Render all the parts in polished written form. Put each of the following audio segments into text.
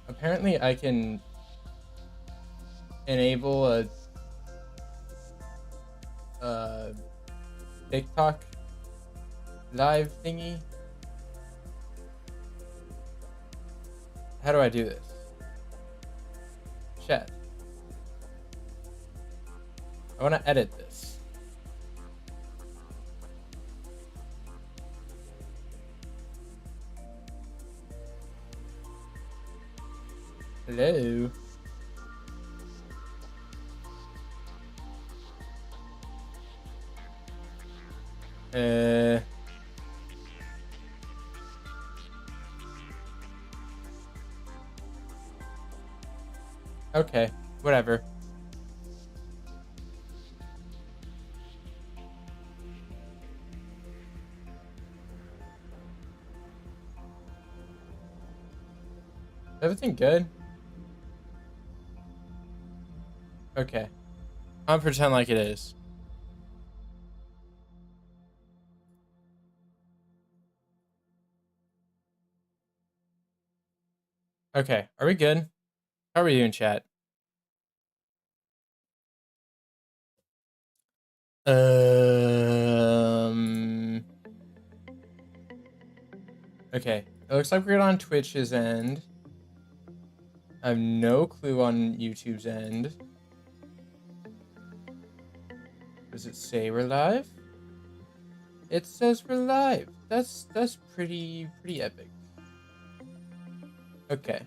Apparently I can enable a TikTok live thingy. How do I do this? Chat. I want to edit this. Hello. Okay, whatever. Everything good? Okay. I'm pretend like it is. Okay, are we good? How are we doing, chat? Okay, it looks like we're on Twitch's end. I have no clue on YouTube's end. Does it say we're live? It says we're live. That's pretty epic. Okay.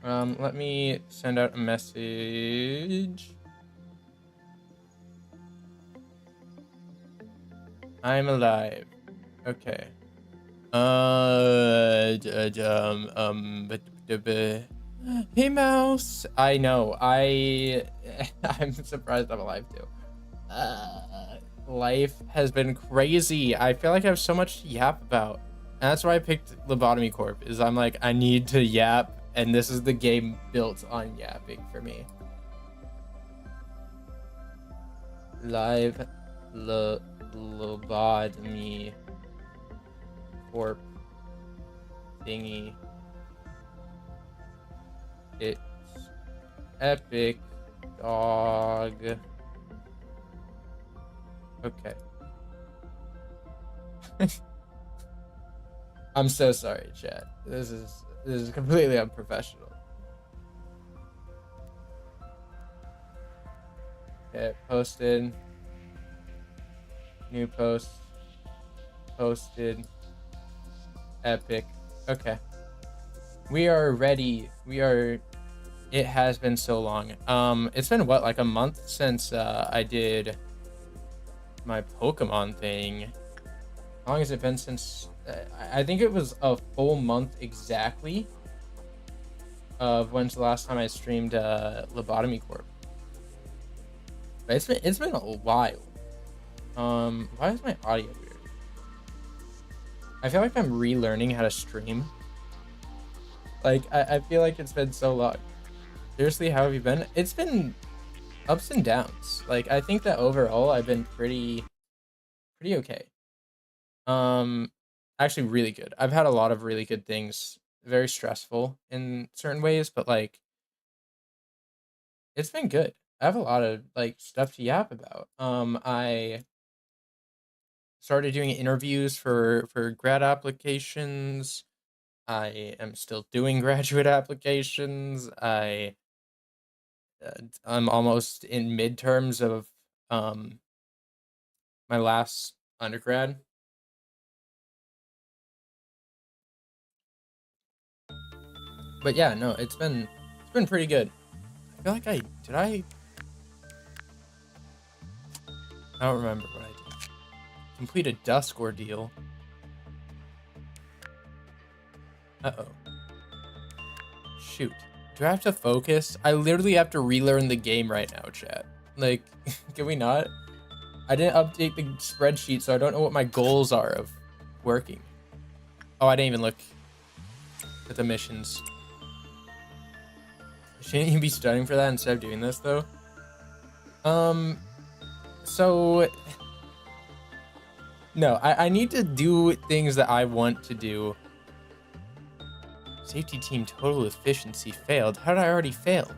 Let me send out a message. I'm alive. Okay. Hey Mouse. I know. I'm surprised I'm alive too. Life has been crazy. I feel like I have so much to yap about. And that's why I picked Lobotomy Corp. Is I'm like, I need to yap, and this is the game built on yapping for me. Live Lobotomy Corp thingy. It's epic, dog. Okay. I'm so sorry, chat. This is completely unprofessional. Okay, posted. New post. Posted. Epic. Okay. We are ready. It has been so long. It's been what, like a month since I did my Pokemon thing. How long has it been since? I think it was a full month exactly of when's the last time I streamed Lobotomy Corp. But it's been a while. Why is my audio weird? I feel like I'm relearning how to stream. Like I feel like it's been so long. Seriously, how have you been? It's been ups and downs. Like I think that overall I've been pretty okay. Actually really good. I've had a lot of really good things. Very stressful in certain ways, but like it's been good. I have a lot of like stuff to yap about. I started doing interviews for grad applications. I am still doing graduate applications. I'm almost in midterms of my last undergrad. But yeah, no, it's been pretty good. I feel like I don't remember what I did. Complete a dusk ordeal. Uh-oh. Shoot. Do I have to focus? I literally have to relearn the game right now, chat. Like, can we not? I didn't update the spreadsheet, so I don't know what my goals are of working. Oh, I didn't even look at the missions. Shouldn't you be studying for that instead of doing this, though? So... No, I need to do things that I want to do. Safety team total efficiency failed. How did I already fail?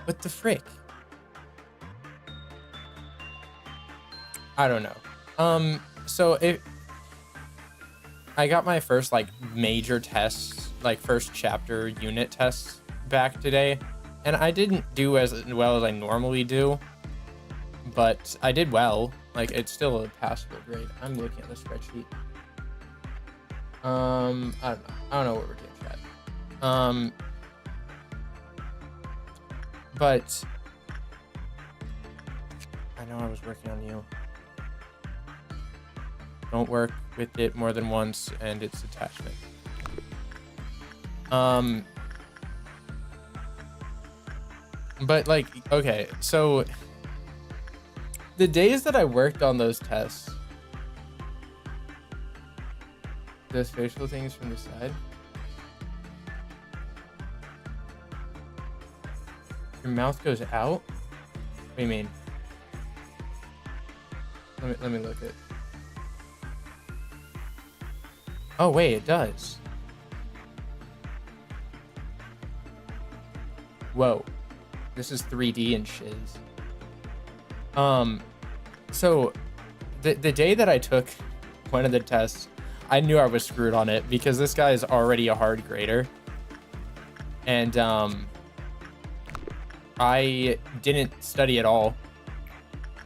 What the frick? I don't know. So I got my first like major tests, like first chapter unit tests back today, and I didn't do as well as I normally do, but I did well. Like, it's still a passable grade. I'm looking at the spreadsheet. I don't know what we're doing, chat. But I know I was working on you. Don't work with it more than once and its attachment. But like, okay, so the days that I worked on those tests, those facial things from the side. Your mouth goes out? What do you mean? Let me look at. Oh wait, it does. Whoa. This is 3D and shiz. So the day that I took one of the tests, I knew I was screwed on it because this guy is already a hard grader. And I didn't study at all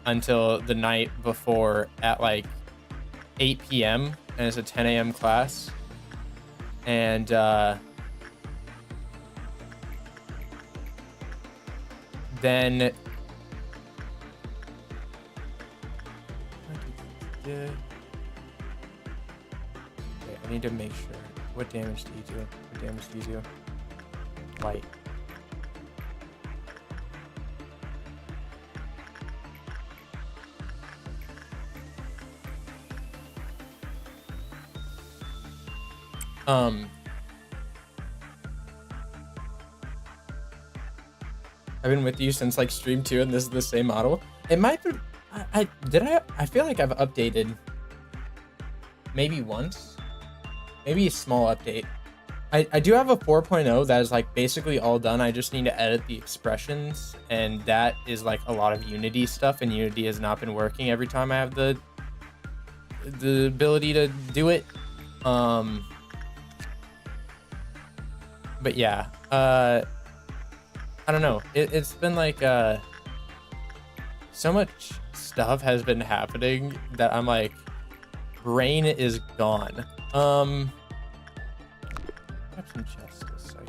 until the night before at like 8 p.m. and it's a 10 a.m. class. And then okay, I need to make sure. What damage do you do? What damage do you do? Light. I've been with you since like stream 2 and this is the same model. It might be, I feel like I've updated maybe once, maybe a small update. I do have a 4.0 that is like basically all done. I just need to edit the expressions, and that is like a lot of Unity stuff, and Unity has not been working every time I have the ability to do it. But yeah, I don't know. It's been like so much stuff has been happening that I'm like, brain is gone. Have some justice, I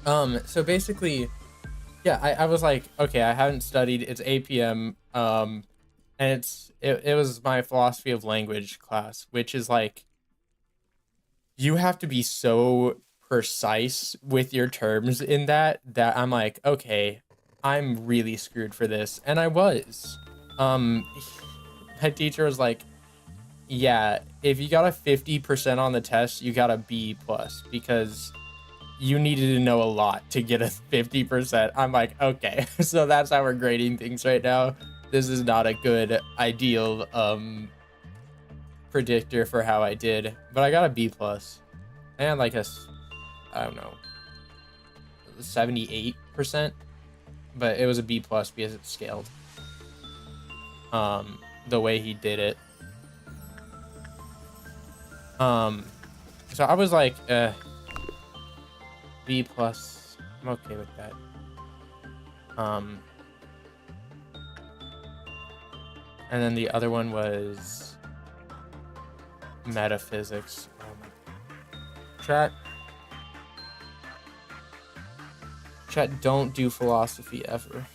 guess. So basically, yeah, I was like, okay, I haven't studied. It's 8 p.m. And it was my philosophy of language class, which is like, you have to be so precise with your terms in that I'm like, okay, I'm really screwed for this. And I was. My teacher was like, yeah, if you got a 50% on the test, you got a B+, because you needed to know a lot to get a 50%. I'm like, okay, so that's how we're grading things right now. This is not a good ideal predictor for how I did, but I got a B+. And like I don't know, 78%, but it was a B+ because it scaled. The way he did it. So I was like, B+, I'm okay with that. And then the other one was metaphysics. Oh my. Chat, don't do philosophy ever.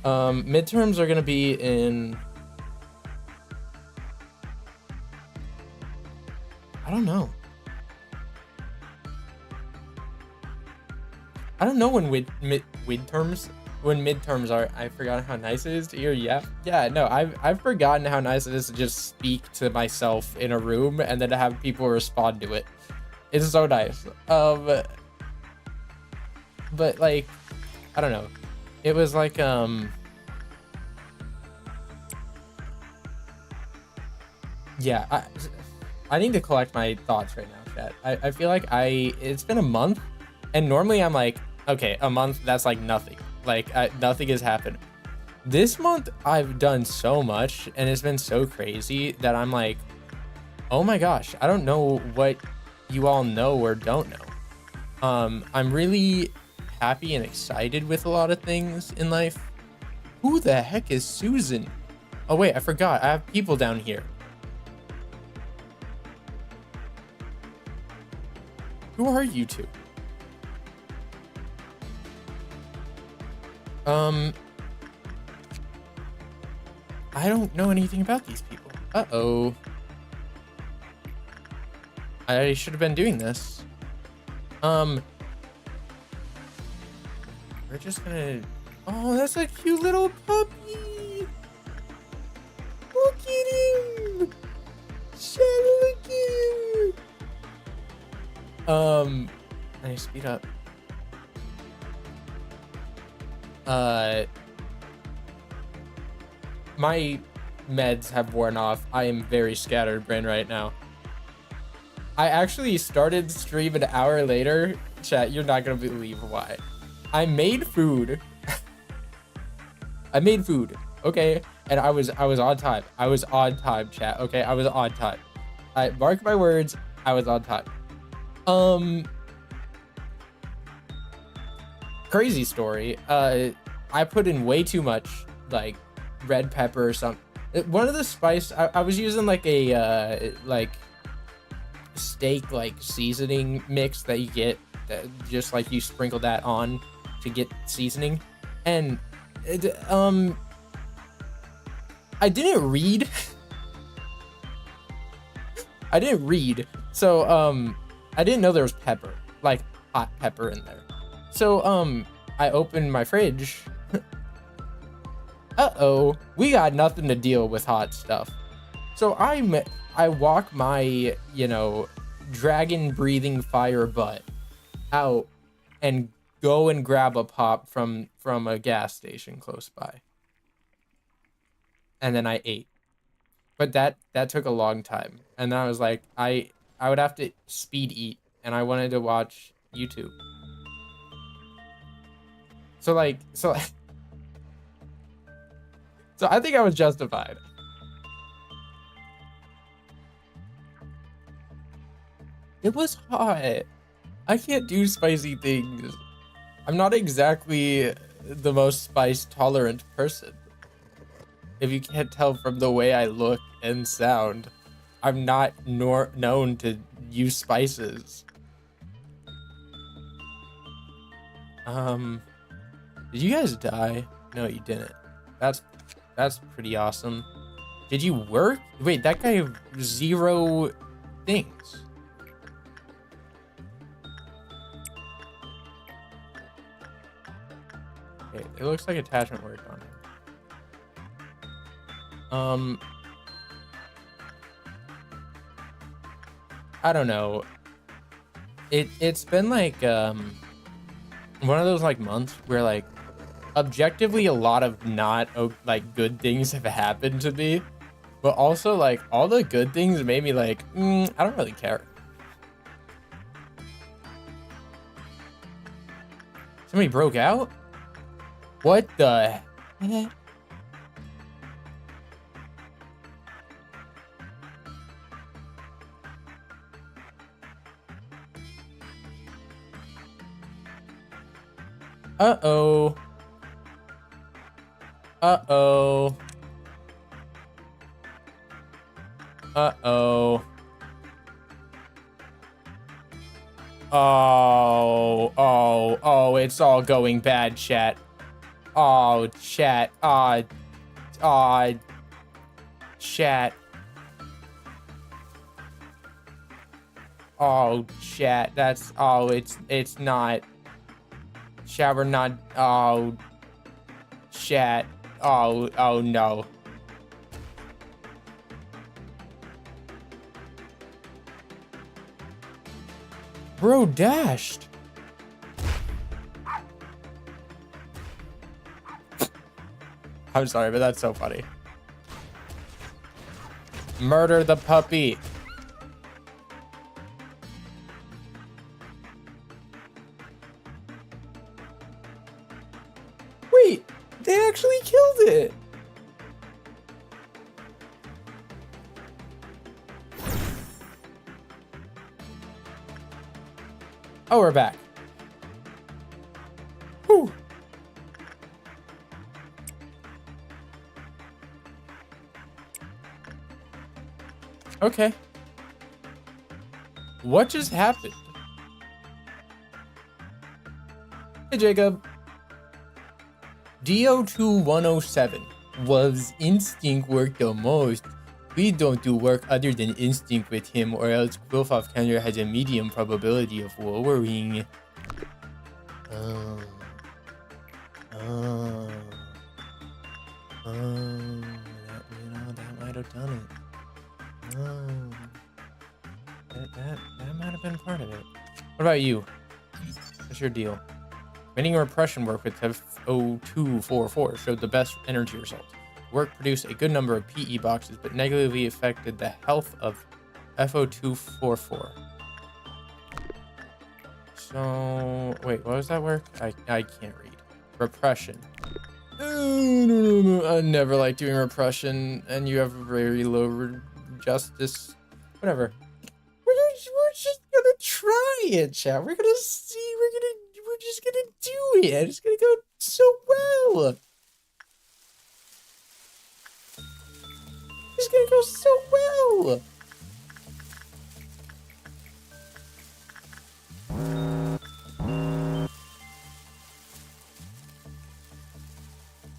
Midterms are gonna be in, I don't know. I don't know when midterms are. I forgot how nice it is to hear. Yeah, no, I've forgotten how nice it is to just speak to myself in a room and then to have people respond to it. It's so nice. But like, I don't know. It was like Yeah, I need to collect my thoughts right now, chat. I feel like it's been a month, and normally I'm like, okay, a month, that's like nothing. Like, nothing has happened. This month, I've done so much, and it's been so crazy that I'm like, oh my gosh, I don't know what you all know or don't know. I'm really happy and excited with a lot of things in life. Who the heck is Susan? Oh wait, I forgot. I have people down here. Who are you two? I don't know anything about these people. Uh-oh. I should have been doing this. We're just gonna... Oh, that's a cute little puppy. Look at him. Shadow, look at him. I need to speed up. My meds have worn off. I am very scattered brain right now. I actually started stream an hour later. Chat, you're not gonna believe why. I made food. I made food, okay? And I was on time. I was on time, chat, okay? I was on time. I mark my words, I was on time. Crazy story. I put in way too much, like, red pepper or something. One of the spice, I was using like a like steak like seasoning mix that you get, that just like you sprinkle that on to get seasoning, and I didn't read. I didn't read, so I didn't know there was pepper, like hot pepper in there. So I opened my fridge. Uh-oh, we got nothing to deal with hot stuff. So I walk my, you know, dragon breathing fire butt out and go and grab a pop from a gas station close by. And then I ate. But that took a long time. And then I was like, I would have to speed eat, and I wanted to watch YouTube. So I think I was justified. It was hot. I can't do spicy things. I'm not exactly the most spice tolerant person. If you can't tell from the way I look and sound, I'm not known to use spices. Did you guys die? No, you didn't. That's pretty awesome. Did you work? Wait, that guy have 0 things. Okay, it looks like attachment worked on him. I don't know. It's been like one of those like months where like objectively a lot of not like good things have happened to me, but also like all the good things made me like I don't really care. Somebody broke out? What the heck? Uh-oh. Uh-oh. Uh-oh. Oh, it's all going bad, chat. Oh, chat. Chat. Oh, chat. That's, it's not. Chat, we're not, oh, chat. Oh no. Bro dashed. I'm sorry, but that's so funny. Murder the puppy. Wait, they actually killed it. Oh, we're back. Whew. Okay. What just happened? Hey, Jacob. DO2107 was instinct work the most. We don't do work other than instinct with him, or else Quillfoff counter has a medium probability of lowering. That might have done it. That might have been part of it. What about you? What's your deal? Many repression work with F0244 showed the best energy results. Work produced a good number of PE boxes, but negatively affected the health of F0244. So, wait, what was that work? I can't read. Repression. I never like doing repression, and you have a very low justice. Whatever. We're just gonna try it, chat. We're gonna see. We're just gonna do it. It's gonna go so well. It's gonna go so well.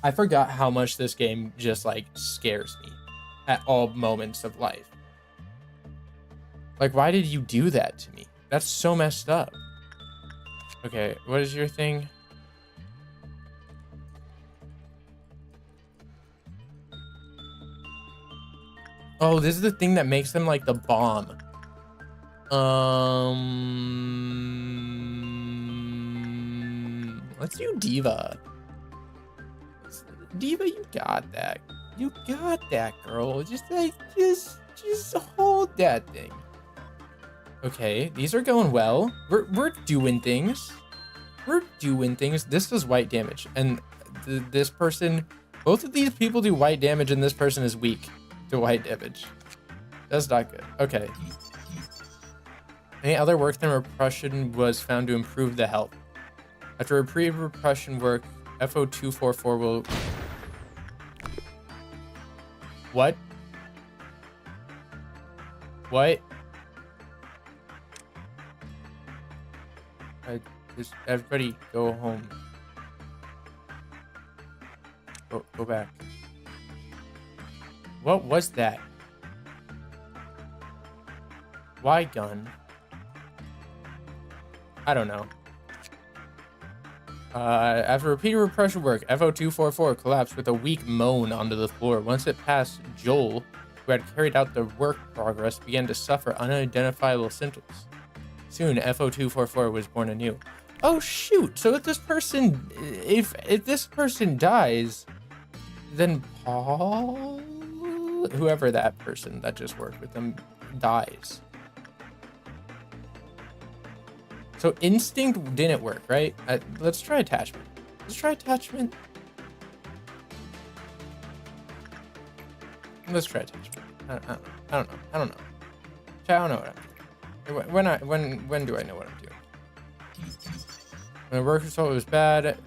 I forgot how much this game just like scares me at all moments of life. Like, why did you do that to me? That's so messed up. Okay, what is your thing? Oh, this is the thing that makes them like the bomb. Let's do Diva. Diva, you got that. You got that, girl. Just like, just hold that thing. Okay, these are going well. We're doing things. We're doing things. This does white damage, and this person, both of these people do white damage, and this person is weak to white damage. That's not good. Okay. Any other work than repression was found to improve the health. After reprieve repression work, FO244 will. What? What? Just everybody go home. Go back. What was that? Why gun? I don't know. After repeated repression work, FO244 collapsed with a weak moan onto the floor. Once it passed, Joel, who had carried out the work progress, began to suffer unidentifiable symptoms. Soon, FO244 was born anew. Oh shoot! So if this person, if this person dies, then Paul, whoever that person that just worked with them, dies. So instinct didn't work, right? Let's try attachment. Let's try attachment. Let's try attachment. I don't know. I don't know what I'm doing. When do I know what I'm doing? When the work result was bad,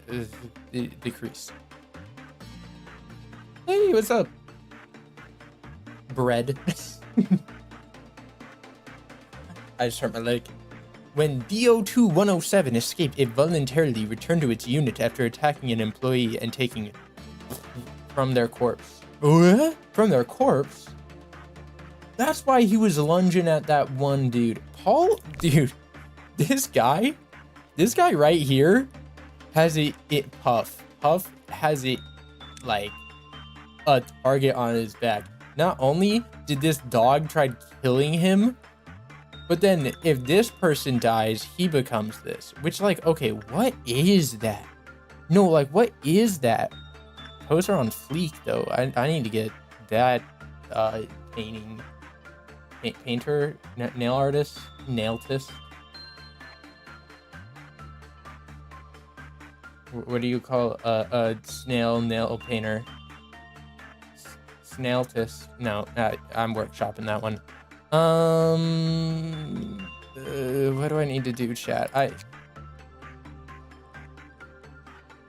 decrease. Hey, what's up? Bread. I just hurt my leg. When DO2107 escaped, it voluntarily returned to its unit after attacking an employee and taking from their corpse. What? From their corpse? That's why he was lunging at that one dude. Paul, dude, this guy right here has it Puff. Puff has it like a target on his back. Not only did this dog try killing him, but then if this person dies, he becomes this. Which, like, okay, what is that? No, like, what is that? Toes are on fleek, though. I need to get that painting, painter, nail artist, nailtist. What do you call a snail nail painter? Snailtist. No, I'm workshopping that one. What do I need to do, chat?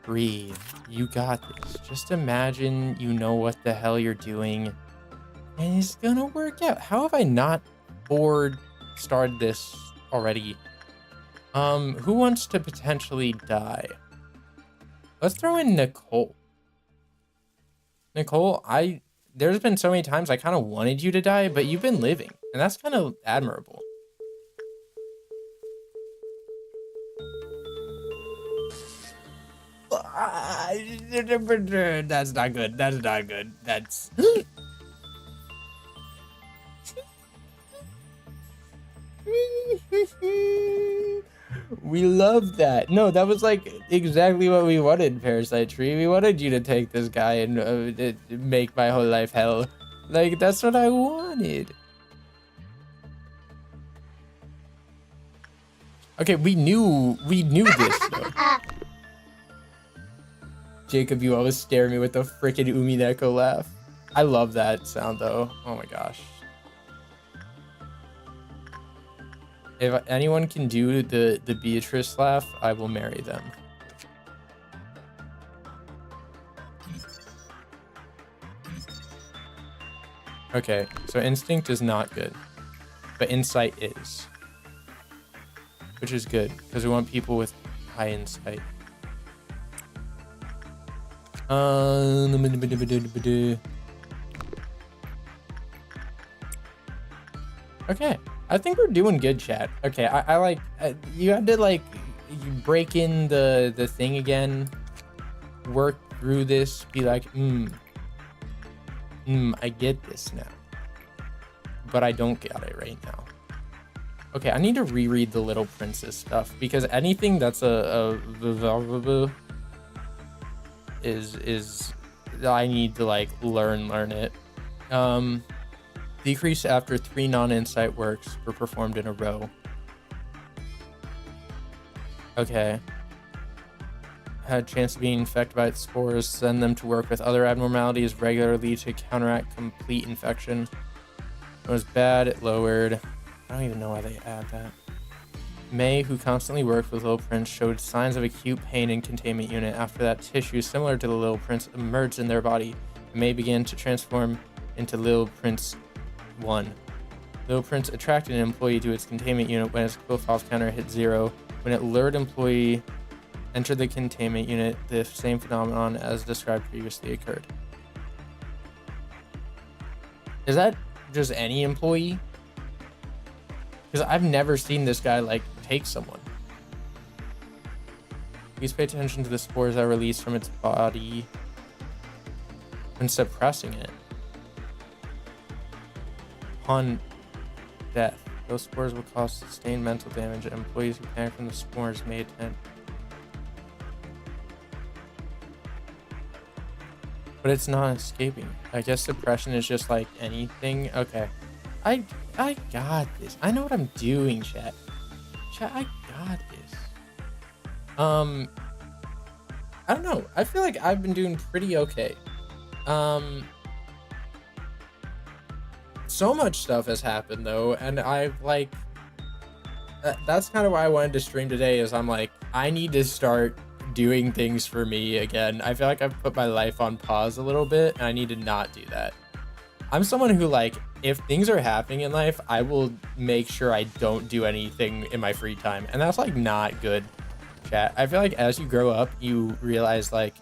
Breathe. You got this. Just imagine you know what the hell you're doing, and it's gonna work out. How have I not started this already? Who wants to potentially die? Let's throw in Nicole. Nicole, there's been so many times I kind of wanted you to die, but you've been living, and that's kind of admirable. That's not good. That's not good. That's... We love that. No, that was like exactly what we wanted, Parasite Tree. We wanted you to take this guy and make my whole life hell. Like, that's what I wanted. Okay, we knew this though. Jacob, you always stare at me with the freaking Umineko laugh. I love that sound though. Oh my gosh. If anyone can do the Beatrice laugh, I will marry them. Okay, so instinct is not good, but insight is. Which is good, because we want people with high insight. Okay, I think we're doing good, chat. Okay, I like, you had to like, you break in the thing again, work through this, be like, I get this now, but I don't get it right now. Okay, I need to reread the Little Princess stuff, because anything that's is I need to like learn it. Decrease after 3 non-insight works were performed in a row. Okay. Had a chance of being infected by its spores, send them to work with other abnormalities regularly to counteract complete infection. It was bad, it lowered. I don't even know why they add that. May, who constantly worked with Little Prince, showed signs of acute pain in containment unit. After that, tissue similar to the Little Prince emerged in their body. May began to transform into Little Prince 1. Little Prince attracted an employee to its containment unit when its profile counter hit 0. When it lured employee entered the containment unit, the same phenomenon as described previously occurred. Is that just any employee? Because I've never seen this guy like take someone. Please pay attention to the spores that are released from its body when suppressing it. Upon death, those spores will cause sustained mental damage, and employees who panic from the spores may attend. But it's not escaping. I guess suppression is just like anything. Okay. I got this. I know what I'm doing, chat. Chat, I got this. I don't know. I feel like I've been doing pretty okay. So much stuff has happened though, and I've like, that's kind of why I wanted to stream today, is I'm like, I need to start doing things for me again. I feel like I've put my life on pause a little bit, and I need to not do that. I'm someone who, like, if things are happening in life, I will make sure I don't do anything in my free time, and that's like not good, chat. I feel like as you grow up, you realize like,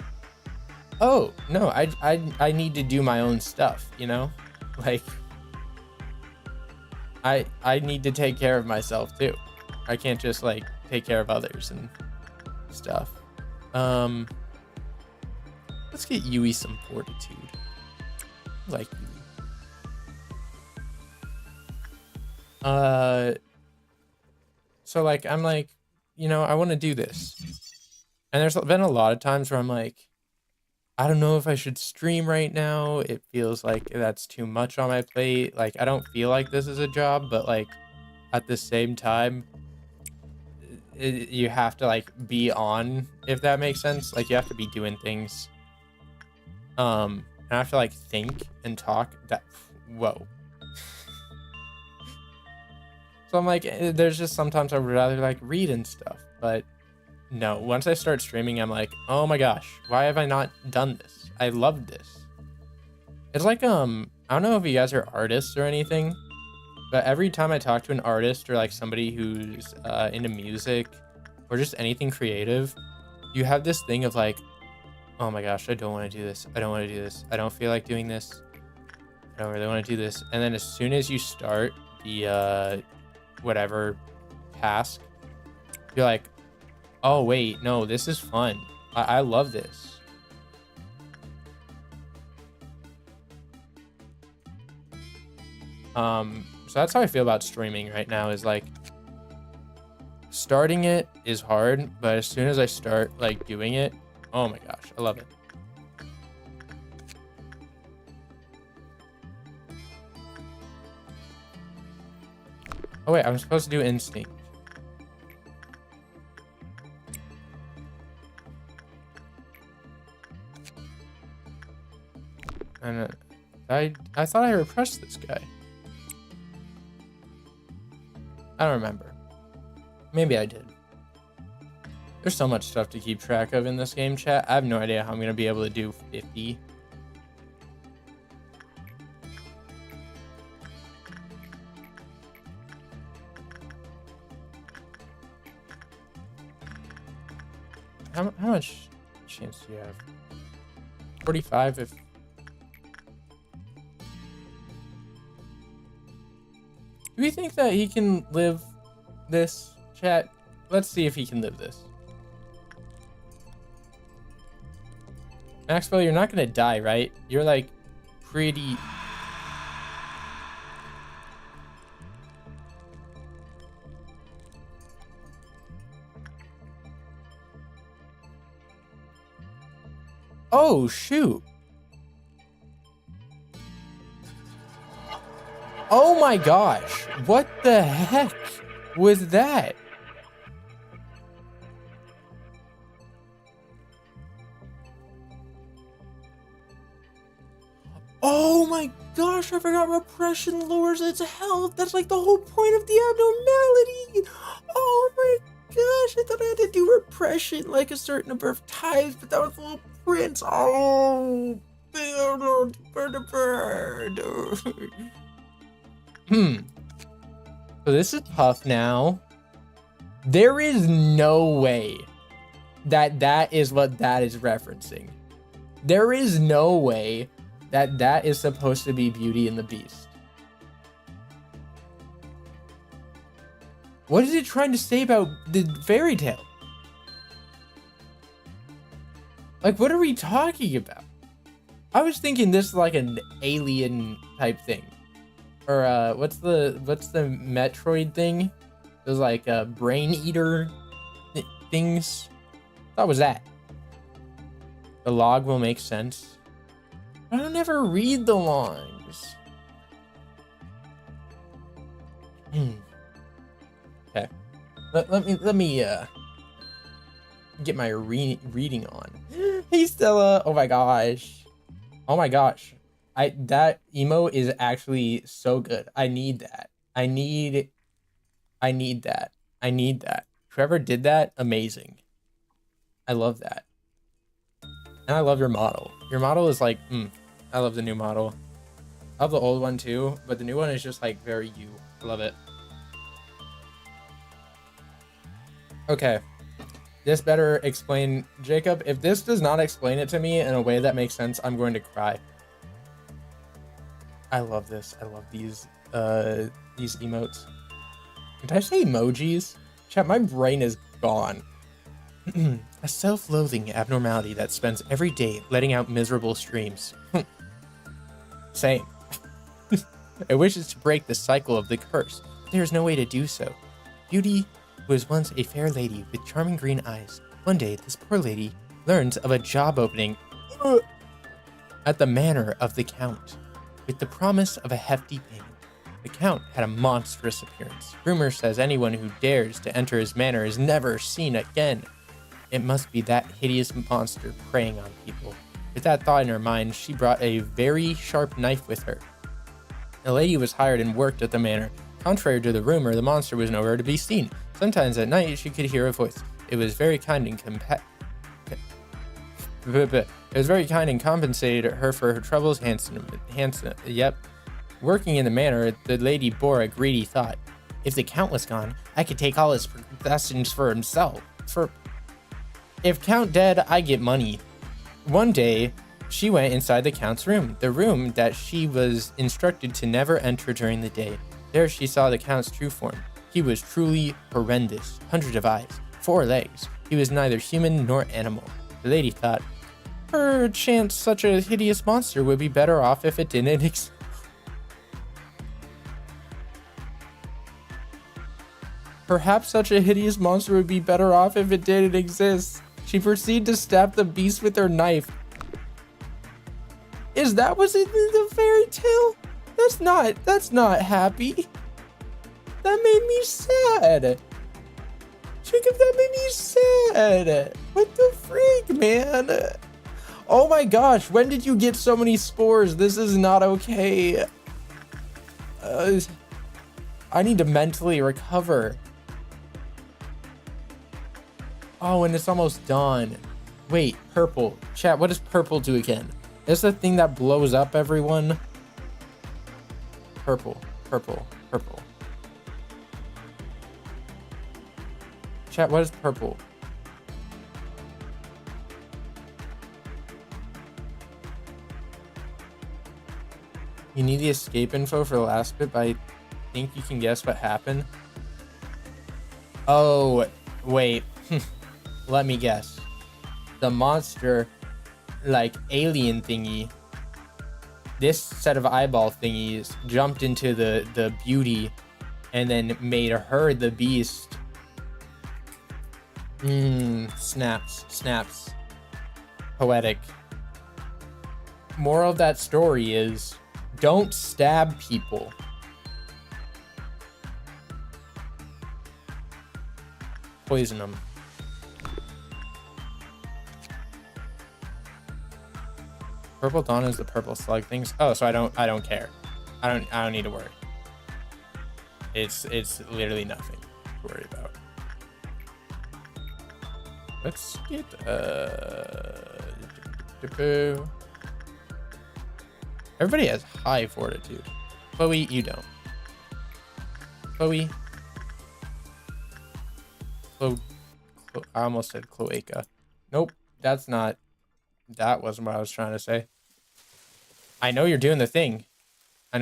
oh no, I need to do my own stuff, you know? Like, I need to take care of myself too. I can't just like take care of others and stuff. Let's get Yui some fortitude. I like Yui. So like, I'm like, you know, I want to do this. And there's been a lot of times where I'm like, I don't know if I should stream right now. It feels like that's too much on my plate. Like, I don't feel like this is a job, but like at the same time, you have to like be on, if that makes sense. Like, you have to be doing things. And I have to like think and talk. That, whoa. So I'm like, there's just sometimes I would rather like read and stuff, but no, once I start streaming, I'm like, oh my gosh, why have I not done this? I love this. It's like, I don't know if you guys are artists or anything, but every time I talk to an artist or like somebody who's into music or just anything creative, you have this thing of like, oh my gosh, I don't want to do this. I don't want to do this. I don't feel like doing this. I don't really want to do this. And then as soon as you start the whatever task, you're like, oh wait, no, this is fun. I love this. So that's how I feel about streaming right now, is like starting it is hard, but as soon as I start like doing it, oh my gosh, I love it. Oh wait, I'm supposed to do instinct. And I thought I repressed this guy. I don't remember. Maybe I did. There's so much stuff to keep track of in this game, chat. I have no idea how I'm gonna be able to do 50. How much chance do you have? 45 if... Do we think that he can live this, chat? Let's see if he can live this. Maxwell, you're not gonna die, right? You're like pretty... Oh, shoot. Oh my gosh. What the heck was that? Oh my gosh, I forgot repression lowers its health. That's like the whole point of the abnormality. Oh my gosh, I thought I had to do repression like a certain number of times, but that was a little prince. Oh, bird. So this is tough now. There is no way that that is what that is referencing. There is no way that that is supposed to be Beauty and the Beast. What is it trying to say about the fairy tale? Like, what are we talking about? I was thinking this is like an alien type thing. Or what's the Metroid thing? There's like brain eater things. What was that? The log will make sense. I don't ever read the logs. Okay. Let me get my reading on. Hey Stella. Oh my gosh. Oh my gosh. That emo is actually so good. I need that. I need that. Whoever did that, amazing. I love that. And I love your model. Your model is like, I love the new model. I love the old one too, but the new one is just like very you. I love it. Okay. This better explain, Jacob. If this does not explain it to me in a way that makes sense, I'm going to cry. I love this. I love these emotes. Did I say emojis? Chat, my brain is gone. A self-loathing abnormality that spends every day letting out miserable streams. Same. It wishes to break the cycle of the curse. There is no way to do so. Beauty was once a fair lady with charming green eyes. One day, this poor lady learns of a job opening. at the manor of the Count, with the promise of a hefty payment. The Count had a monstrous appearance. Rumor says anyone who dares to enter his manor is never seen again. It must be that hideous monster preying on people. With that thought in her mind, she brought a very sharp knife with her. A lady was hired and worked at the manor. Contrary to the rumor, the monster was nowhere to be seen. Sometimes at night, she could hear a voice. It was very kind and compensated her for her troubles handsome. Yep. Working in the manor, the lady bore a greedy thought. If the Count was gone, I could take all his possessions for himself. If Count dead, I get money. One day, she went inside the Count's room, the room that she was instructed to never enter during the day. There she saw the Count's true form. He was truly horrendous. Hundreds of eyes, 4 legs. He was neither human nor animal. The lady thought, perchance such a hideous monster would be better off if it didn't exist. Perhaps such a hideous monster would be better off if it didn't exist. She proceeded to stab the beast with her knife. Is that what's in the fairy tale? That's not happy. That made me sad. Jacob, that made me sad. What the freak, man? Oh my gosh, when did you get so many spores? This is not okay. I need to mentally recover. Oh, and it's almost done. Wait, purple. Chat, what does purple do again? Is the thing that blows up everyone? Purple, purple, purple. Chat, what is purple? You need the escape info for the last bit, but I think you can guess what happened. Oh, wait. Let me guess. The monster, like, alien thingy, this set of eyeball thingies jumped into the beauty and then made her the beast. Snaps. Poetic. Moral of that story is, don't stab people. Poison them. Purple dawn is the purple slug things. Oh, so I don't care. I don't need to worry. It's literally nothing to worry about. Let's get everybody has high fortitude. Chloe, you don't. Chloe. I almost said cloaca. Nope, that wasn't what I was trying to say. I know you're doing the thing. I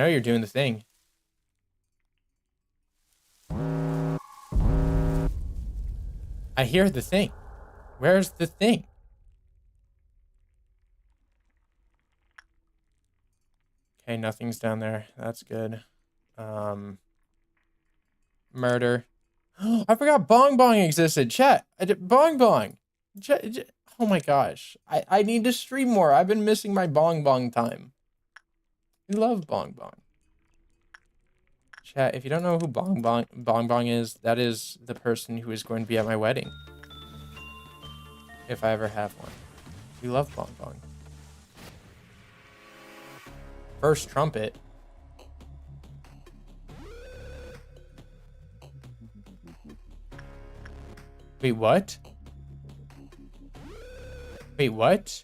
hear the thing. Where's the thing? Okay, nothing's down there. That's good. Murder. I forgot Bong Bong existed. Chat. Bong Bong. Oh my gosh. I need to stream more. I've been missing my Bong Bong time. I love Bong Bong. Chat, if you don't know who Bong Bong is, that is the person who is going to be at my wedding. If I ever have one. We love Bong Bong. First trumpet. Wait, what? Wait, what?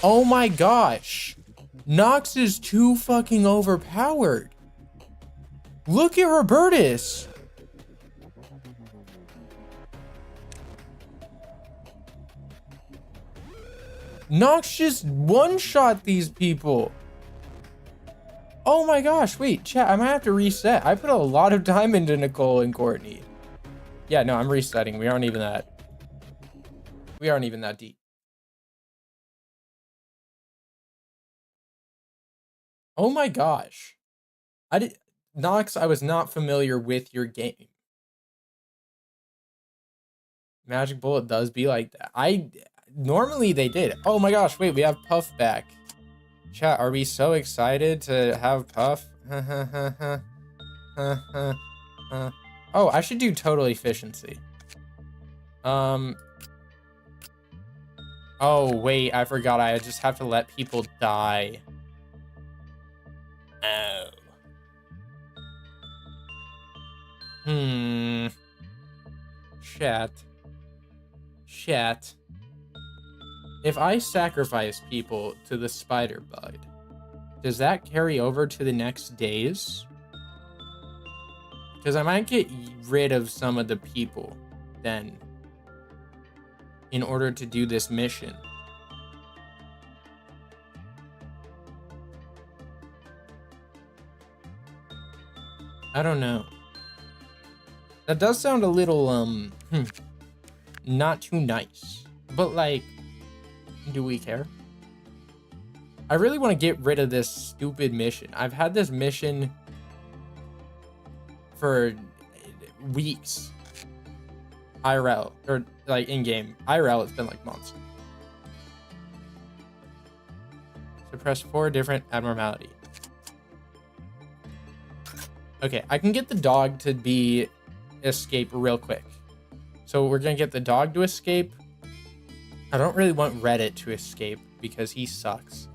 Oh my gosh. Nox is too fucking overpowered. Look at Robertus. Nox just one-shot these people. Oh my gosh, wait, chat, I might have to reset. I put a lot of time into Nicole and Courtney. Yeah, no, I'm resetting. We aren't even that deep. Oh my gosh. Nox, I was not familiar with your game. Magic Bullet does be like that. Normally they did. Oh my gosh, wait, we have Puff back. Chat, are we so excited to have Puff? Oh, I should do total efficiency. Oh wait, I forgot. I just have to let people die. Oh. Chat. If I sacrifice people to the spider bite, does that carry over to the next days? Because I might get rid of some of the people then in order to do this mission. I don't know. That does sound a little, not too nice. But, like, do we care? I really want to get rid of this stupid mission. I've had this mission for weeks. IRL, or, like, in-game. IRL, it's been, like, months. Suppress 4 different abnormality. Okay, I can get the dog to be escape real quick. So we're gonna get the dog to escape. I don't really want Reddit to escape because he sucks.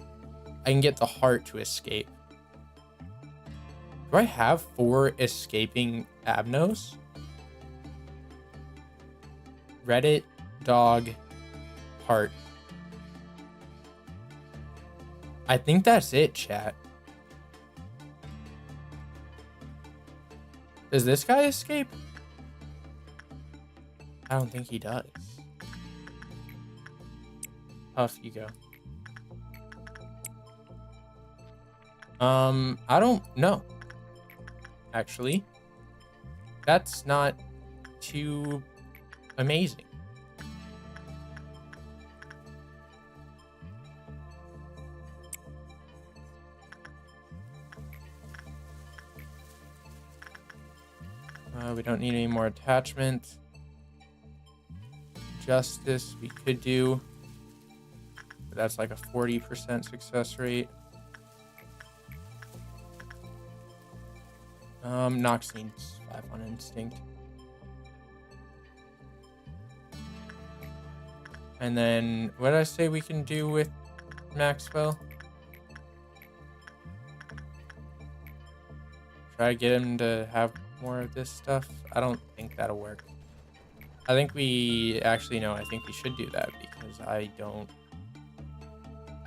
I can get the heart to escape. Do I have 4 escaping abnos? Reddit, dog, heart. I think that's it, chat. Does this guy escape? I don't think he does. Off you go. I don't know. Actually, that's not too amazing. We don't need any more attachment. Justice we could do, but that's like a 40% success rate. Noxine's 5 on instinct. And then what did I say we can do with Maxwell? Try to get him to have more of this stuff. I don't think that'll work. I think we actually no, I think we should do that because I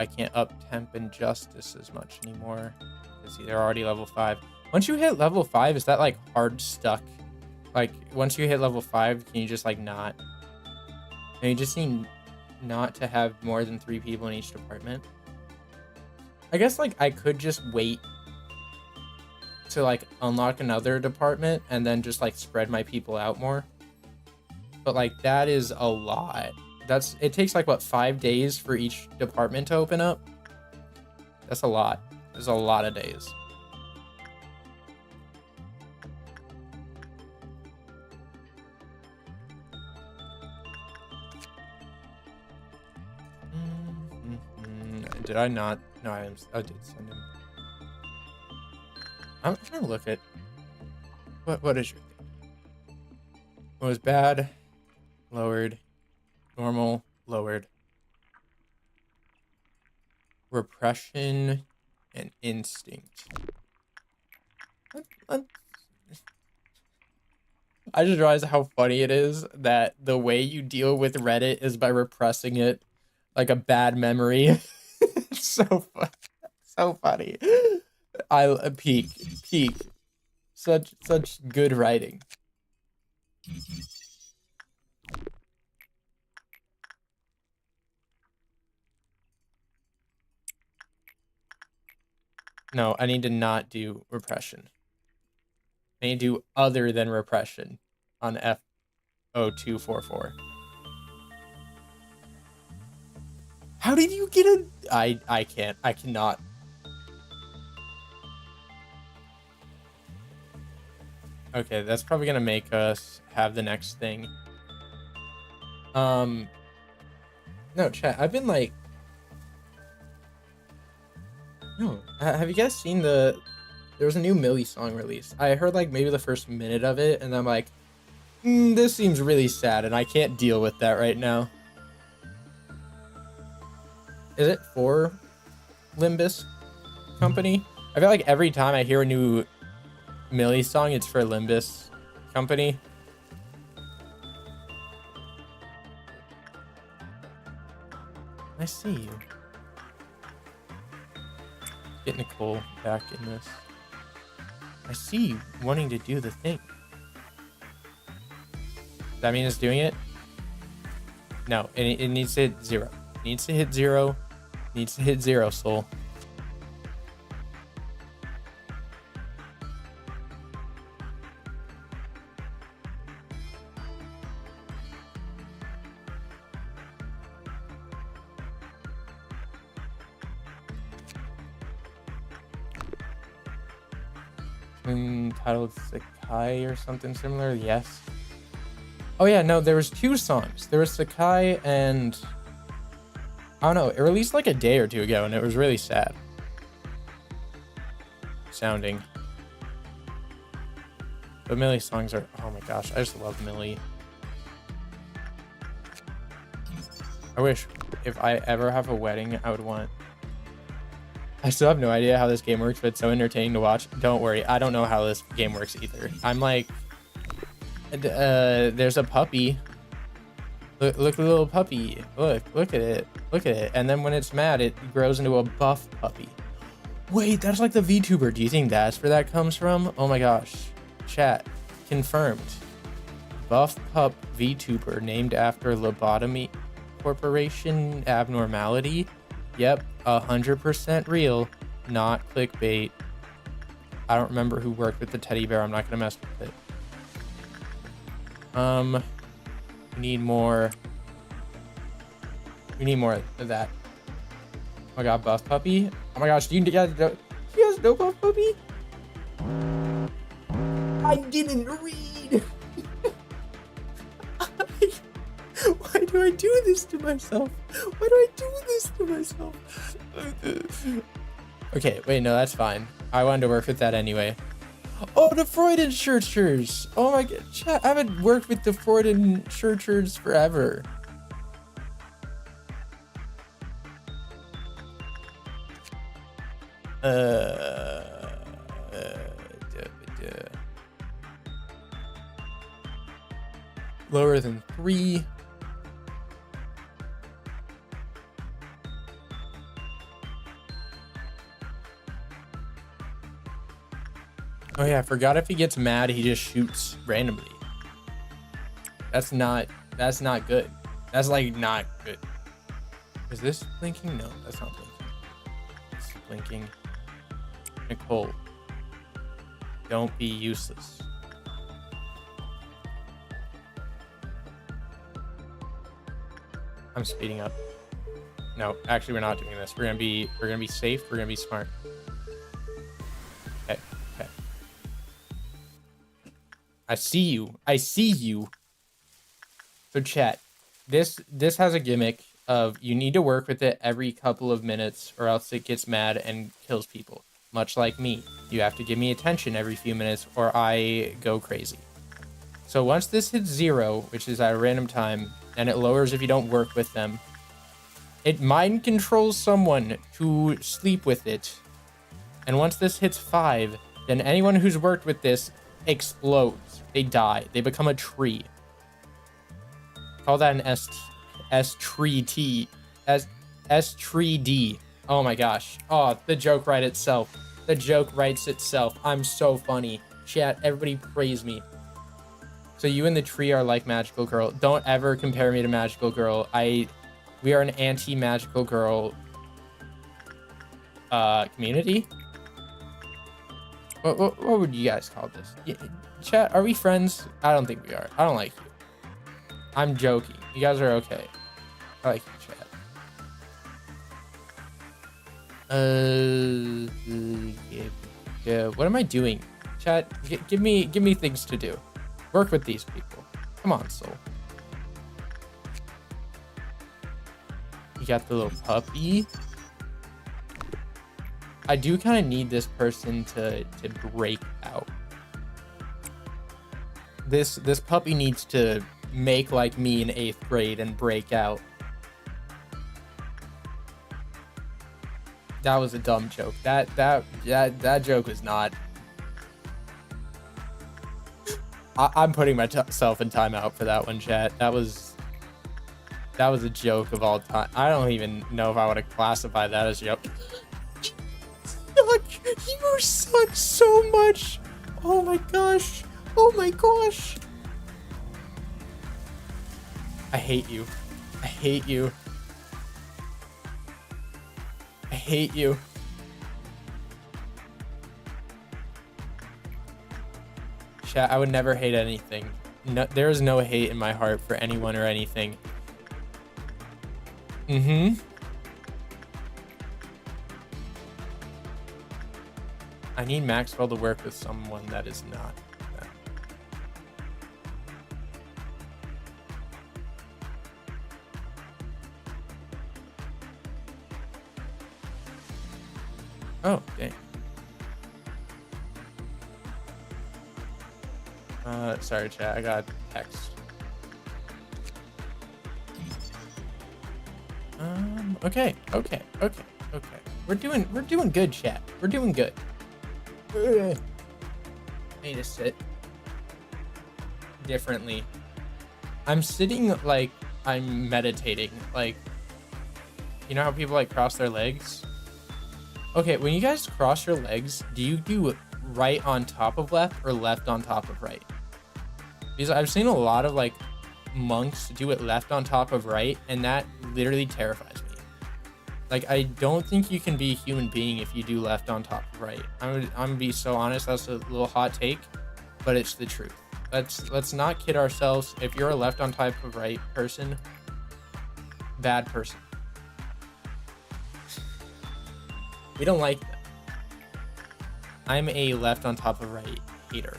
can't up temp and justice as much anymore. Because they're already level 5. Once you hit level 5, is that like hard stuck? Like once you hit level 5, can you just like not? And you just need not to have more than 3 people in each department. I guess like I could just wait to like unlock another department and then just like spread my people out more. But like that is a lot. It takes like what 5 days for each department to open up. That's a lot. There's a lot of days. Did I not? No, I did send him. I'm trying to look at what is your thing? What was bad? Lowered. Normal, lowered. Repression and instinct. I just realized how funny it is that the way you deal with Reddit is by repressing it like a bad memory. It's so fun. So funny. I peak. Such good writing. No, I need to not do repression. I need to do other than repression on F0244. How did you get a... I can't. I cannot. Okay, that's probably gonna make us have the next thing. No, chat, I've been like, no, have you guys seen there was a new Millie song released. I heard like maybe the first minute of it, and I'm like, this seems really sad, and I can't deal with that right now. Is it for Limbus Company? I feel like every time I hear a new Millie song, it's for Limbus Company. I see you. Get Nicole back in this. I see you wanting to do the thing. Does that mean it's doing it? No, it needs to hit 0. It needs to hit 0. It needs to hit 0, soul. Titled Sakai or something similar. Yes. Oh yeah, no, there was 2 songs. There was Sakai and I don't know, it released like a day or 2 ago and it was really sad sounding. But Millie songs are, oh my gosh, I just love Millie. I wish if I ever have a wedding, I would want, I still have no idea how this game works, but it's so entertaining to watch. Don't worry, I don't know how this game works either. I'm like, there's a puppy. Look at the little puppy. Look at it. Look at it. And then when it's mad, it grows into a buff puppy. Wait, that's like the Vtuber. Do you think that's where that comes from? Oh my gosh. Chat, confirmed. Buff pup Vtuber named after Lobotomy Corporation abnormality. Yep, 100% real, not clickbait. I don't remember who worked with the teddy bear. I'm not gonna mess with it. We need more. We need more of that. Oh my god, buff puppy. Oh my gosh, do you guys know buff puppy? I didn't read. Why do I do this to myself? Why do I do this to myself? Okay, wait, no, that's fine. I wanted to work with that anyway. Oh, the Freudenschurchers. Oh my god, chat, I haven't worked with the Freudenschurchers forever. Lower than 3. Oh yeah, I forgot if he gets mad, he just shoots randomly. That's not good. That's like not good. Is this blinking? No, that's not blinking. It's blinking. Nicole, don't be useless. I'm speeding up. No, actually we're not doing this. We're gonna be safe, we're gonna be smart. Okay. I see you. So chat, this has a gimmick of you need to work with it every couple of minutes or else it gets mad and kills people. Much like me. You have to give me attention every few minutes or I go crazy. So once this hits 0, which is at a random time, and it lowers if you don't work with them, it mind controls someone to sleep with it. And once this hits 5, then anyone who's worked with this explodes. They die. They become a tree. Call that an S3D. Oh my gosh. Oh, the joke writes itself. The joke writes itself. I'm so funny. Chat, everybody praise me. So you and the tree are like Magical Girl. Don't ever compare me to Magical Girl. We are an anti-Magical Girl community. What would you guys call this? Chat, are we friends? I don't think we are. I don't like you. I'm joking. You guys are okay. I like you, chat. Yeah. What am I doing? Chat, give me things to do. Work with these people. Come on, soul. You got the little puppy. I do kind of need this person to break out. This puppy needs to make like me in 8th grade and break out. That was a dumb joke. That joke was not. I'm putting myself in timeout for that one, chat. That was a joke of all time. I don't even know if I would have classified that as a joke. You suck so much. Oh my gosh. Oh my gosh. I hate you. I hate you. I hate you. Chat, I would never hate anything. No, there is no hate in my heart for anyone or anything. I need Maxwell to work with someone that is not that. Oh, dang. Sorry, chat. I got text. Okay. We're doing good, chat. We're doing good. I need to sit differently. I'm sitting like I'm meditating. Like, you know how people like cross their legs? Okay, when you guys cross your legs, do you do right on top of left or left on top of right? Because I've seen a lot of like monks do it left on top of right, and that literally terrifies me. Like, I don't think you can be a human being if you do left on top of right. I'm gonna be so honest, that's a little hot take, but it's the truth. Let's not kid ourselves. If you're a left on top of right person, bad person. We don't like that. I'm a left on top of right hater.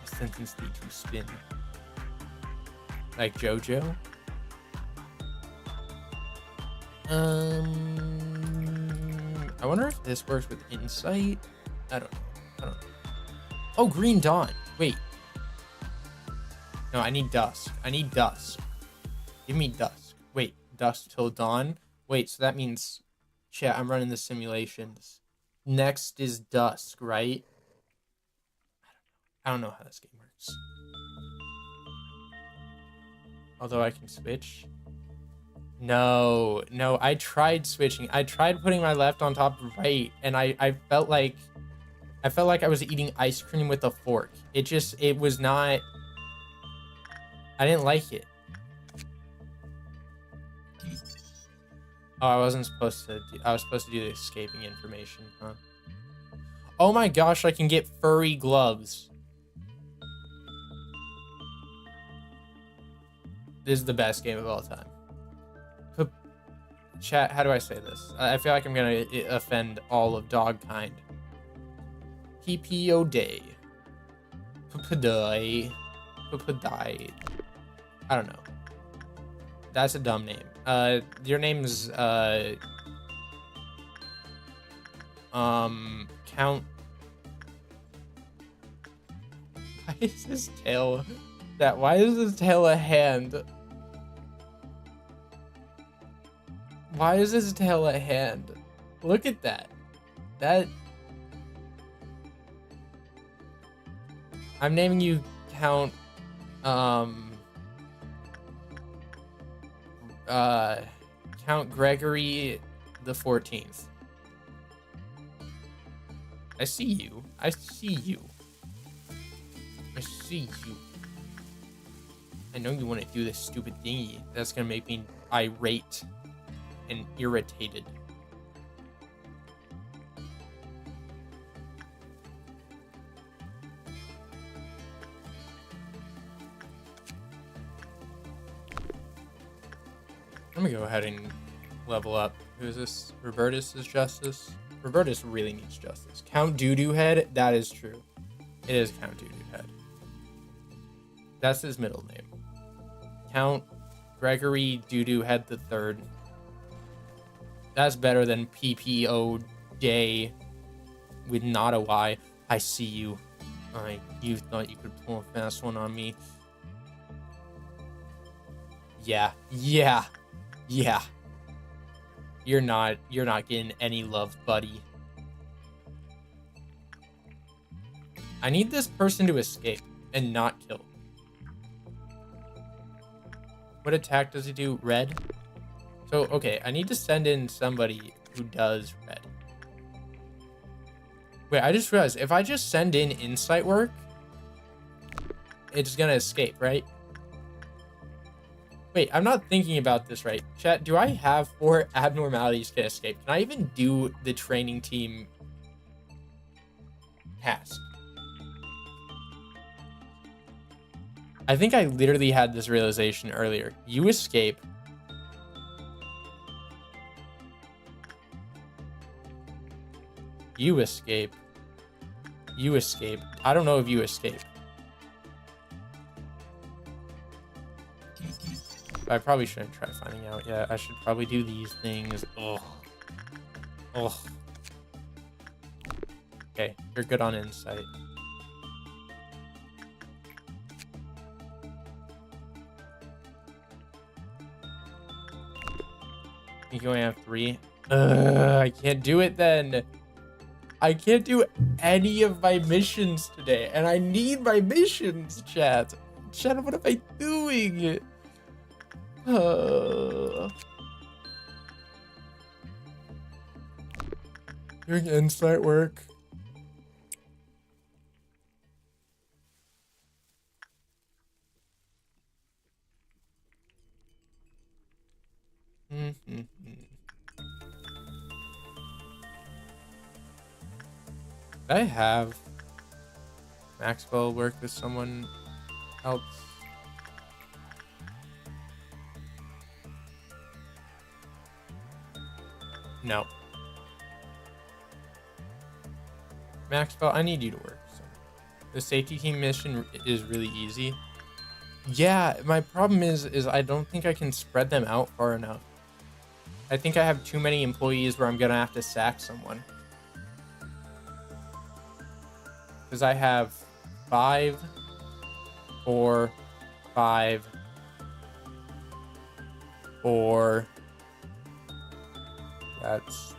A sentence need to spin. Like JoJo. I wonder if this works with insight. I don't know. Oh, Green Dawn. Wait. No, I need dusk. Give me dusk. Wait, dusk till dawn. Wait, so that means, chat, I'm running the simulations. Next is dusk, right? I don't know how this game works. Although I can switch. No, I tried switching. I tried putting my left on top of right, and I felt like I was eating ice cream with a fork. It was not, I didn't like it. Oh, I was supposed to do the escaping information, huh? Oh my gosh, I can get furry gloves. This is the best game of all time. Chat, how do I say this? I feel like I'm gonna offend all of dog kind. PPO day. Papadai. I don't know. That's a dumb name. Your name's Count. Why is this tail why is this tail a hand? Why is this tail a hand? Look at that. I'm naming you Count Count Gregory the 14th. I see you. I know you want to do this stupid thingy that's gonna make me irate and irritated. Let me go ahead and level up. Who is this? Robertus is justice. Robertus really needs justice. Count Doo-Doo Head, that is true. It is Count Doo-Doo Head. That's his middle name. Count Gregory Doodoo Head the Third. That's better than PPOJ with not a Y. I see you. You thought you could pull a fast one on me. Yeah. You're not getting any love, buddy. I need this person to escape and not kill. What attack does he do? Red? So, okay, I need to send in somebody who does red. Wait, I just realized, if I just send in insight work, it's gonna escape, right? Wait, I'm not thinking about this right. Chat, do I have 4 abnormalities can escape? Can I even do the training team task? I think I literally had this realization earlier. You escape. You escape. You escape. I don't know if you escape. I probably shouldn't try finding out yet. I should probably do these things. Ugh. Okay, you're good on insight. You can only have 3. I can't do it then. I can't do any of my missions today, and I need my missions, chat. Chat, what am I doing? Doing insight work. I have Maxwell work with someone else. No. Maxwell, I need you to work. So the safety team mission is really easy. Yeah, my problem is I don't think I can spread them out far enough. I think I have too many employees where I'm gonna have to sack someone. Because I have 5, 4, 5, 4. That's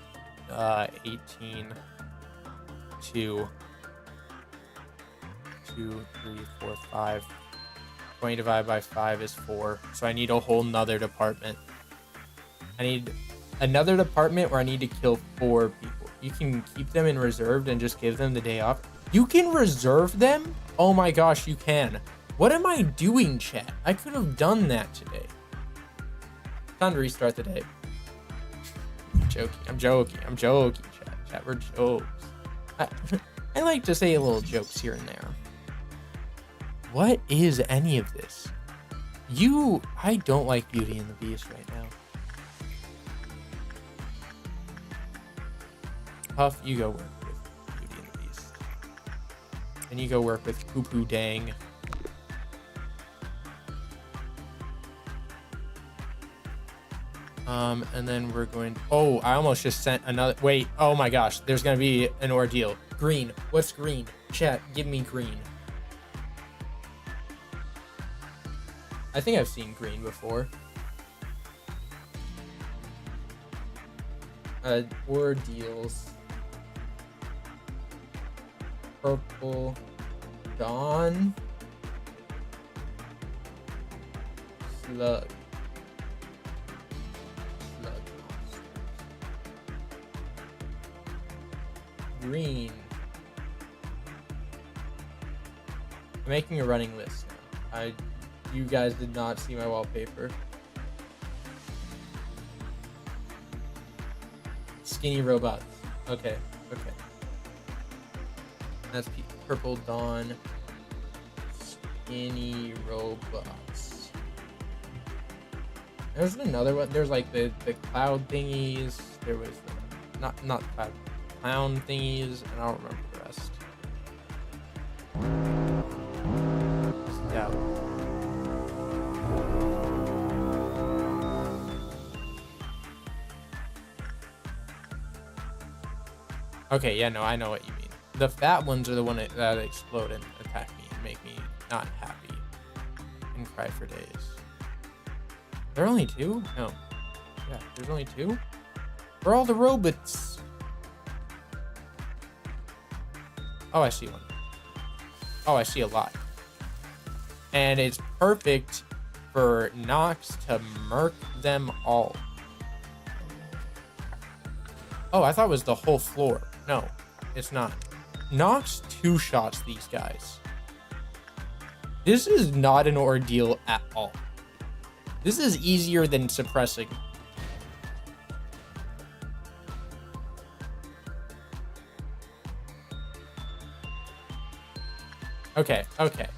18. 2, 2, 3, 4, 5. 20 divided by 5 is 4. So I need a whole nother department. I need another department where I need to kill 4 people. You can keep them in reserved and just give them the day off. You can reserve them? Oh my gosh, you can. What am I doing, chat? I could have done that today. Time to restart the day. I'm joking, chat. Chat, we're jokes. I like to say little jokes here and there. What is any of this? I don't like Beauty and the Beast right now. Huff, you go work with Beauty and the Beast. And you go work with Poo Poo Dang. And then we're going... Oh, I almost just sent another... Wait, oh my gosh. There's going to be an ordeal. Green. What's green? Chat, give me green. I think I've seen green before. Ordeals. Purple Dawn. Slug. Green. I'm making a running list now. You guys did not see my wallpaper. Skinny robots. Okay. That's Purple Dawn. Skinny robots. There's another one. There's like the cloud thingies. There was not cloud. Clown thingies, and I don't remember the rest. Stout. Okay, yeah, no, I know what you mean. The fat ones are the one that explode and attack me and make me not happy and cry for days. There are only 2? No. Yeah, there's only 2? Where are all the robots? Oh, I see one. Oh, I see a lot. And it's perfect for Nox to murk them all. Oh, I thought it was the whole floor. No, it's not. Nox 2-shots these guys. This is not an ordeal at all. This is easier than suppressing. Okay. Okay.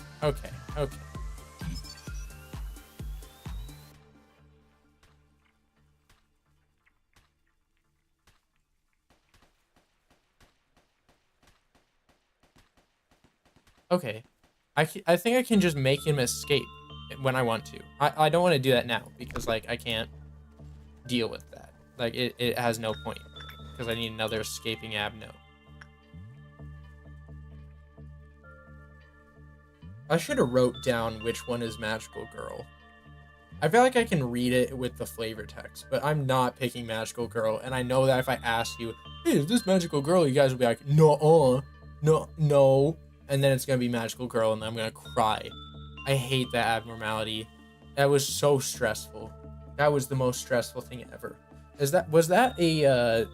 I think I can just make him escape when I want to. I don't want to do that now because, like, I can't deal with that. Like, it has no point because I need another escaping Abno. I should have wrote down which one is Magical Girl. I feel like I can read it with the flavor text, but I'm not picking Magical Girl, and I know that if I ask you, hey, is this Magical Girl, you guys will be like, no, and then it's gonna be Magical Girl, and then I'm gonna cry. I hate that abnormality. That was so stressful. That was the most stressful thing ever. Was that a, it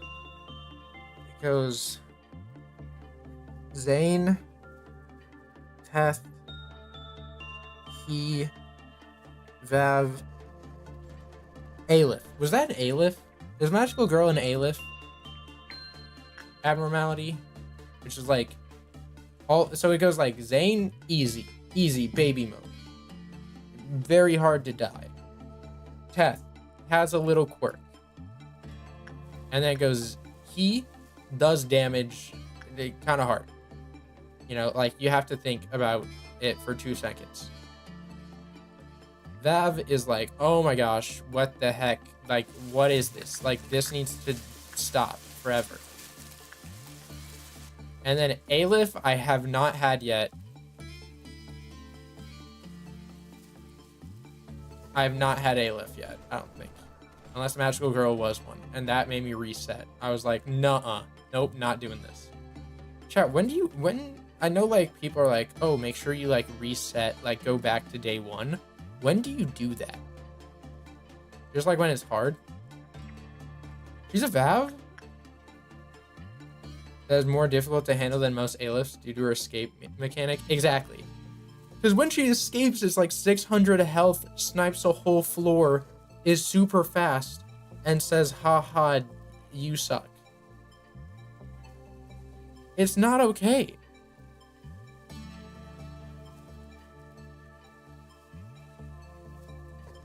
goes, Zane, Teth, he, Vav, Aleph. Was that an Aleph? Is Magical Girl an Aleph abnormality? Which is like, so it goes like Zane, easy baby mode. Very hard to die. Teth has a little quirk. And then it goes, he does damage kind of hard. You know, like you have to think about it for 2 seconds. Vav is like, oh my gosh, what the heck? Like, what is this? Like, this needs to stop forever. And then Aleph, I have not had yet. I have not had Aleph yet, I don't think. Unless Magical Girl was one. And that made me reset. I was like, nuh-uh. Nope, not doing this. Chat, when I know, like, people are like, oh, make sure you, like, reset, like, go back to day 1. When do you do that? Just like when it's hard? She's a Vav? That is more difficult to handle than most Alephs due to her escape mechanic? Exactly. Because when she escapes, it's like 600 health, snipes a whole floor, is super fast, and says, haha, you suck. It's not okay.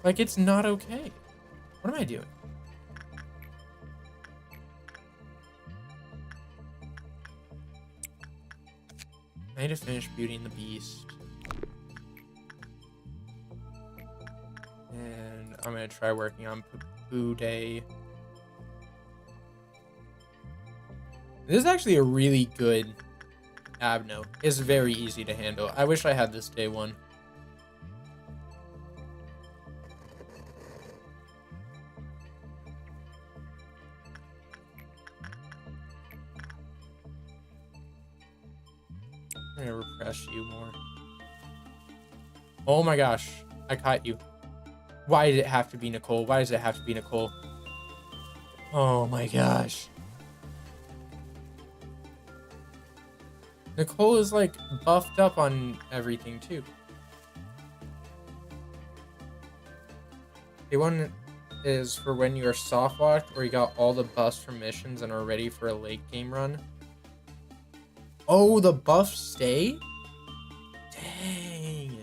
Like, it's not okay. What am I doing? I need to finish Beauty and the Beast. And I'm going to try working on Poo Day. This is actually a really good Abno. It's very easy to handle. I wish I had this day 1. I'm gonna repress you more. Oh my gosh, I caught you. Why did it have to be Nicole? Why does it have to be Nicole? Oh my gosh. Nicole is like buffed up on everything too. The one is for when you are soft locked or you got all the buffs from missions and are ready for a late game run. Oh, the buffs stay? Dang.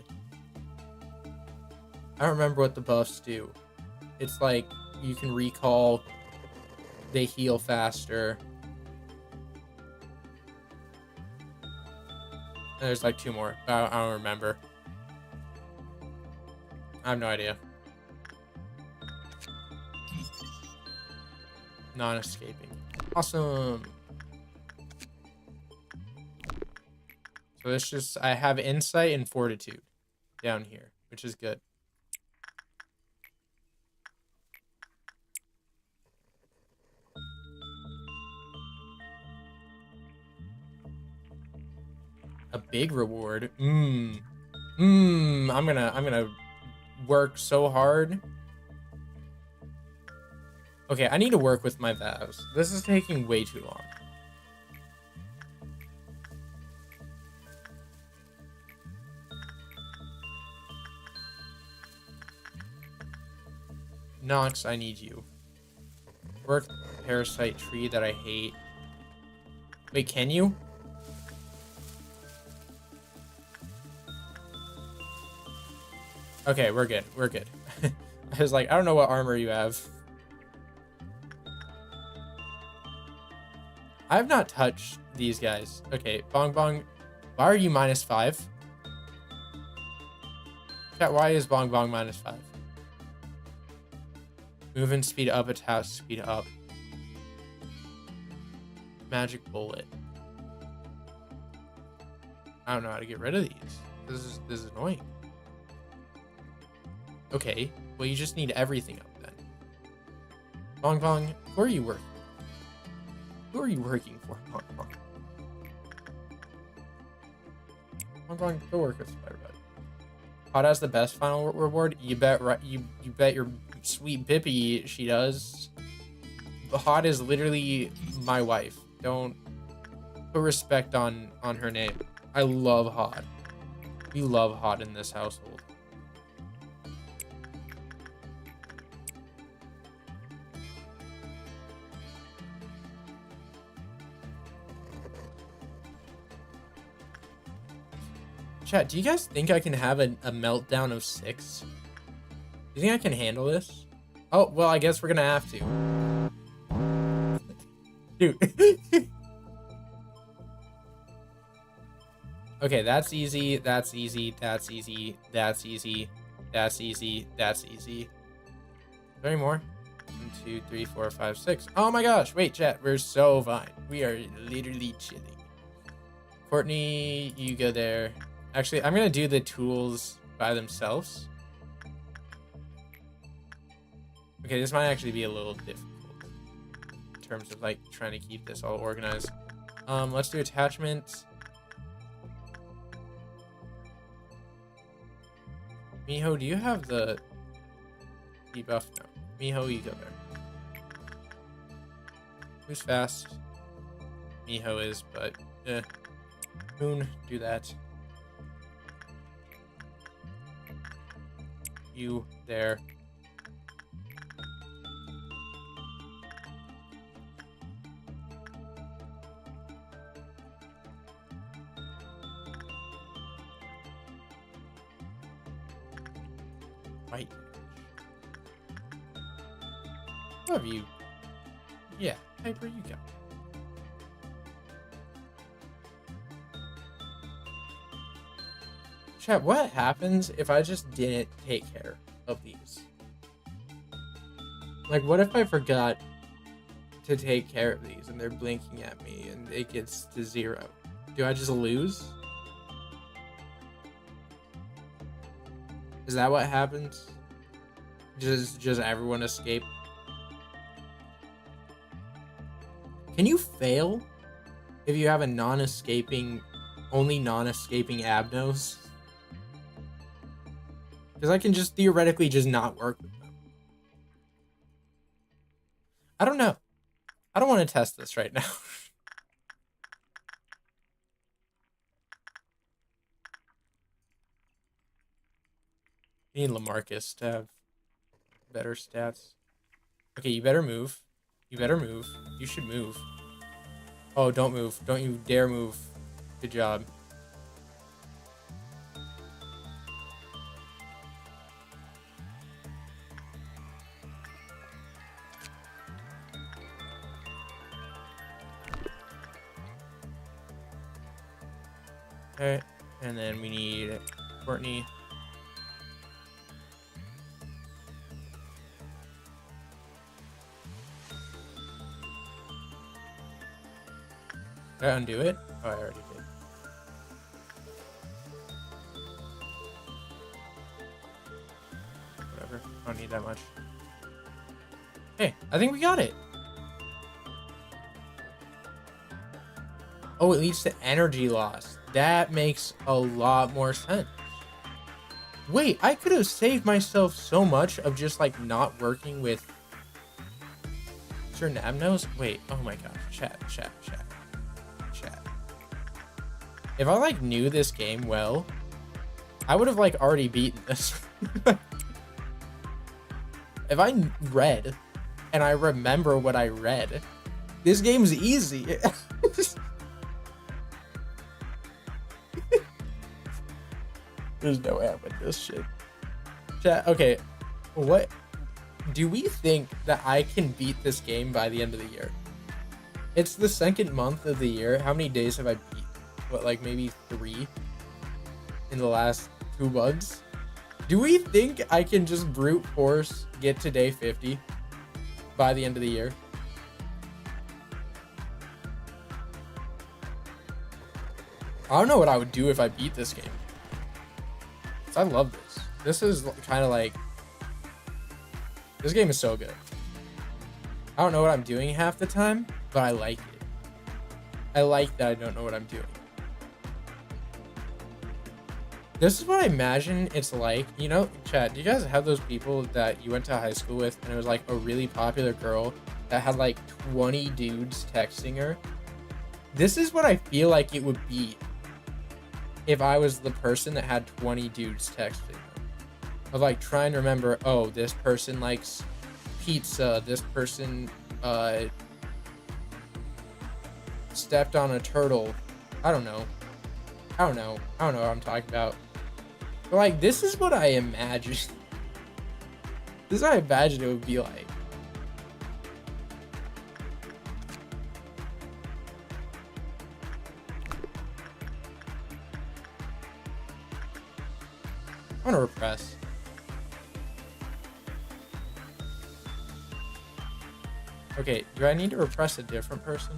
I don't remember what the buffs do. It's like you can recall, they heal faster. And there's like 2 more. I don't remember. I have no idea. Non-escaping. Awesome. So it's just, I have insight and fortitude down here, which is good. A big reward. I'm gonna work so hard. Okay, I need to work with my vows. This is taking way too long. Nox, I need you. Work parasite tree that I hate. Wait, can you? Okay, we're good. We're good. I was like, I don't know what armor you have. I've not touched these guys. Okay, Bong Bong. Why are you -5? Chat, why is Bong Bong -5? Movement speed up, attack speed up. Magic bullet. I don't know how to get rid of these. This is annoying. Okay, well you just need everything up then. Bong Bong, who are you working? Who are you working for, Bong Bong? Bong Bong, go work with Spider-Bud. Hot has the best final reward. You bet, right? You bet your sweet Bippy she does. Hot is literally my wife. Don't put respect on her name. I love Hot. We love Hot in this household. Chat, do you guys think I can have a meltdown of 6? Do you think I can handle this? Oh, well, I guess we're gonna have to. Dude. Okay, that's easy, that's easy, that's easy, that's easy, that's easy, that's easy. Any more? 1, 2, 3, 4, 5, 6. Oh my gosh, wait, chat, we're so fine. We are literally chilling. Courtney, you go there. Actually, I'm gonna do the tools by themselves. Okay, this might actually be a little difficult in terms of like trying to keep this all organized. Let's do attachments. Miho, do you have the debuff? No. Miho, you go there. Who's fast? Miho is, but Moon, do that. You there. Right. Love you. Yeah, Piper, you go. Chat, what happens if I just didn't take care of these? Like, what if I forgot to take care of these and they're blinking at me and it gets to 0? Do I just lose? Is that what happens? Just everyone escape? Can you fail if you have a only non-escaping Abnos? Because I can just theoretically just not work with them. I don't know. I don't want to test this right now. You need Lamarcus to have better stats. Okay, you better move. You better move. You should move. Oh, don't move. Don't you dare move. Good job. Okay, and then we need Courtney. Did I undo it? Oh, I already did. don't need that much. Hey, I think we got it. Oh, it leads to energy loss. That makes a lot more sense. Wait, I could have saved myself so much of just like not working with certain abnos. Wait, oh my gosh, chat. If I like knew this game well, I would have like already beaten this. If I read and I remember what I read, this game's easy. There's no way I win this shit. Chat, okay, what do we think that I can beat this game by the end of the year? It's the second month of the year. How many days have I beat? What, like maybe 3 in the last 2 months? Do we think I can just brute force get to day 50 by the end of the year? I don't know what I would do if I beat this game. I love this. This is kind of like, this game is so good. I don't know what I'm doing half the time, but I like it. I like that I don't know what I'm doing. This is what I imagine it's like. You know, chat, do you guys have those people that you went to high school with and it was like a really popular girl that had like 20 dudes texting her? This is what I feel like it would be if I was the person that had 20 dudes texting them. Of like trying to remember, oh, this person likes pizza, this person stepped on a turtle. I don't know what I'm talking about. But like, this is what I imagine. This is what I imagine it would be like. I want to repress. Okay, do I need to repress a different person?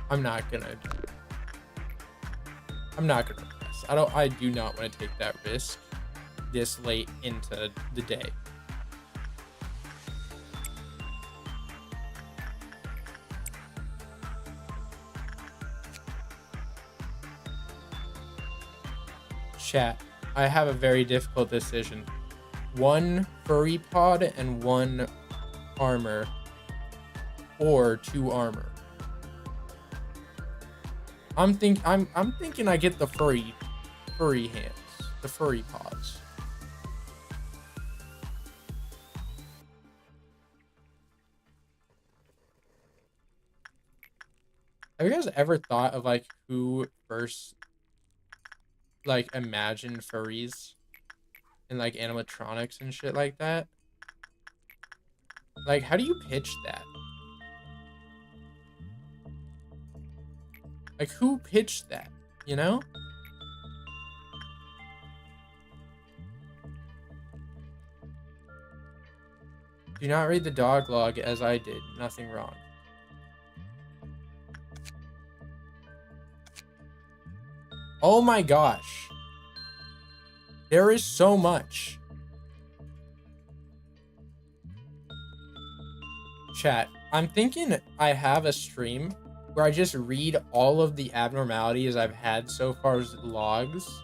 I'm not gonna repress. I do not want to take that risk this late into the day. Chat, I have a very difficult decision. 1 furry pod and 1 armor, or 2 armor. I'm thinking I get the furry hands, the furry pods. Have you guys ever thought of like who first like imagined furries and like animatronics and shit like that? Like, how do you pitch that? Like, who pitched that, you know? Do not read the dog log as I did. Nothing wrong. Oh my gosh. There is so much. Chat, I'm thinking I have a stream where I just read all of the abnormalities I've had so far as logs.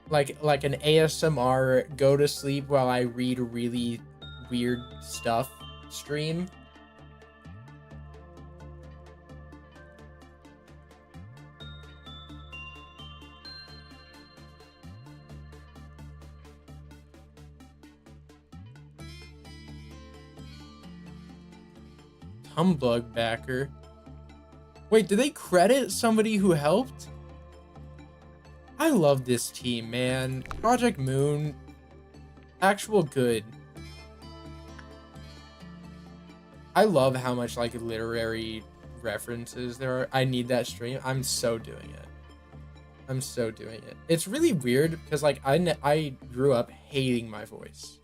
Like an ASMR go to sleep while I read really weird stuff stream. Humbug backer. Wait, did they credit somebody who helped? I love this team, man. Project Moon, actual good. I love how much like literary references there are. I need that stream. I'm so doing it. I'm so doing it. It's really weird because like I grew up hating my voice.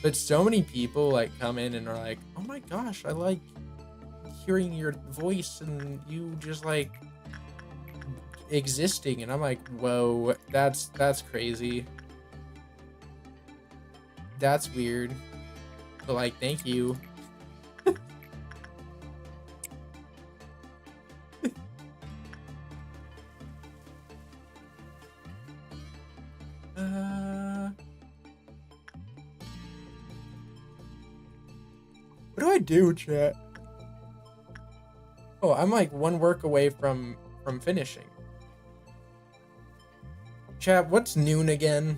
But so many people like come in and are like, oh my gosh, I like hearing your voice and you just like existing. And I'm like, whoa, that's crazy. That's weird. But like, thank you. What do I do, chat? Oh, I'm like one work away from finishing. Chat, what's noon again?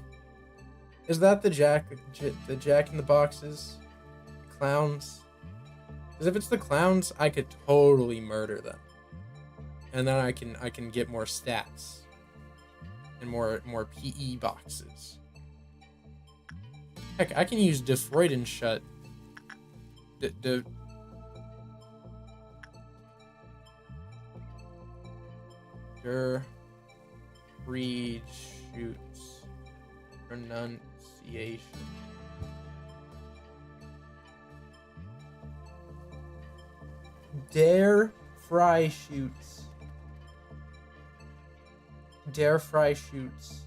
Is that the Jack in the Boxes? Clowns? Because if it's the clowns, I could totally murder them. And then I can get more stats. And more PE boxes. Heck, I can use Freudenshut. Read shoots pronunciation. Dare fry shoots. Dare fry shoots.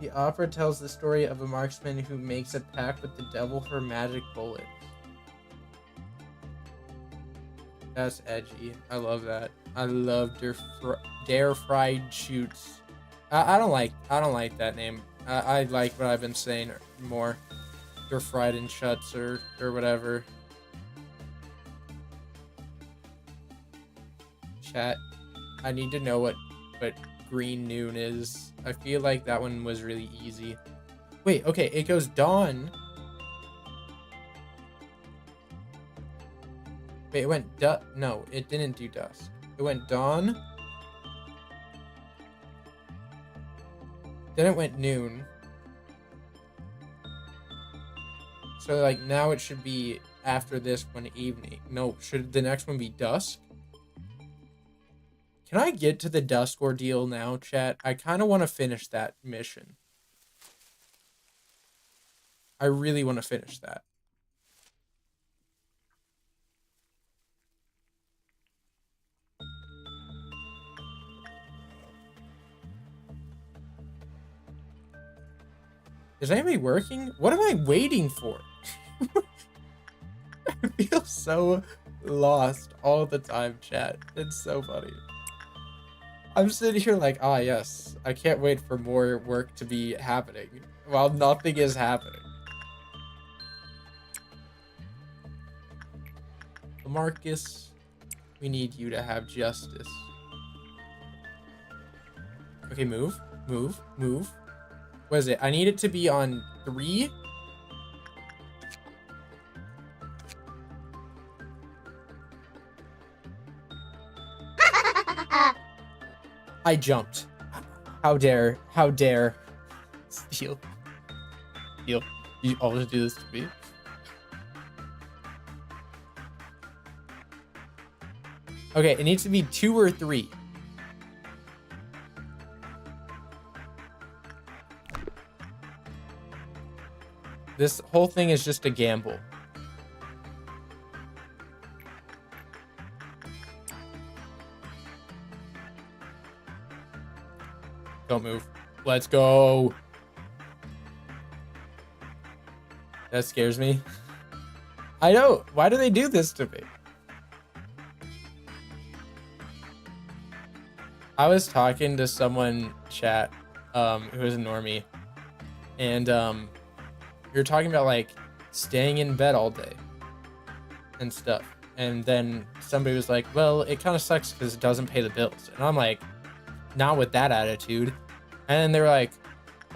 The opera tells the story of a marksman who makes a pact with the devil for magic bullets. That's edgy. I love that. I love dare fried shoots. I don't like that name. I like what I've been saying more. Dare fried and shuts or whatever. Chat. I need to know what green noon is. I feel like that one was really easy. Wait, okay, it goes dawn. Wait, it went no, it didn't do dusk. It went dawn. Then it went noon. So like now it should be after this one evening. No, should the next one be dusk? Can I get to the dusk ordeal now, chat? I kind of want to finish that mission. I really want to finish that. Is anybody working? What am I waiting for? I feel so lost all the time, chat. It's so funny. I'm sitting here like, ah, yes, I can't wait for more work to be happening while nothing is happening. Marcus, we need you to have justice. Okay, move. What is it? I need it to be on 3. I jumped. How dare steal. You always do this to me. Okay, it needs to be 2 or 3. This whole thing is just a gamble. Don't move. Let's go. That scares me. I know. Why do they do this to me? I was talking to someone, chat, who was a normie, and we were talking about like staying in bed all day and stuff. And then somebody was like, well, it kind of sucks because it doesn't pay the bills. And I'm like, not with that attitude. And they were like,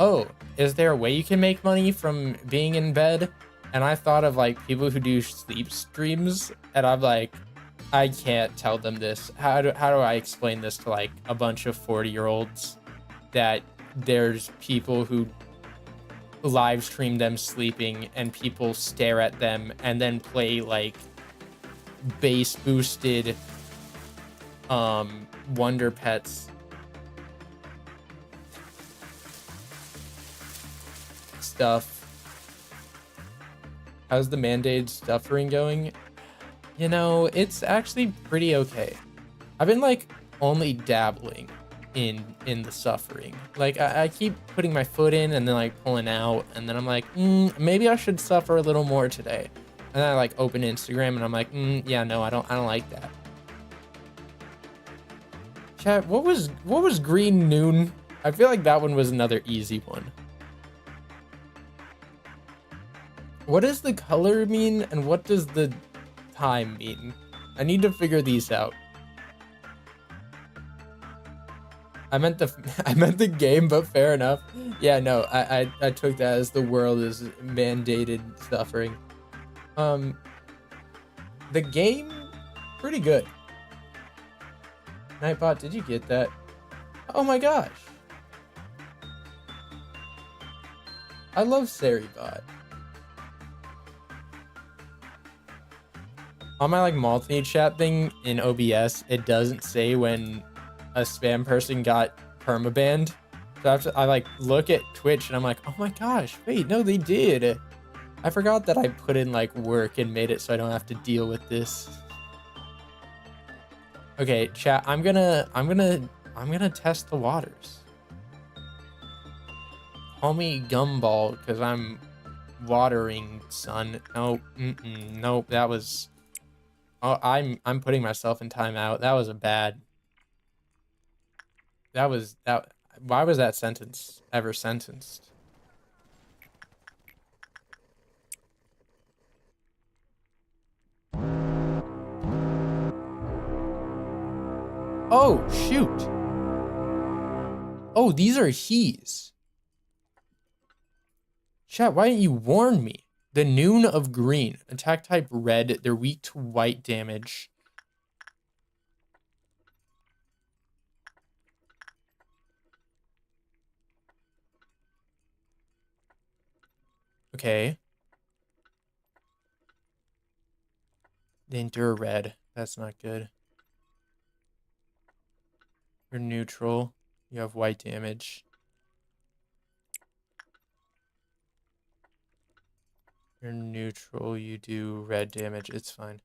oh, is there a way you can make money from being in bed? And I thought of like people who do sleep streams, and I'm like, I can't tell them this. How do I explain this to like a bunch of 40-year-olds that there's people who live stream them sleeping and people stare at them and then play like bass boosted Wonder Pets stuff. How's the mandated suffering going? You know, it's actually pretty okay. I've been like only dabbling in the suffering. Like I keep putting my foot in and then like pulling out, and then I'm like, maybe I should suffer a little more today. And then I like open Instagram and I'm like, yeah, no, I don't like that. Chat, what was green noon? I feel like that one was another easy one. What does the color mean and what does the time mean? I need to figure these out. I meant the game, but fair enough. Yeah, no, I took that as the world is mandated suffering. The game, pretty good. Nightbot, did you get that? Oh my gosh. I love Seribot. On my like multi-chat thing in OBS, it doesn't say when a spam person got permabanned. So I like look at Twitch and I'm like, oh my gosh, wait, no, they did. I forgot that I put in like work and made it so I don't have to deal with this. Okay, chat, I'm gonna test the waters. Call me Gumball because I'm watering, son. Nope, nope, that was. Oh, I'm putting myself in timeout. That was a bad. That was that. Why was that sentence ever sentenced? Oh shoot. Oh, these are he's. Chat, why didn't you warn me? The Noon of Green. Attack type red. They're weak to white damage. Okay. They endure red. That's not good. You're neutral. You have white damage. You're neutral. You do red damage. It's fine.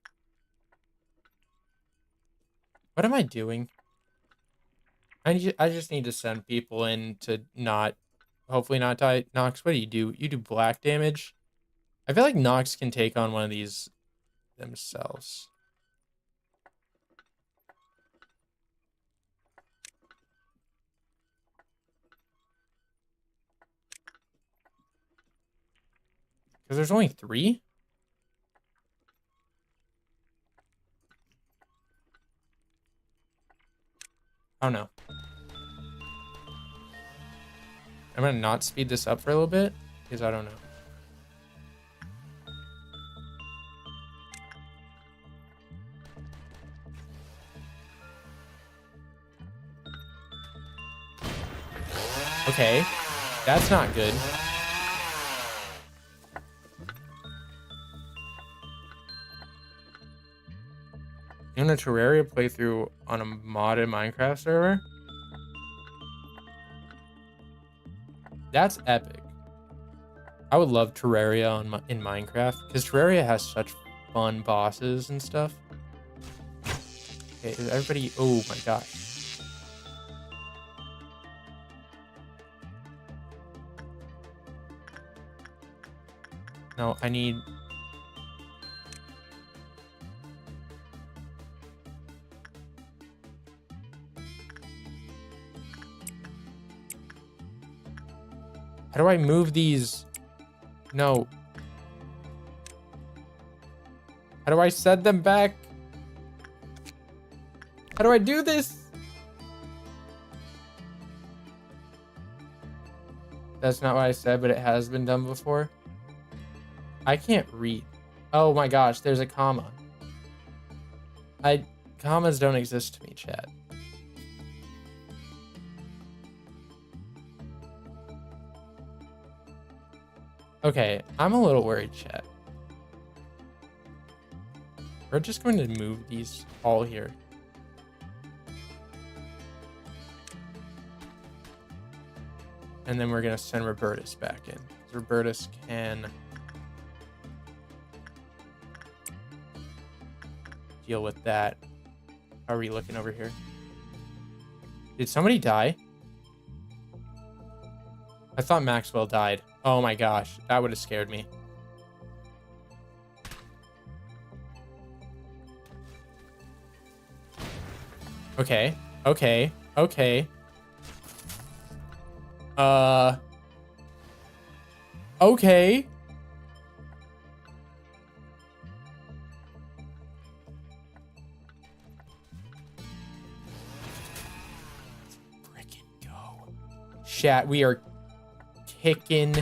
What am I doing? I just need to send people in to not, hopefully not die. Nox, what do? You do black damage? I feel like Nox can take on one of these themselves. Because there's only 3? I don't know. I'm gonna not speed this up for a little bit, because I don't know. Okay, that's not good. In a Terraria playthrough on a modded Minecraft server? That's epic. I would love Terraria in Minecraft, because Terraria has such fun bosses and stuff. Okay, is everybody... Oh my gosh. No, I need... How do I move these? No. How do I set them back? How do I do this? That's not what I said, but it has been done before. I can't read. Oh my gosh, there's a comma. Commas don't exist to me, chat. Okay, I'm a little worried, chat. We're just going to move these all here. And then we're going to send Robertus back in. Robertus can deal with that. How are we looking over here? Did somebody die? I thought Maxwell died. Oh my gosh, that would have scared me. Okay, okay, okay. Okay. Frickin' go. Chat, we are kicking.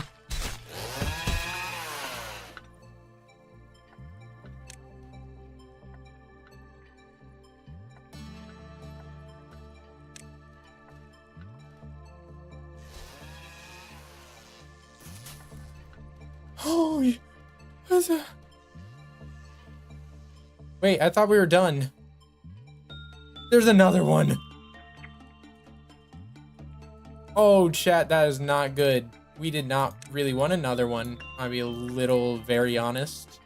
Holy, what's that? Wait, I thought we were done. There's another one. Oh, chat, that is not good. We did not really want another one. I'll be a little very honest.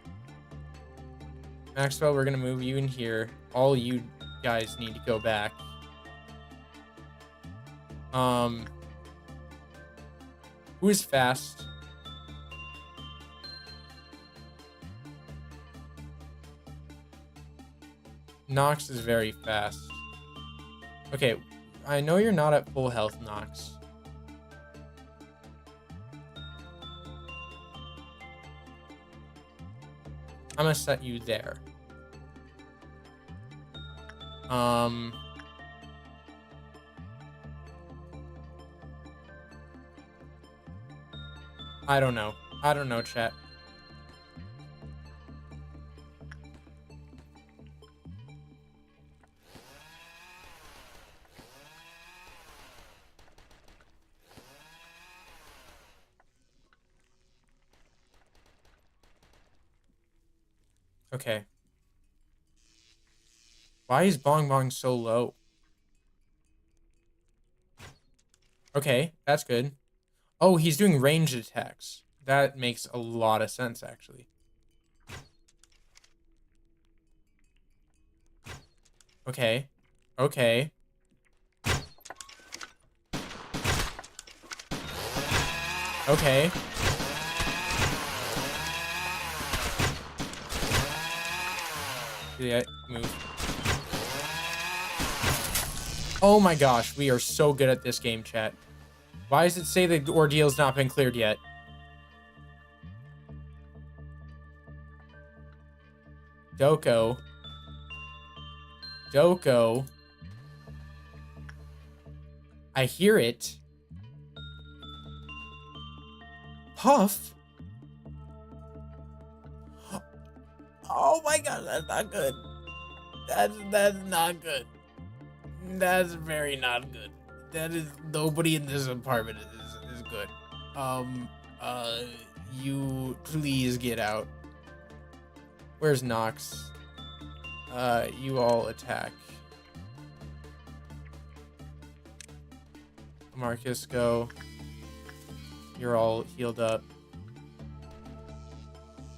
Maxwell, we're gonna move you in here. All you guys need to go back. Who is fast? Nox is very fast. Okay, I know you're not at full health, Nox. I'm gonna set you there. I don't know. I don't know, chat. Okay. Why is Bong Bong so low? Okay, that's good. Oh, he's doing ranged attacks. That makes a lot of sense, actually. Okay. Okay. Okay. Yeah, move. Oh my gosh, we are so good at this game, chat. Why does it say the ordeal's not been cleared yet? Doko. Doko. I hear it. Puff. Oh my god, that's not good. That's not good. That's very not good. That is, nobody in this apartment is good. You please get out. Where's Nox? You all attack. Marcus, go. You're all healed up.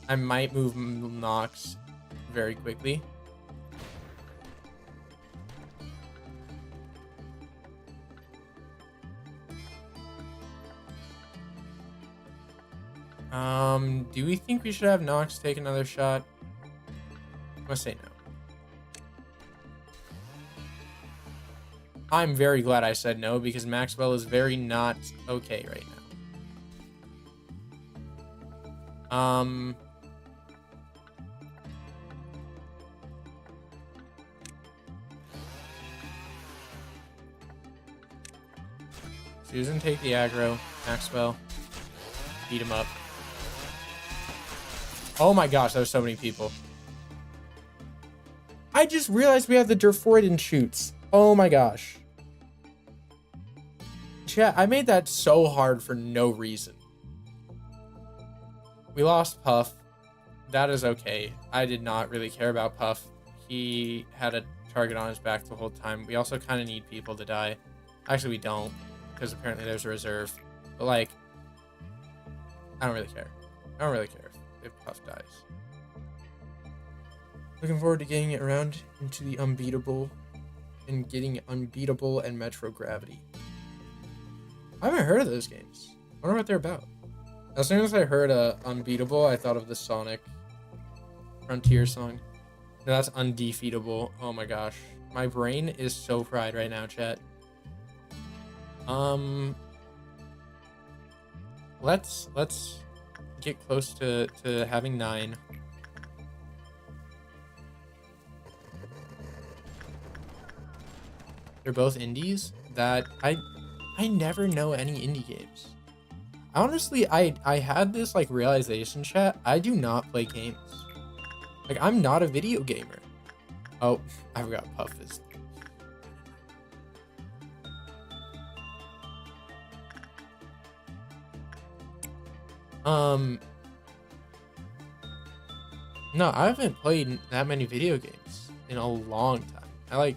I might move Nox very quickly. Do we think we should have Nox take another shot? I'm gonna say no. I'm very glad I said no because Maxwell is very not okay right now. Susan, take the aggro. Maxwell, beat him up. Oh my gosh, there's so many people. I just realized we have the Durfoiden shoots. Oh my gosh. Chat, I made that so hard for no reason. We lost Puff. That is okay. I did not really care about Puff. He had a target on his back the whole time. We also kind of need people to die. Actually, we don't, because apparently there's a reserve. But like, I don't really care. I don't really care if Puff dies. Looking forward to getting it around into the unbeatable and getting unbeatable and Metro Gravity. I haven't heard of those games. I wonder what they're about. As soon as I heard Unbeatable, I thought of the Sonic Frontier song. No, that's Undefeatable. Oh my gosh. My brain is so fried right now, chat. Let's get close to having 9. They're both indies. That I never know any indie games. Honestly, I had this like realization, chat. I do not play games. Like, I'm not a video gamer. Oh, I forgot Puff is. No, I haven't played that many video games in a long time. I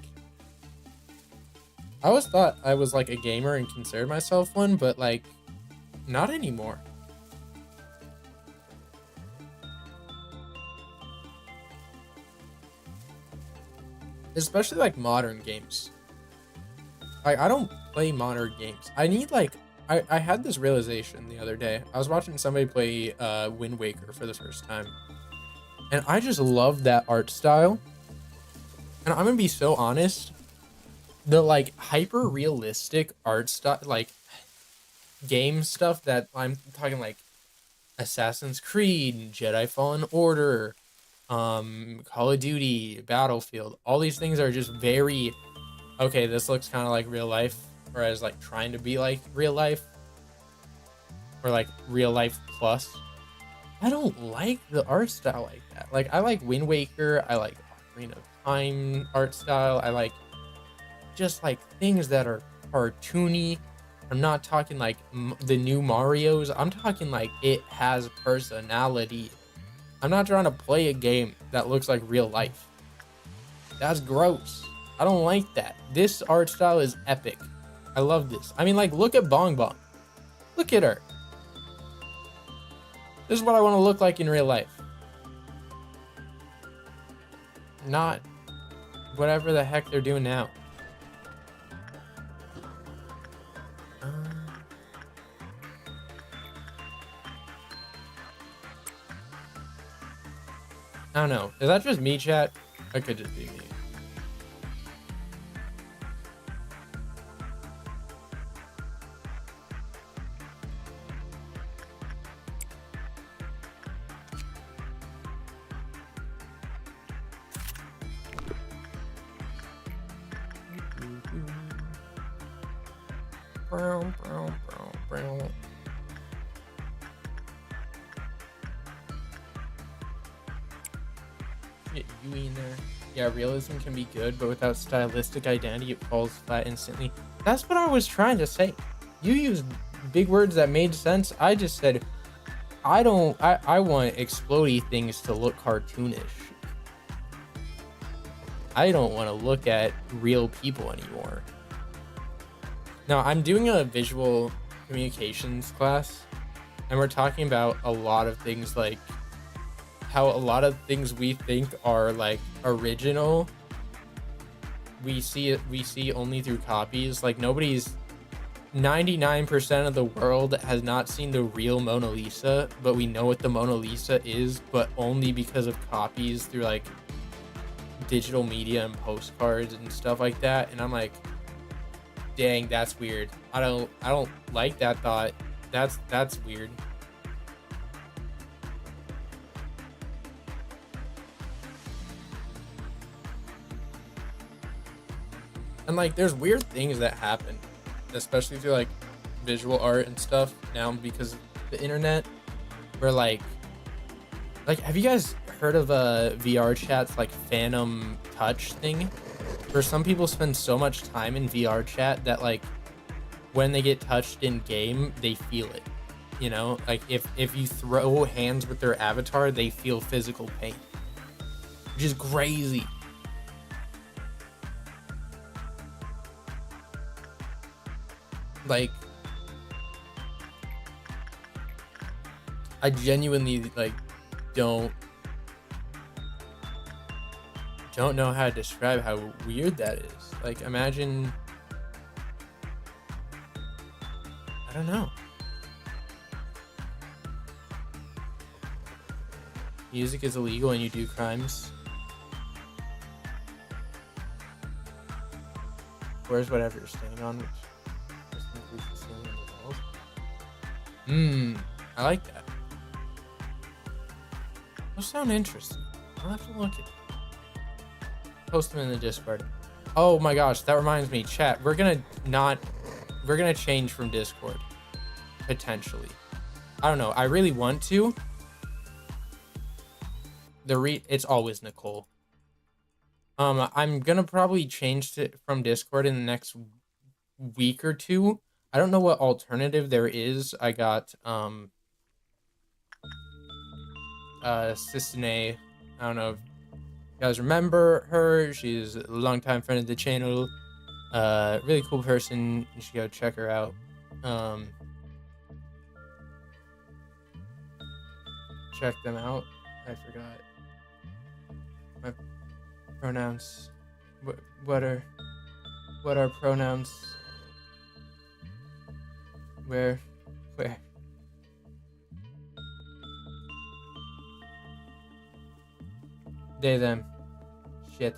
always thought I was like a gamer and considered myself one, but like, not anymore. Especially like modern games. Like, I don't play modern games. I need like, I had this realization the other day. I was watching somebody play Wind Waker for the first time. And I just love that art style. And I'm gonna be so honest. The like hyper realistic art style, like game stuff that I'm talking like Assassin's Creed, Jedi Fallen Order, Call of Duty, Battlefield, all these things are just very, okay, this looks kind of like real life, whereas like trying to be like real life, or like real life plus. I don't like the art style like that. Like, I like Wind Waker, I like Ocarina of Time art style, I like just like things that are cartoony. I'm not talking like the new Marios. I'm talking like it has personality. I'm not trying to play a game that looks like real life. That's gross. I don't like that. This art style is epic. I love this. I mean, like, look at Bong Bong. Look at her. This is what I want to look like in real life. Not whatever the heck they're doing now. I don't know. Is that just me, chat? That could just be me. Get Yui in there. Yeah, realism can be good, but without stylistic identity, it falls flat instantly. That's what I was trying to say. You used big words that made sense. I just said, I want explodey things to look cartoonish. I don't want to look at real people anymore. Now, I'm doing a visual communications class, and we're talking about a lot of things, like how a lot of things we think are like original, we see only through copies. Like, 99% of the world has not seen the real Mona Lisa, but we know what the Mona Lisa is, but only because of copies through like digital media and postcards and stuff like that. And I'm like, dang, that's weird. I don't like that thought. That's weird. And like, there's weird things that happen, especially through like visual art and stuff now because of the internet, where like have you guys heard of a VR chat's like Phantom Touch thing, where some people spend so much time in VR chat that like when they get touched in game, they feel it, you know? Like, if you throw hands with their avatar, they feel physical pain, which is crazy. Like, I genuinely like don't know how to describe how weird that is. Like, imagine, I don't know. Music is illegal and you do crimes. Where's whatever you're staying on, which just includes the ceiling and the walls. I like that. Those sound interesting. I'll have to look at it. Post them in the Discord. Oh my gosh, that reminds me, chat. We're gonna change from Discord. Potentially. I don't know. I really want to. It's always Nicole. I'm gonna probably change it from Discord in the next week or two. I don't know what alternative there is. I got Scennique. I don't know if you guys remember her. She's a longtime friend of the channel. Really cool person. You should go check her out. Check them out. I forgot my pronouns. What are pronouns? Where? They, them. Shit.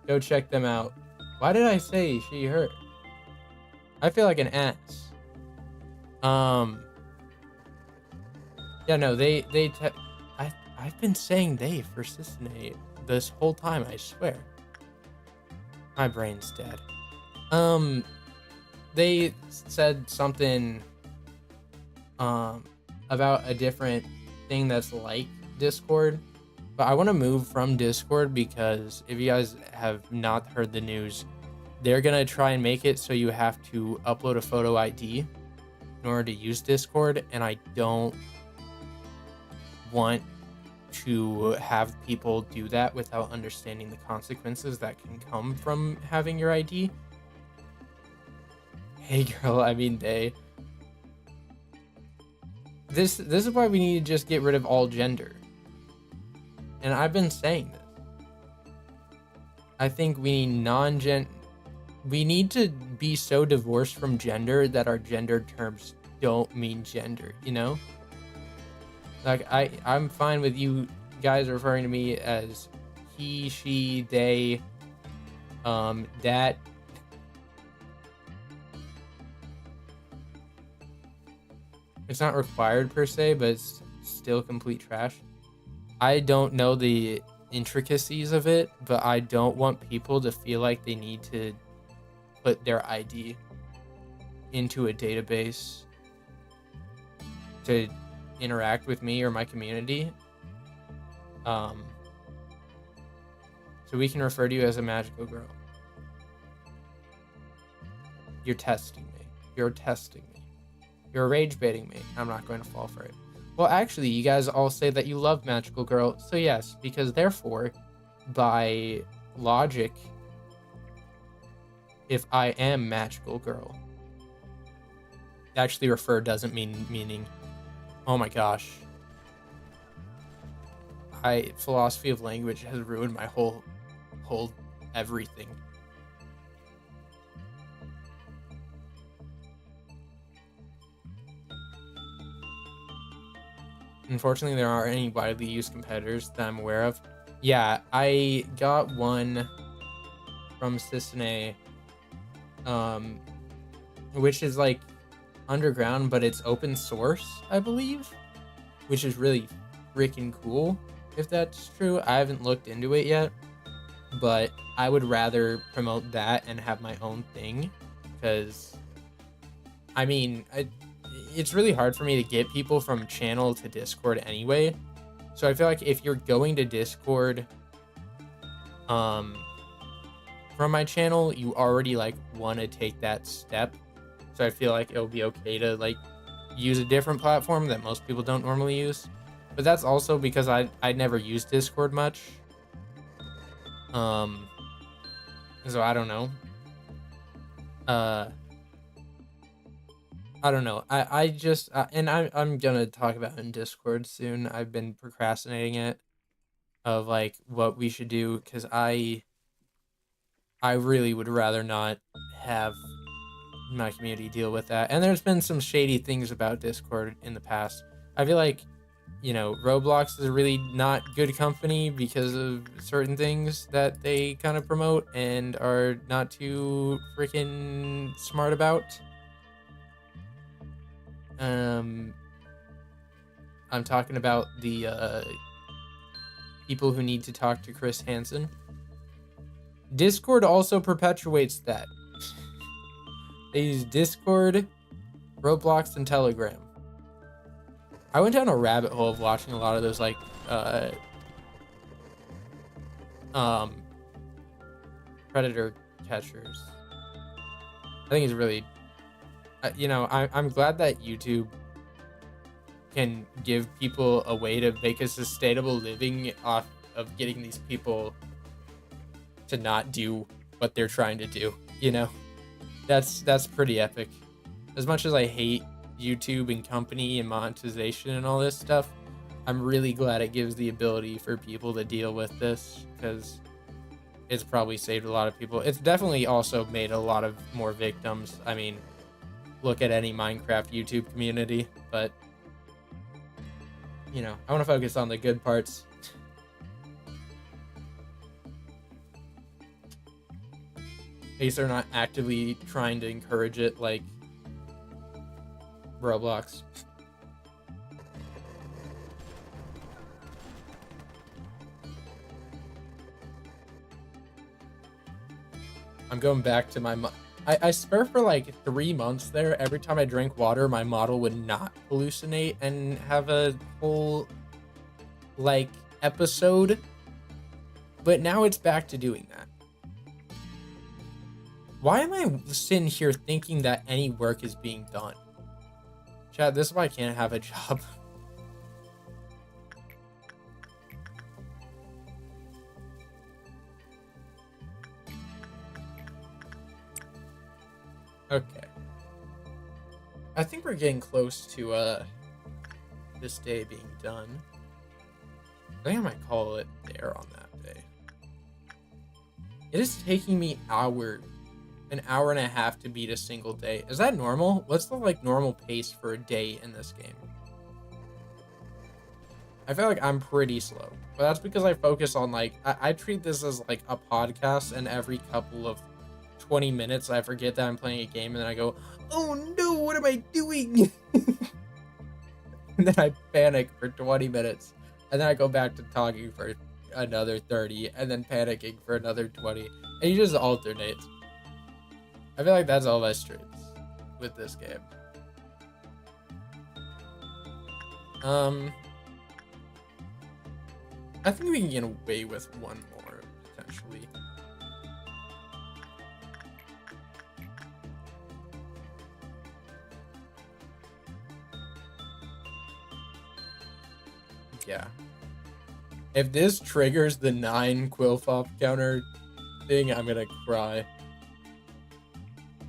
Go check them out. Why did I say she, her? I feel like an ass. Yeah, no, I've been saying they for Scennique this whole time, I swear. My brain's dead. They said something about a different thing that's like Discord, but I want to move from Discord because if you guys have not heard the news, they're gonna try and make it so you have to upload a photo ID in order to use Discord, and I don't want to have people do that without understanding the consequences that can come from having your ID. Hey girl, I mean they. This is why we need to just get rid of all gender. And I've been saying this. I think we need to be so divorced from gender that our gender terms don't mean gender, you know? Like, I'm fine with you guys referring to me as he, she, they, that. It's not required per se, but it's still complete trash. I don't know the intricacies of it, but I don't want people to feel like they need to put their ID into a database to interact with me or my community. So we can refer to you as a magical girl. You're testing me. You're testing me. You're rage baiting me. I'm not going to fall for it. Well, actually, you guys all say that you love magical girl. So yes, because therefore, by logic, if I am magical girl, actually refer doesn't meaning. Oh my gosh. Philosophy of language has ruined my whole everything. Unfortunately, there aren't any widely used competitors that I'm aware of. Yeah, I got one from Scennique, which is like underground, but it's open source, I believe, which is really freaking cool. If that's true, I haven't looked into it yet, but I would rather promote that and have my own thing, because I mean, it's really hard for me to get people from channel to Discord anyway. So I feel like if you're going to Discord from my channel, you already like want to take that step. So I feel like it'll be okay to like use a different platform that most people don't normally use. But that's also because I never used Discord much. So I don't know. I don't know. I just and I'm gonna talk about it in Discord soon. I've been procrastinating it of like what we should do because I really would rather not have my community deal with that. And there's been some shady things about Discord in the past. I feel like, you know, Roblox is a really not good company because of certain things that they kind of promote and are not too freaking smart about. Um, I'm talking about the people who need to talk to Chris Hansen. Discord also perpetuates that. They use Discord, Roblox, and Telegram. I went down a rabbit hole of watching a lot of those like um predator catchers. I think it's really you know, I'm glad that YouTube can give people a way to make a sustainable living off of getting these people to not do what they're trying to do, you know. That's pretty epic. As much as I hate YouTube and company and monetization and all this stuff, I'm really glad it gives the ability for people to deal with this because it's probably saved a lot of people. It's definitely also made a lot of more victims. I mean, look at any Minecraft YouTube community, but you know, I want to focus on the good parts. At least they're not actively trying to encourage it like Roblox. I'm going back to my I swear for like 3 months there, every time I drank water, my model would not hallucinate and have a whole like episode. But now it's back to doing that. Why am I sitting here thinking that any work is being done? Chad, this is why I can't have a job. Okay. I think we're getting close to this day being done. I think I might call it there on that day. It is taking me an hour and a half to beat a single day. Is that normal? What's the like normal pace for a day in this game? I feel like I'm pretty slow, but that's because I focus on like I treat this as like a podcast, and every couple of 20 minutes I forget that I'm playing a game, and then I go, oh no, what am I doing? And then I panic for 20 minutes, and then I go back to talking for another 30, and then panicking for another 20, and you just alternate. I feel like that's all my streams with this game. I think we can get away with one more, potentially. Yeah. If this triggers the 9 Quillfop counter thing, I'm gonna cry.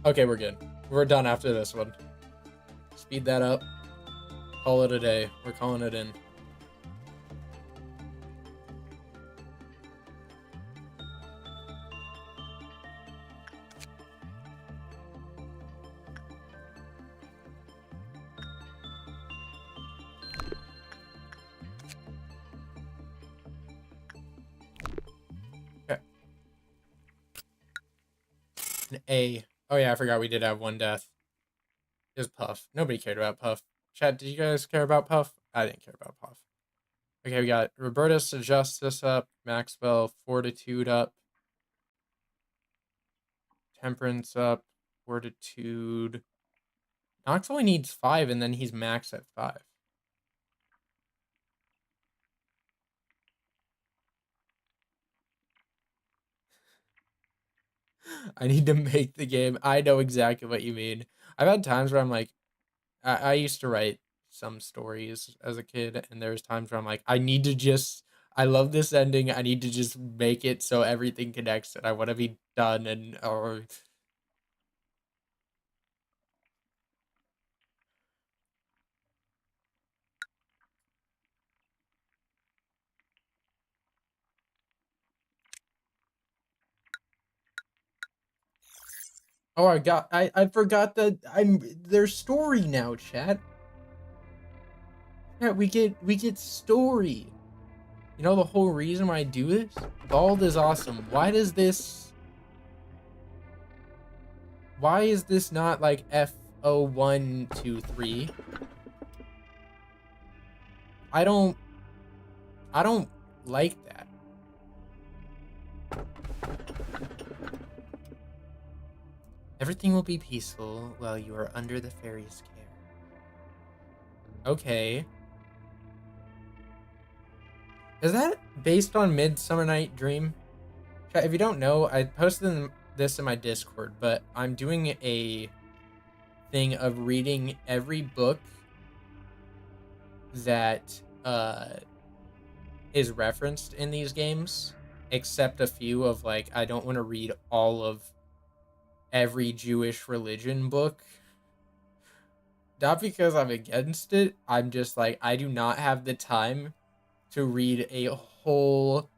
Okay, we're good. We're done after this one. Speed that up. Call it a day. We're calling it in. Okay. An A. Oh yeah, I forgot we did have one death. It was Puff. Nobody cared about Puff. Chat, did you guys care about Puff? I didn't care about Puff. Okay, we got Robertus to Justice up, Maxwell Fortitude up, Temperance up, Fortitude. Nox only needs 5, and then he's max at 5. I need to make the game. I know exactly what you mean. I've had times where I'm like, I used to write some stories as a kid, and there's times where I'm like, I love this ending. I need to just make it so everything connects, and I want to be done, and or Oh, I forgot that their story now, chat. Yeah, we get story. You know the whole reason why I do this? Bald is awesome. Why is this not like F0123? I don't like that. Everything will be peaceful while you are under the fairy's care. Okay. Is that based on Midsummer Night Dream? If you don't know, I posted this in my Discord, but I'm doing a thing of reading every book that is referenced in these games, except a few of like, I don't want to read all of every Jewish religion book. Not because I'm against it, I'm just like, I do not have the time to read a whole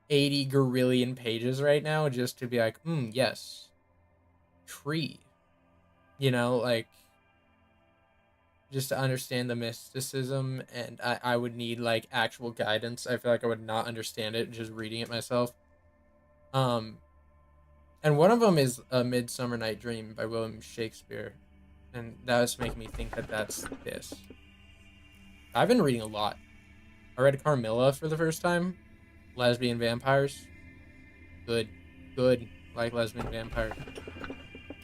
80 gorillion pages right now just to be like, yes, tree. You know, like, just to understand the mysticism, and I would need like actual guidance. I feel like I would not understand it just reading it myself. And one of them is A Midsummer Night Dream by William Shakespeare, and that was making me think that that's this. I've been reading a lot. I read Carmilla for the first time. Lesbian vampires. Good. Like lesbian vampires.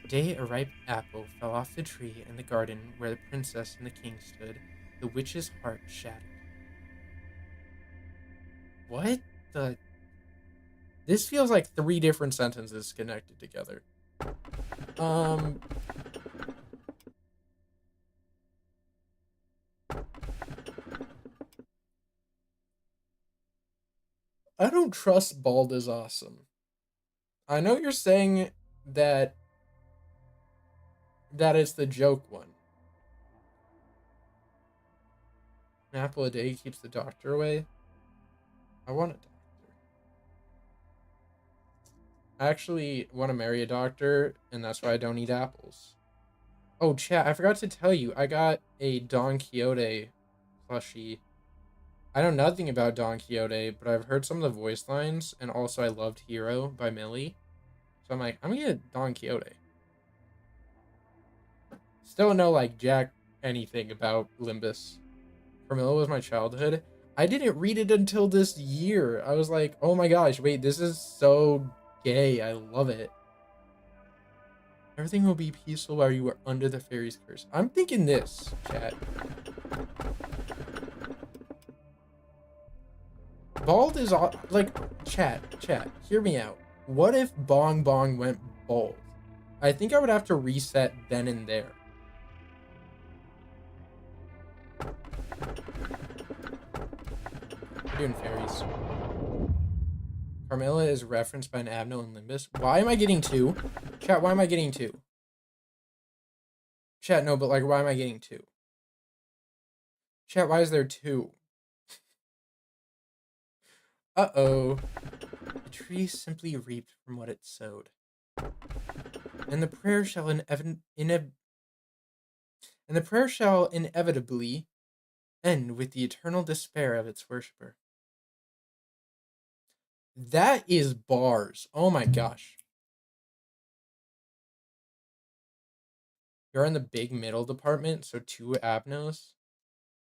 Day a ripe apple fell off the tree in the garden where the princess and the king stood. The witch's heart shattered. What the? This feels like 3 different sentences connected together. I don't trust Bald is awesome. I know you're saying that it's the joke one. An apple a day keeps the doctor away. I want a doctor. I actually want to marry a doctor, and that's why I don't eat apples. Oh, chat, I forgot to tell you, I got a Don Quixote plushie. I know nothing about Don Quixote, but I've heard some of the voice lines, and also I loved Hero by Millie. So I'm like, I'm gonna get Don Quixote. Still know, like, jack anything about Limbus. Carmilla was my childhood. I didn't read it until this year. I was like, oh my gosh, wait, this is so gay. I love it. Everything will be peaceful while you are under the fairy's curse. I'm thinking this, chat. Bald is like, chat, hear me out. What if Bong Bong went bald? I think I would have to reset then and there. Doing fairies. Carmilla is referenced by an Abno and Limbus. Why am I getting 2? Chat, why am I getting 2? Chat, no, but like, why am I getting 2? Chat, why is there 2? Uh-oh. The tree simply reaped from what it sowed. And the prayer shall inevitably end with the eternal despair of its worshipper. That is bars. Oh my gosh. You're in the big middle department, so 2 Abnos.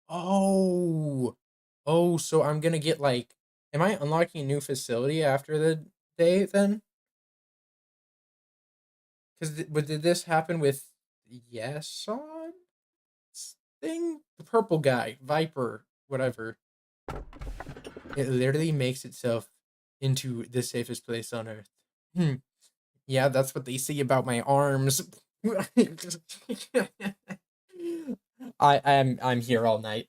Oh, so I'm gonna get like, am I unlocking a new facility after the day then? Because did this happen with Yes on thing? The purple guy, Viper, whatever. It literally makes itself into the safest place on earth. Yeah, that's what they say about my arms. I'm here all night.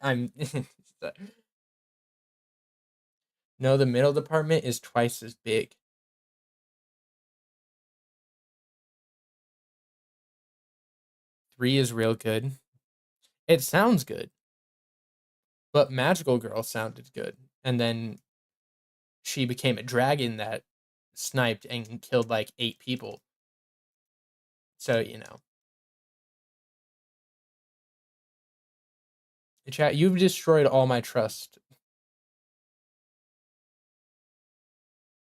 No, the middle department is twice as big. 3 is real good. It sounds good. But Magical Girl sounded good. And then she became a dragon that sniped and killed like 8 people. So, you know. Chat, you've destroyed all my trust.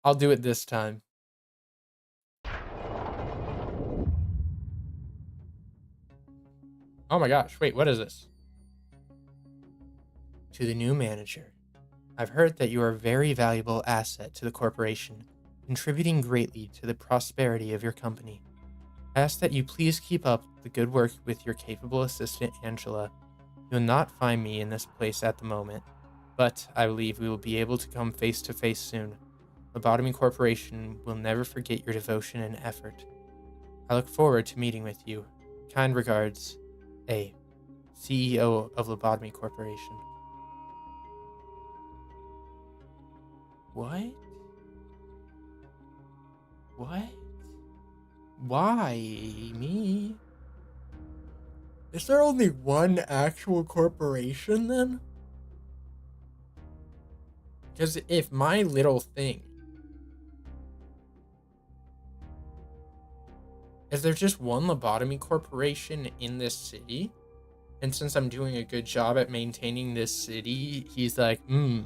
I'll do it this time. Oh my gosh, wait, what is this? To the new manager. I've heard that you are a very valuable asset to the corporation, contributing greatly to the prosperity of your company. I ask that you please keep up the good work with your capable assistant, Angela. You'll not find me in this place at the moment, but I believe we will be able to come face to face soon. Lobotomy Corporation will never forget your devotion and effort. I look forward to meeting with you. Kind regards, A, CEO of Lobotomy Corporation. What? What? Why me? Is there only one actual corporation then? Because if my little thing... Is there just one Lobotomy Corporation in this city? And since I'm doing a good job at maintaining this city, he's like, I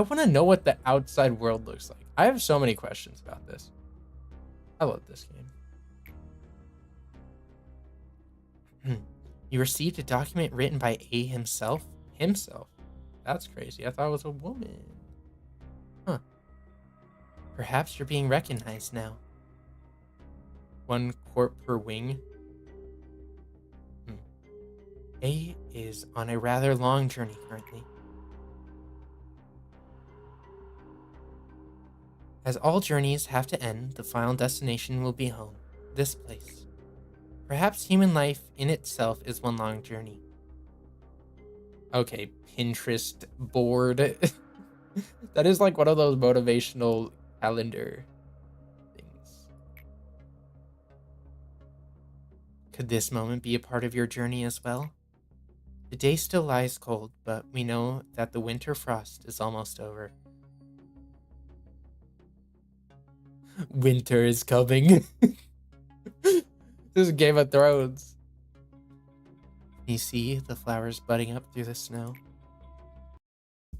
want to know what the outside world looks like. I have so many questions about this. I love this game. You received a document written by A himself? Himself? That's crazy. I thought it was a woman. Huh. Perhaps you're being recognized now. 1 corp per wing. A is on a rather long journey currently. As all journeys have to end, the final destination will be home, this place. Perhaps human life in itself is one long journey. Okay, Pinterest board. That is like one of those motivational calendar things. Could this moment be a part of your journey as well? The day still lies cold, but we know that the winter frost is almost over. Winter is coming. This is Game of Thrones. You see the flowers budding up through the snow?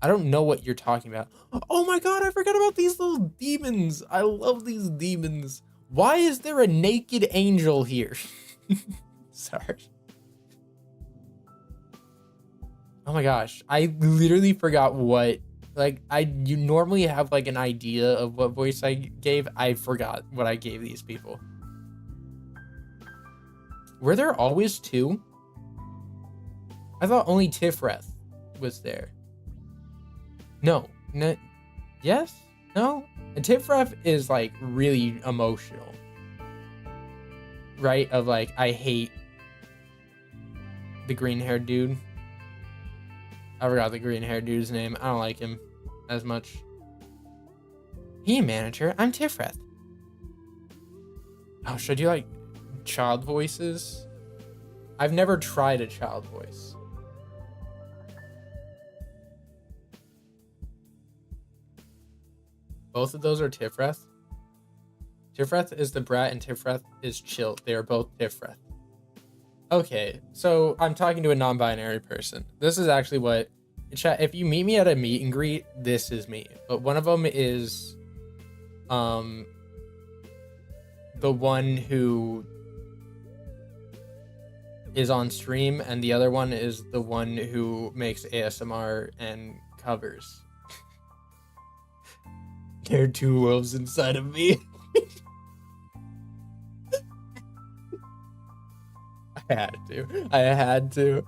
I don't know what you're talking about. Oh my god, I forgot about these little demons. I love these demons. Why is there a naked angel here? Sorry. Oh my gosh, I literally forgot what... Like, you normally have, like, an idea of what voice I gave. I forgot what I gave these people. Were there always 2? I thought only Tifreth was there. No. Yes? No? And Tifreth is, like, really emotional. Right? Of, like, I hate the green-haired dude. I forgot the green-haired dude's name. I don't like him as much. Hey, manager. I'm Tifreth. Oh, should you like child voices? I've never tried a child voice. Both of those are Tifreth. Tifreth is the brat and Tifreth is chill. They are both Tifreth. Okay, so I'm talking to a non-binary person. This is actually what... Chat, if you meet me at a meet and greet, this is me. But one of them is... the one who is on stream, and the other one is the one who makes ASMR and covers. There are 2 wolves inside of me. I had to.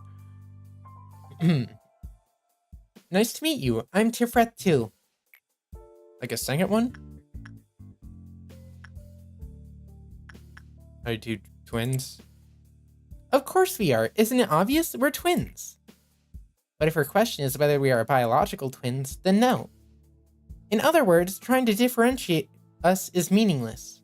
Nice to meet you. I'm Tifreth too. Like a second one? Are you 2 twins? Of course we are. Isn't it obvious? We're twins. But if your question is whether we are biological twins, then no. In other words, trying to differentiate us is meaningless.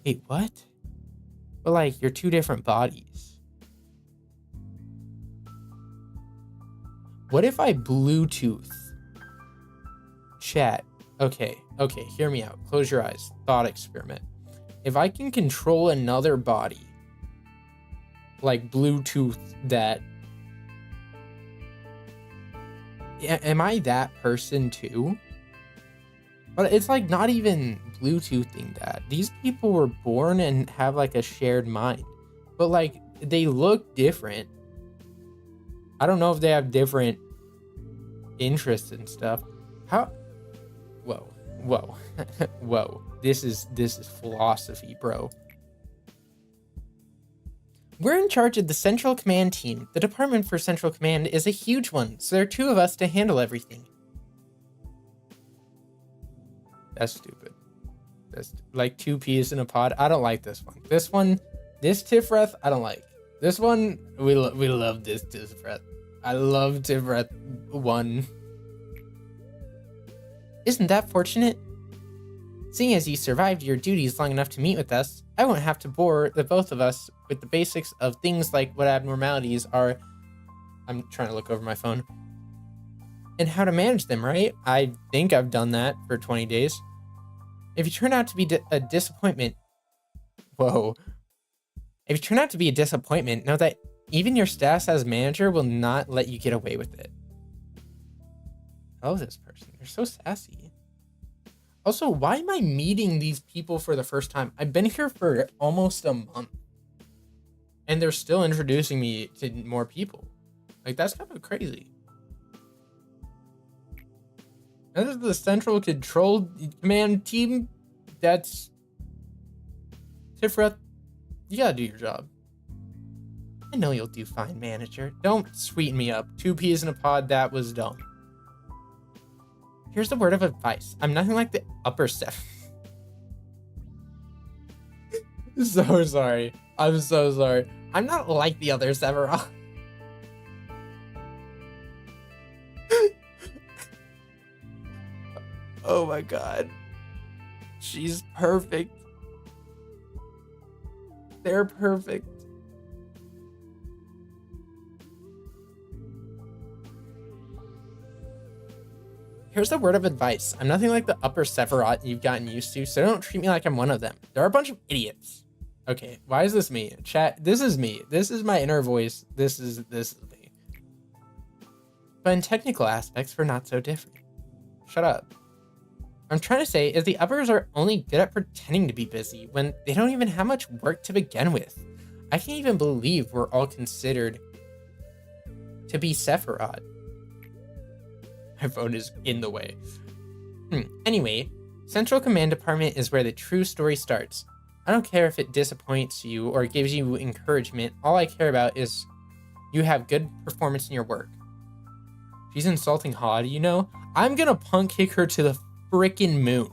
Wait, what? But like, you're 2 different bodies. What if I Bluetooth Chat. Okay, hear me out. Close your eyes. Thought experiment. If I can control another body, like Bluetooth that, am I that person too? But it's like not even Bluetoothing that. These people were born and have like a shared mind, but like they look different. I don't know if they have different interests and stuff. How? Whoa. Whoa. This is philosophy, bro. We're in charge of the Central Command team. The department for Central Command is a huge one, so there are 2 of us to handle everything. That's stupid. That's like 2 peas in a pod. I don't like this one. This Tifreth, I don't like. This one, we love this Tifreth. I love Tifreth 1. Isn't that fortunate? Seeing as you survived your duties long enough to meet with us, I won't have to bore the both of us with the basics of things like what abnormalities are. I'm trying to look over my phone. And how to manage them, right? I think I've done that for 20 days. If you turn out to be a disappointment... Whoa. If you turn out to be a disappointment, know that even your status as manager will not let you get away with it. Oh, this person. They're so sassy. Also, why am I meeting these people for the first time? I've been here for almost a month. And they're still introducing me to more people. Like, that's kind of crazy. That is the Central Control Command team. That's... Tifreth, you gotta do your job. I know you'll do fine, manager. Don't sweeten me up. 2 peas in a pod, that was dumb. Here's a word of advice. I'm nothing like the upper step. So sorry. I'm so sorry. I'm not like the other Sephiroth. Oh my god. She's perfect. They're perfect. Here's a word of advice. I'm nothing like the upper Sephiroth you've gotten used to, so don't treat me like I'm one of them. There are a bunch of idiots. Okay, why is this me? Chat, this is me. This is my inner voice. This is me. But in technical aspects, we're not so different. Shut up. What I'm trying to say is the uppers are only good at pretending to be busy when they don't even have much work to begin with. I can't even believe we're all considered to be Sephiroth. My phone is in the way. Anyway, Central Command Department is where the true story starts. I don't care if it disappoints you or gives you encouragement. All I care about is you have good performance in your work. She's insulting Hod, you know? I'm gonna punk kick her to the frickin' moon.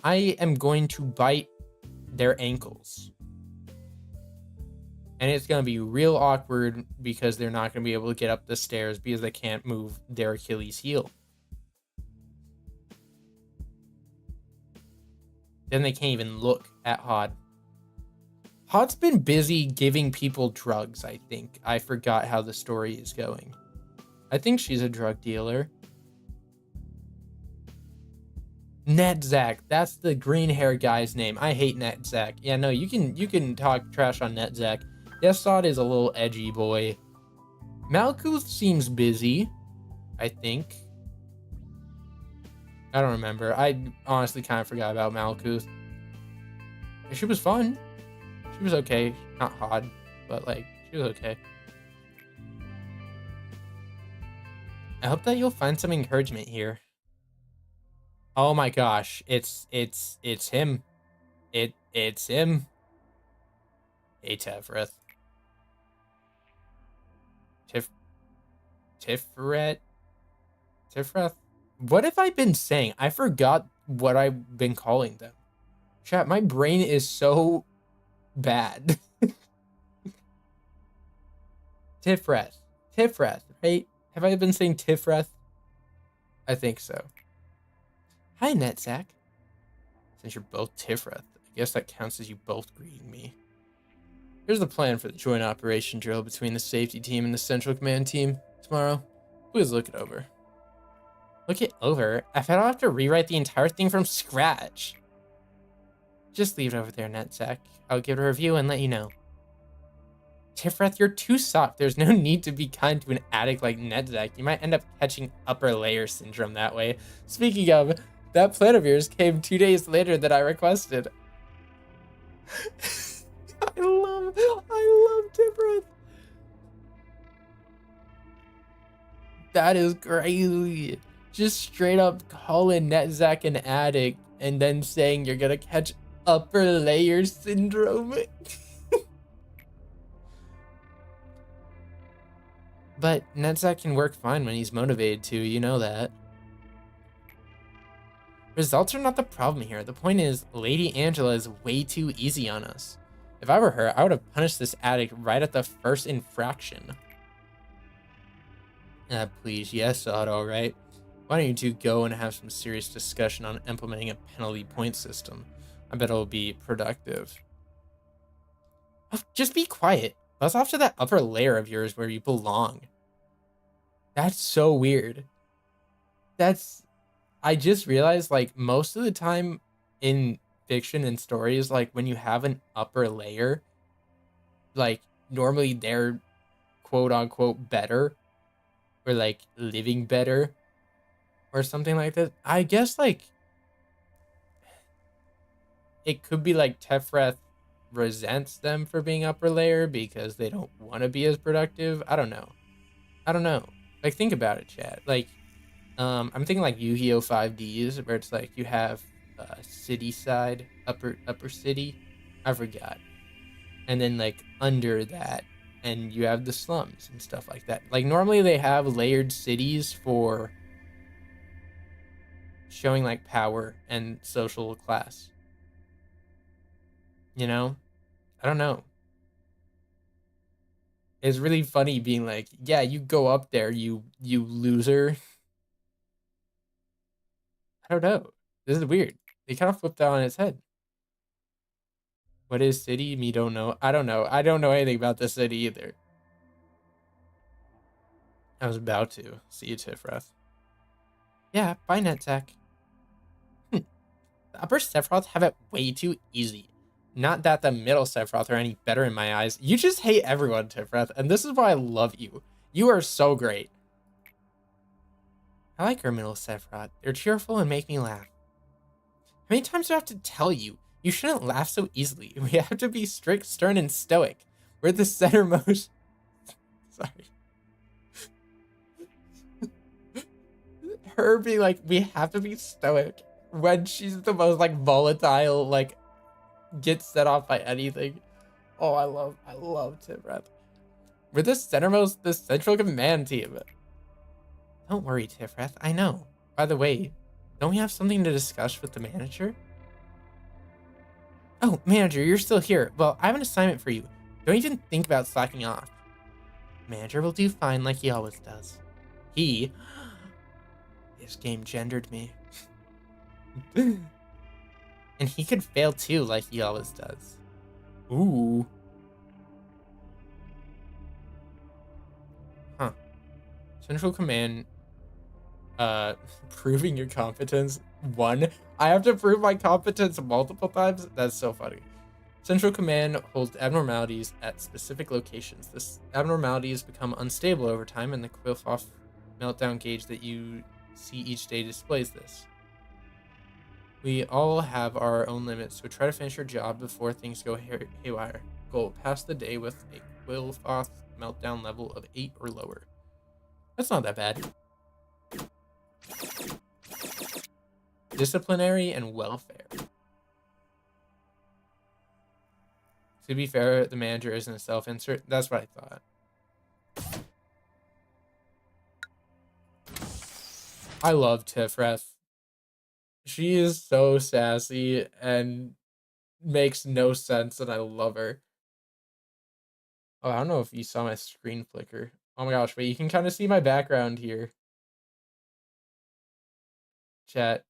I am going to bite their ankles. And it's going to be real awkward because they're not going to be able to get up the stairs because they can't move their Achilles heel. Then they can't even look at Hod. Hod's been busy giving people drugs, I think. I forgot how the story is going. I think she's a drug dealer. Netzach, that's the green hair guy's name. I hate Netzach. Yeah, no, you can talk trash on Netzach. Yesod is a little edgy boy. Malkuth seems busy, I think. I don't remember. I honestly kind of forgot about Malkuth. She was fun. She was okay. Not hot, but like, she was okay. I hope that you'll find some encouragement here. Oh my gosh, it's him. It's him. Hey, Tifreth. Tifreth? What have I been saying? I forgot what I've been calling them. Chat, my brain is so bad. Tifreth, right? Have I been saying Tifreth? I think so. Hi, Netzach. Since you're both Tifreth, I guess that counts as you both greeting me. Here's the plan for the joint operation drill between the safety team and the Central Command team tomorrow. Please look it over. Look it over? I bet I'll have to rewrite the entire thing from scratch. Just leave it over there, NetSec. I'll give it a review and let you know. Tifreth, you're too soft. There's no need to be kind to an addict like NetSec. You might end up catching upper layer syndrome that way. Speaking of, that plan of yours came 2 days later than I requested. I love Tifreth. That is crazy. Just straight up calling NetSec an addict and then saying you're gonna catch upper layer syndrome. But NetSec can work fine when he's motivated to, you know that. Results are not the problem here. The point is, Lady Angela is way too easy on us. If I were her, I would have punished this addict right at the first infraction. Please, yes, Otto, right? Why don't you two go and have some serious discussion on implementing a penalty point system? I bet it'll be productive. Oh, just be quiet. Buzz off to that upper layer of yours where you belong. That's so weird. I just realized, like, most of the time in fiction and stories, like, when you have an upper layer, like, normally they're quote-unquote better, or, like, living better, or something like that. I guess, like, it could be, like, Tefreth resents them for being upper layer because they don't want to be as productive. I don't know. Like, think about it, chat. Like, I'm thinking like Yu-Gi-Oh! 5Ds, where it's like you have city side, upper city, I forgot, and then like under that, and you have the slums and stuff like that. Like normally they have layered cities for showing like power and social class. You know, I don't know. It's really funny being like, yeah, you go up there, you loser. I don't know. This is weird. They kind of flipped that on its head. What is city? Me don't know. I don't know. I don't know anything about the city either. I was about to. See you, Tifreth. Yeah, bye, NetSec. The upper Sephiroth have it way too easy. Not that the middle Sephiroth are any better in my eyes. You just hate everyone, Tifreth, and this is why I love you. You are so great. I like our middle Sephiroth. They're cheerful and make me laugh. How many times do I have to tell you? You shouldn't laugh so easily. We have to be strict, stern, and stoic. We're the centermost. Sorry. Her being like, we have to be stoic when she's the most like volatile, like gets set off by anything. Oh, I love Tifreth. We're the centermost, the central command team. Don't worry, Tifreth. I know. By the way, don't we have something to discuss with the manager? Oh, manager, you're still here. Well, I have an assignment for you. Don't even think about slacking off. Manager will do fine like he always does. This game gendered me. And he could fail too like he always does. Ooh. Huh. Central Command, proving your competence. 1. I have to prove my competence multiple times? That's so funny. Central Command holds abnormalities at specific locations. This abnormalities become unstable over time, and the Quillfoff meltdown gauge that you see each day displays this. We all have our own limits, so try to finish your job before things go haywire. Goal: pass the day with a Quillfoff meltdown level of 8 or lower. That's not that bad. Disciplinary and welfare. To be fair, the manager isn't a self-insert. That's what I thought. I love Tifreth. She is so sassy and makes no sense, and I love her. Oh, I don't know if you saw my screen flicker. Oh my gosh, wait, you can kind of see my background here. Chat,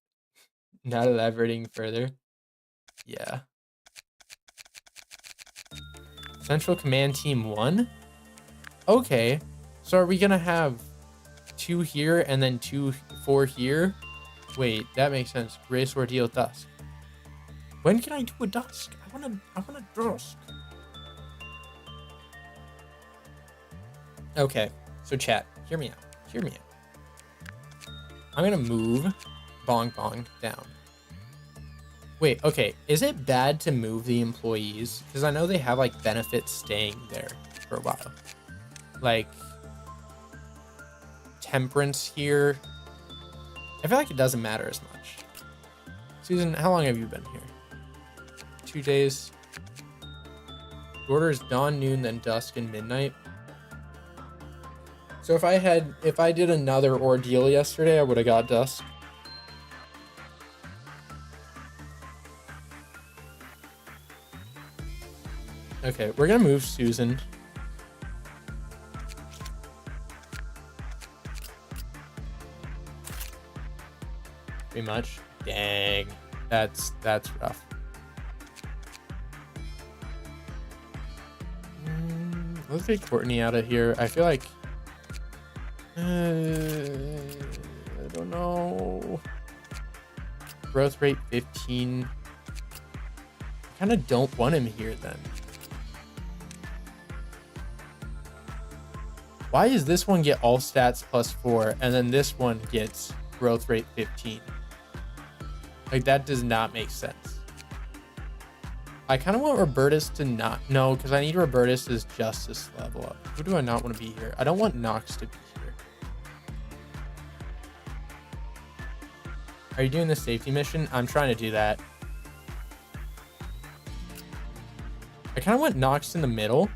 not elaborating further. Yeah. Central Command Team 1? Okay, so are we gonna have 2 here and then 4 here. Wait, that makes sense. Race ordeal dusk. When can I do a dusk? I want a dusk. Okay, so chat, hear me out. Hear me out. I'm gonna move Bong Bong down. Wait, okay, is it bad to move the employees? Because I know they have like benefits staying there for a while. Like temperance here. I feel like it doesn't matter as much. Susan, how long have you been here? 2 days. The order is dawn, noon, then dusk and midnight. So if I did another ordeal yesterday, I would have got dusk. Okay, we're gonna move Susan. Pretty much. Dang, that's rough. Let's get Courtney out of here. I feel like I don't know. Growth rate 15. I kind of don't want him here then. Why does this one get all stats +4 and then this one gets growth rate 15? Like, that does not make sense. I kind of want Robertus to not... No, because I need Robertus's justice level up. Who do I not want to be here? I don't want Nox to be here. Are you doing the safety mission? I'm trying to do that. I kind of want Nox in the middle.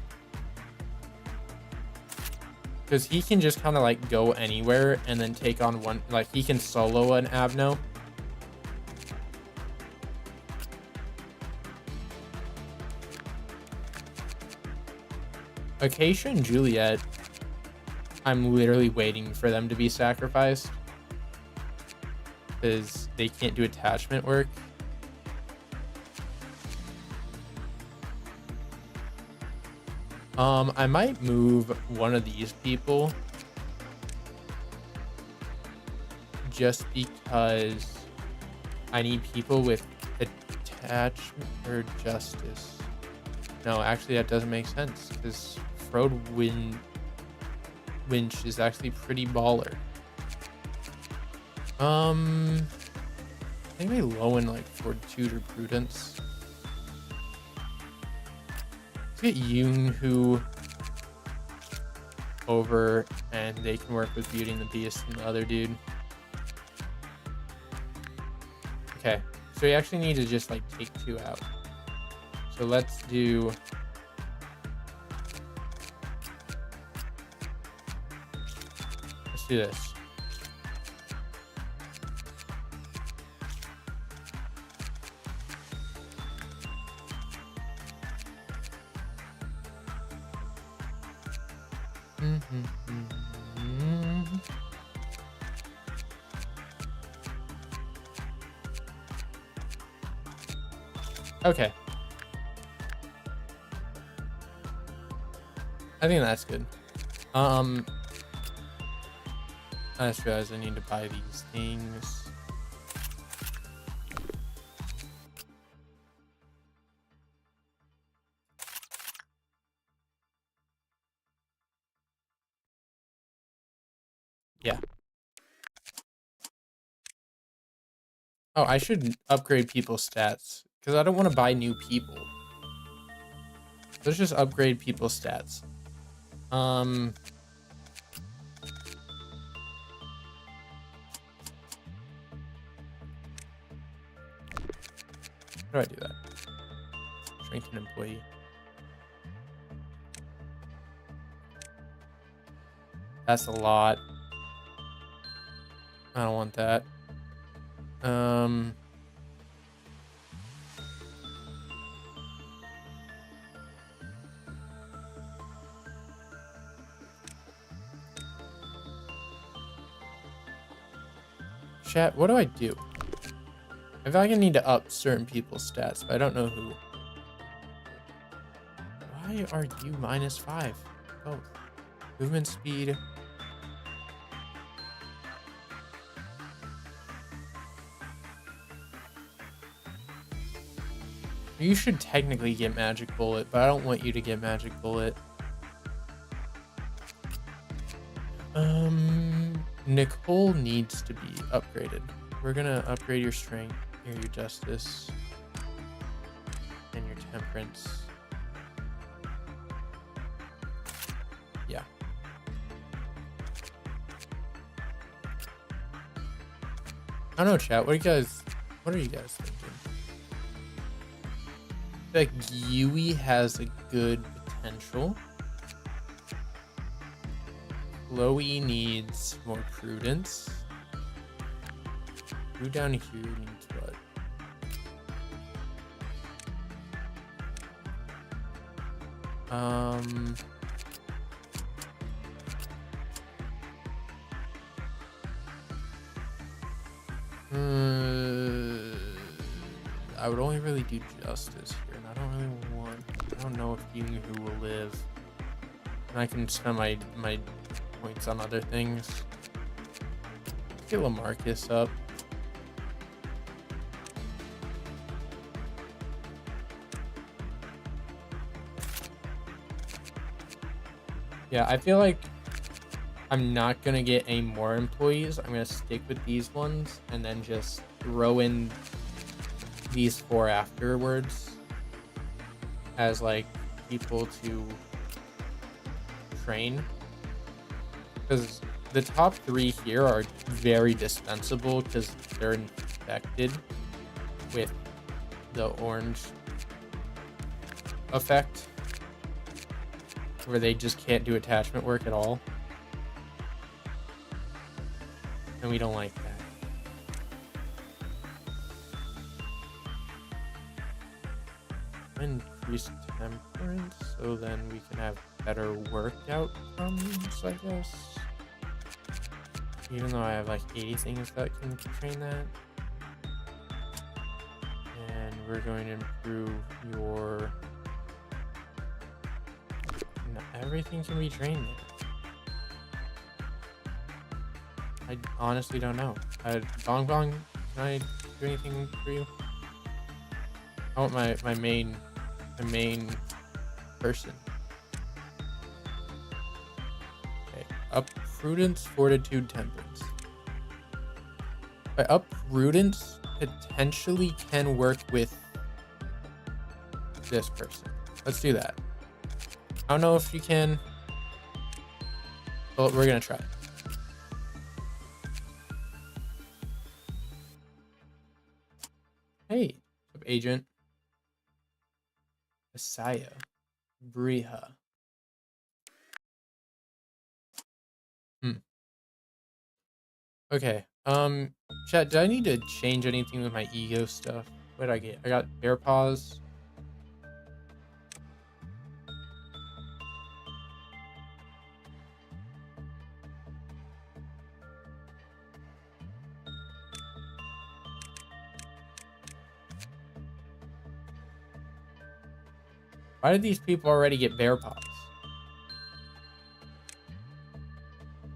Because he can just kind of like go anywhere and then take on one... Like, he can solo an Abno. Acacia and Juliet, I'm literally waiting for them to be sacrificed because they can't do attachment work. I might move one of these people just because I need people with attachment or justice. No, actually that doesn't make sense because Frode Winch is actually pretty baller. I think they low in like Fortitude or Prudence. Let's get Yoon-Hoo over and they can work with Beauty and the Beast and the other dude. Okay, so we actually need to just like take 2 out. So let's do... Let's do this. Okay. I think that's good. I just realized I need to buy these things. Yeah. Oh, I should upgrade people's stats because I don't want to buy new people. Let's just upgrade people's stats. How do I do that? Strengthen employee. That's a lot. I don't want that. Chat, what do I do? I feel like I need to up certain people's stats, but I don't know who. Why are you -5? Both. Movement speed. You should technically get Magic Bullet, but I don't want you to get Magic Bullet. Nicole needs to be upgraded. We're gonna upgrade your strength, your justice, and your temperance. Yeah. I don't know, chat. What are you guys thinking? I feel like Yui has a good potential. Chloe needs more prudence. Who down here needs what? I would only really do justice here, and I don't really want. I don't know if you who will live, and I can spend my points on other things. Get Lamarcus up. Yeah, I feel like I'm not gonna get any more employees. I'm gonna stick with these ones and then just throw in these 4 afterwards as like people to train, because the top 3 here are very dispensable because they're infected with the orange effect, where they just can't do attachment work at all, and we don't like that. Increase temperance so then we can have better work outcomes, I guess. Even though I have like 80 things that can train that. And we're going to improve your... No, everything can be trained there. I honestly don't know. Bong Bong, can I do anything for you? I want my main person. Okay, up prudence, fortitude, temperance. But up prudence potentially can work with this person. Let's do that. I don't know if you can, but we're gonna try. Hey, what's up, agent? Messiah. Briha. Okay. Chat, do I need to change anything with my ego stuff? What did I get? I got bear paws. Why did these people already get bear paws?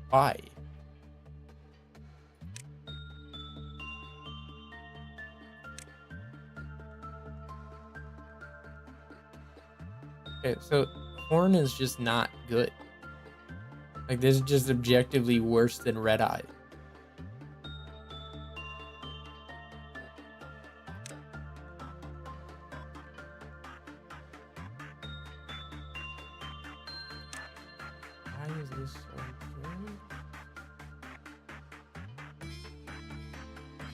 Why? Okay, so horn is just not good. Like, this is just objectively worse than red eye. Why is this so good?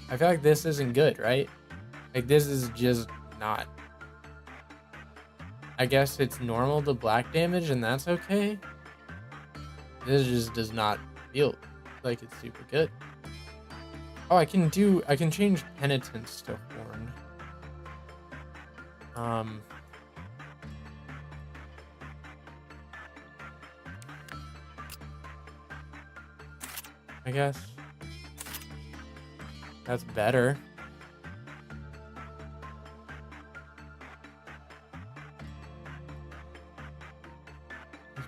I feel like this isn't good, right? Like, this is just not. I guess it's normal to black damage and that's okay. This just does not feel like it's super good. Oh, I can change penitence to horn. I guess that's better.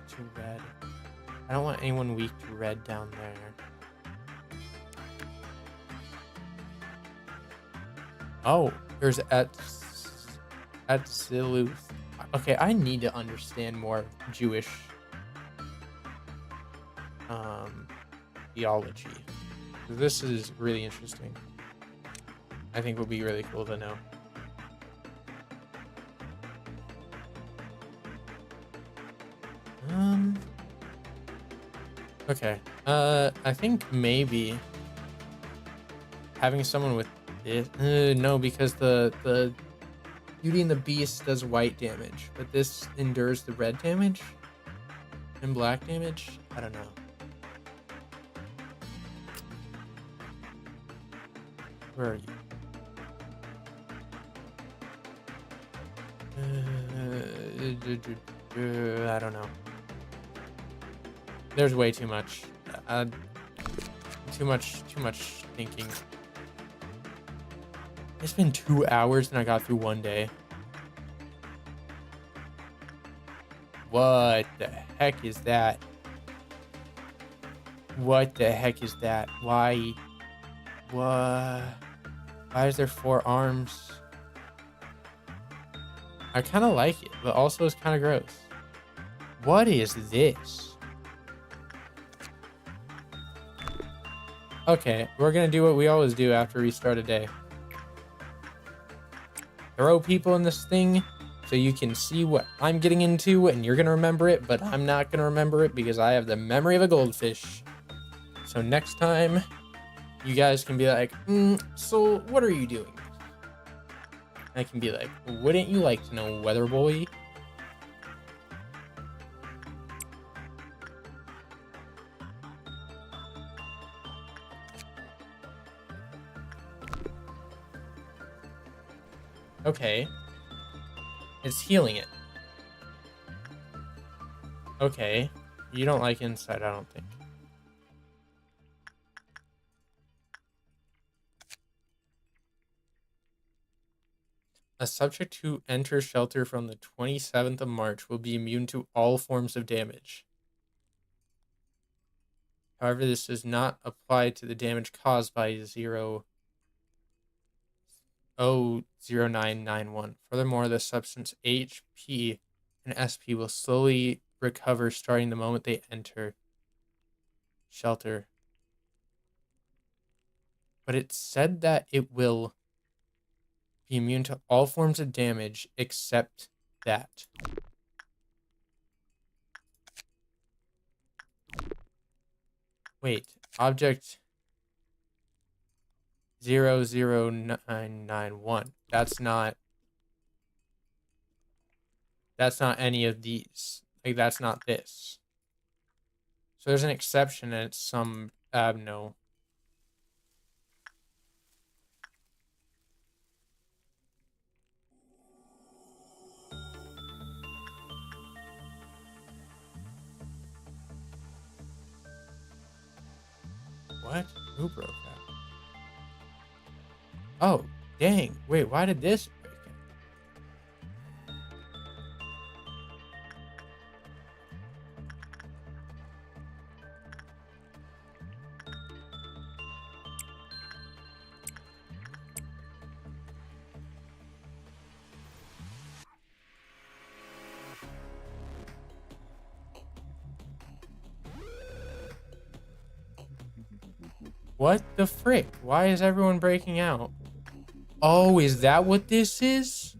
Too red. I don't want anyone weak to red down there. Oh, there's Absolute. Okay, I need to understand more Jewish theology. This is really interesting. I think would be really cool to know. Okay. I think maybe having someone with it. No, because the Beauty and the Beast does white damage, but this endures the red damage and black damage. I don't know. Where are you? I don't know. There's way too much. Too much thinking. It's been 2 hours and I got through one day. What the heck is that? What the heck is that? Why? What? Why is there 4 arms? I kind of like it, but also it's kind of gross. What is this? Okay, we're gonna do what we always do after we start a day. Throw people in this thing so you can see what I'm getting into and you're gonna remember it, but I'm not gonna remember it because I have the memory of a goldfish. So next time you guys can be like, so what are you doing? I can be like, wouldn't you like to know, weather boy? Okay. It's healing it. Okay. You don't like inside, I don't think. A subject who enters shelter from the 27th of March will be immune to all forms of damage. However, this does not apply to the damage caused by 00991. Furthermore, the substance HP and SP will slowly recover starting the moment they enter shelter. But it said that it will be immune to all forms of damage except that. Wait, object 00991. That's not any of these. Like, that's not this. So there's an exception and it's some no. What? Who broke that? Oh, dang. Wait, why did this break it? What the frick? Why is everyone breaking out? Oh, is that what this is?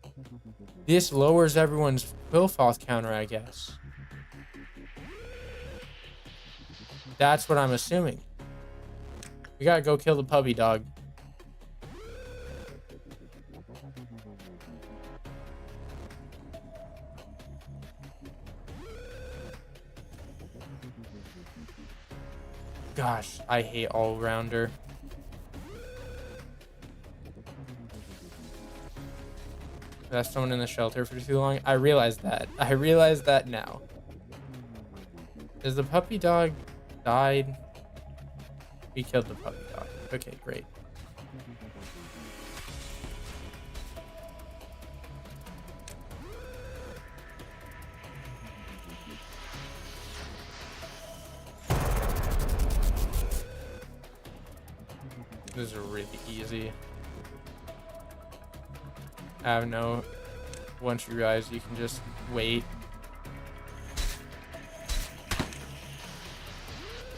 This lowers everyone's Quillfoth counter, I guess. That's what I'm assuming. We gotta go kill the puppy dog. Gosh, I hate all-rounder. That's someone in the shelter for too long. I realized that. I realized that now. Is the puppy dog died? We killed the puppy dog. Okay, great. This is really easy. I have no once you realize you can just wait.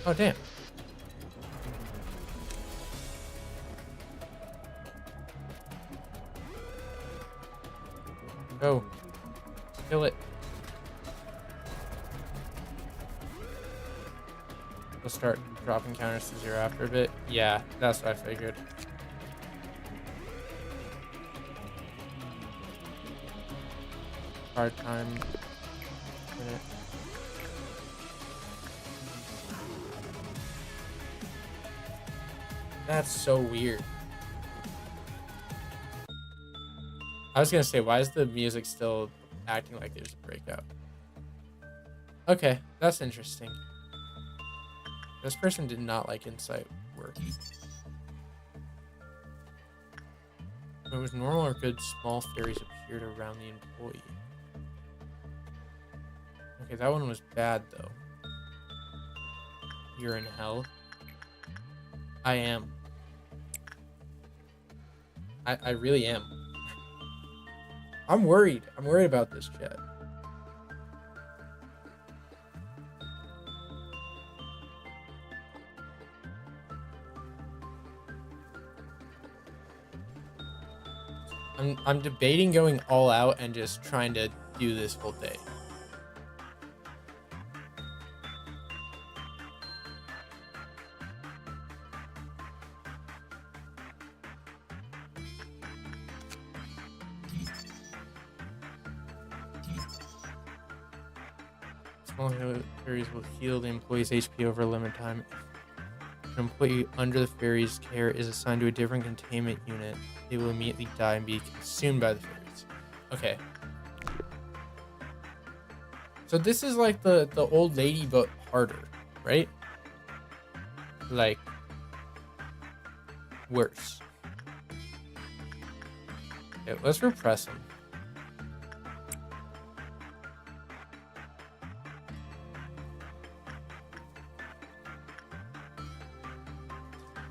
Oh, damn. Go. Kill it. We'll start dropping counters to 0 after a bit. Yeah, that's what I figured. Hard time. Minute. That's so weird. I was gonna say, why is the music still acting like there's a breakout? Okay, that's interesting. This person did not like insight work. When it was normal or good, small fairies appeared around the employee. Okay, that one was bad though. You're in hell. I am. I really am. I'm worried. I'm worried about this chat. I'm debating going all out and just trying to do this whole day. Small fairies will heal the employee's HP over a limited time. An employee under the fairy's care is assigned to a different containment unit. They will immediately die and be consumed by the fairies. Okay. So this is like the old lady, but harder, right? Like, worse. Okay, let's repress them.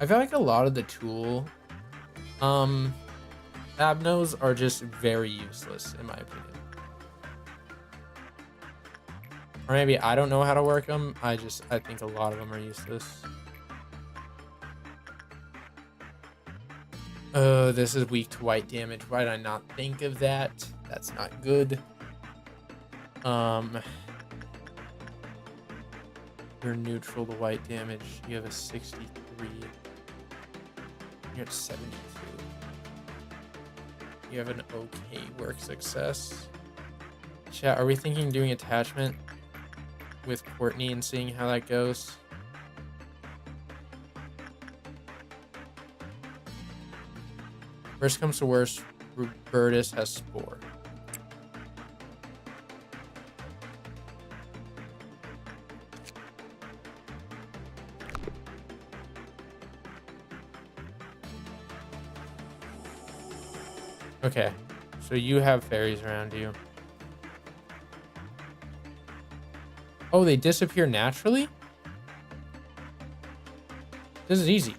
I feel like a lot of the tool abnos are just very useless in my opinion. Or maybe I don't know how to work them. I think a lot of them are useless. Oh, this is weak to white damage. Why did I not think of that? That's not good. You're neutral to white damage. You have a 63. You're at 72. You have an okay work success. Chat, are we thinking doing attachment with Courtney and seeing how that goes? Worst comes to worst, Robertus has Spore. Okay, so you have fairies around you. Oh, they disappear naturally? This is easy.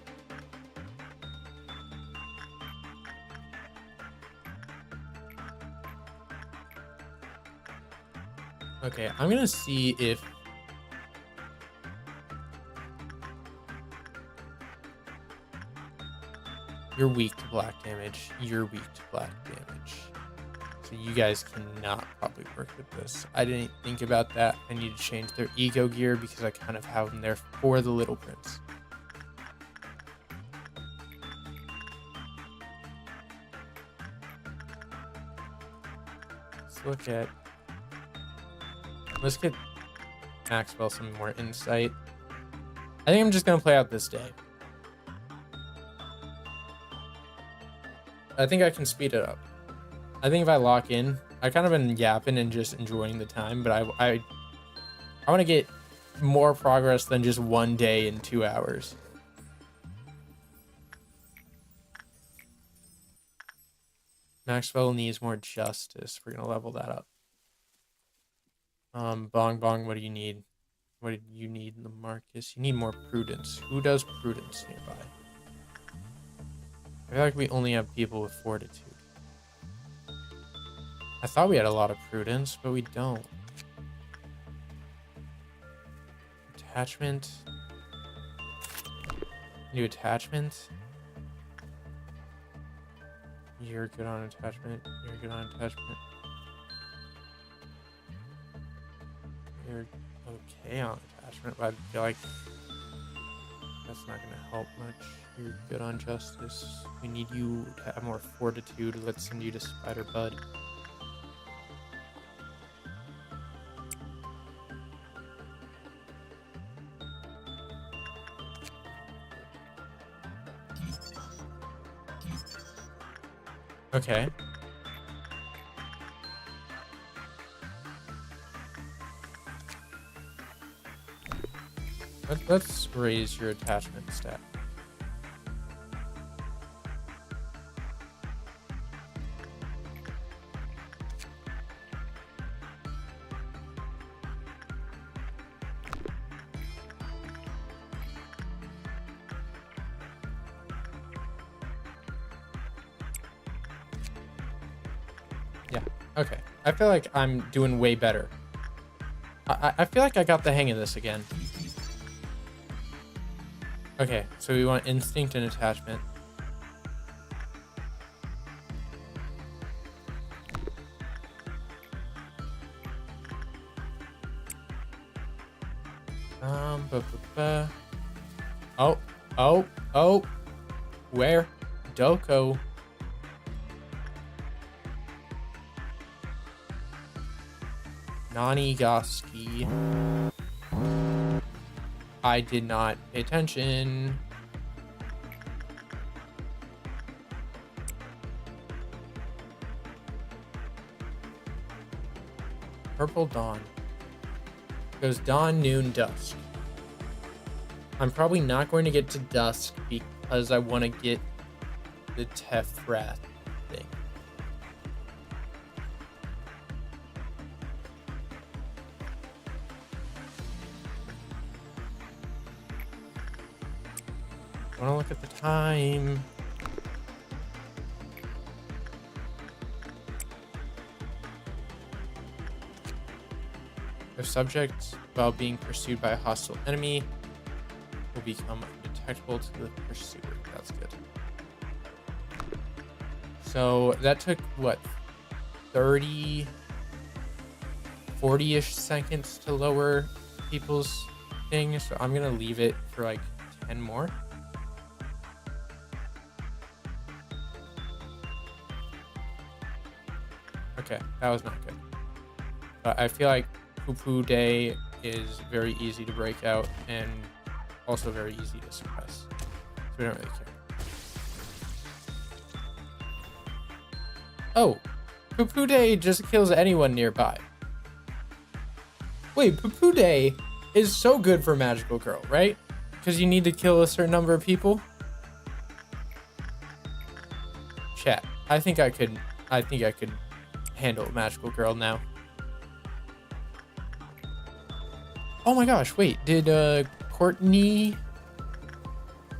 Okay, I'm gonna see if you're weak to black damage. You're weak to black damage. So you guys cannot probably work with this. I didn't think about that. I need to change their eco gear because I kind of have them there for the little prince. Let's get Maxwell some more insight. I think I'm just gonna play out this day. I think I can speed it up. I think if I lock in, I kind of been yapping and just enjoying the time, but I want to get more progress than just 1 day and 2 hours. Maxwell needs more justice. We're gonna level that up. Bong Bong, what do you need? What do you need in the Marcus? You need more prudence. Who does prudence nearby? I feel like we only have people with fortitude. I thought we had a lot of prudence, but we don't. Attachment. New attachment. You're good on attachment. You're good on attachment. You're okay on attachment, but I feel like that's not going to help much. You're good on justice. We need you to have more fortitude. Let's send you to Spider Bud. Okay. Let's raise your attachment stat. Yeah, okay. I feel like I'm doing way better. I feel like I got the hang of this again. Okay, so we want instinct and attachment. Oh, where? Doko. Nanigaski. I did not pay attention. Purple dawn. Goes dawn, noon, dusk. I'm probably not going to get to dusk because I want to get the Tefrath thing. I want to look at the time. If subject, while being pursued by a hostile enemy, will become undetectable to the pursuer. That's good. So that took, what, 30, 40-ish seconds to lower people's thing. So I'm going to leave it for like 10 more. Okay, that was not good. But I feel like Poo-Poo Day is very easy to break out and also very easy to suppress. So we don't really care. Oh, Poo-Poo Day just kills anyone nearby. Wait, Poo-Poo Day is so good for Magical Girl, right? Because you need to kill a certain number of people. Chat, I think I could handle Magical Girl now. Oh my gosh, wait, did Courtney?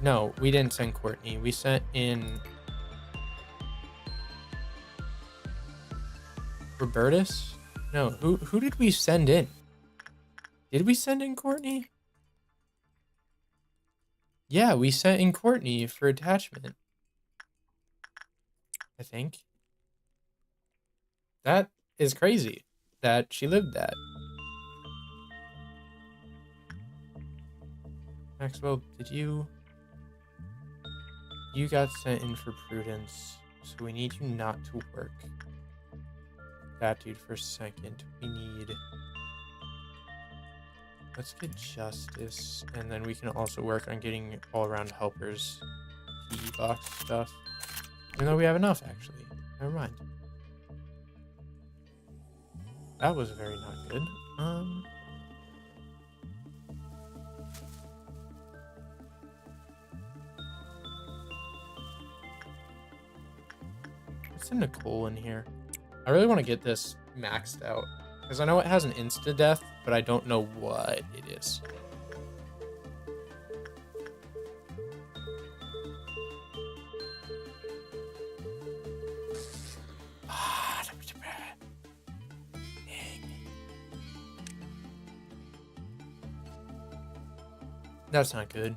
No, we didn't send Courtney. We sent in Robertus? No, who did we send in? Did we send in Courtney? Yeah, we sent in Courtney for attachment. I think. That is crazy that she lived that. Maxwell, did you got sent in for prudence, so we need you not to work. That dude for a second. We need, let's get justice, and then we can also work on getting all around helpers key box stuff. Even though we have enough, actually. Never mind. That was very not good. Let's send Nicole in here. I really want to get this maxed out because I know it has an insta death, but I don't know what it is. That's not good.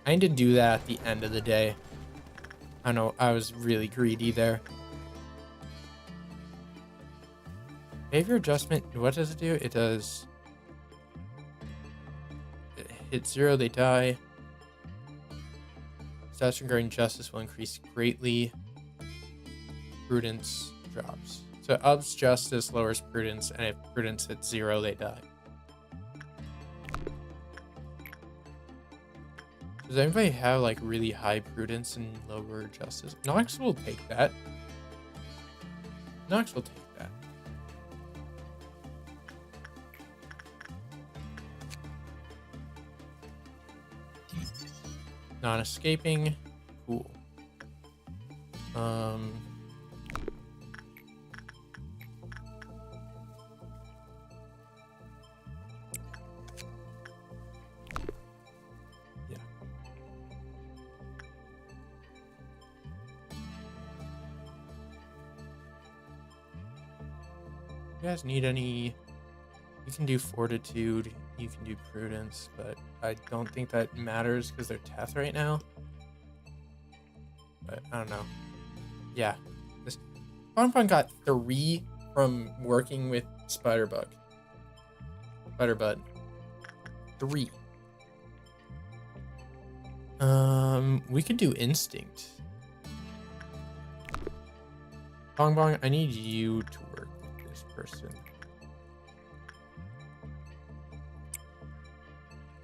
I need to do that at the end of the day. I know I was really greedy there. Behavior adjustment, what does it do? It does... It hits 0, they die. Stats regarding justice will increase greatly. Prudence drops. So ups justice, lowers prudence, and if prudence hits 0, they die. Does anybody have like really high prudence and lower justice? Nox will take that. Nox will take that. Non-escaping. Cool. Yeah. You guys need any... You can do fortitude, you can do prudence, but I don't think that matters because they're Teth right now. But I don't know. Yeah. This Bonbon got 3 from working with Spiderbug. Spiderbud. 3. We could do instinct. Bong Bong, I need you to work with this person.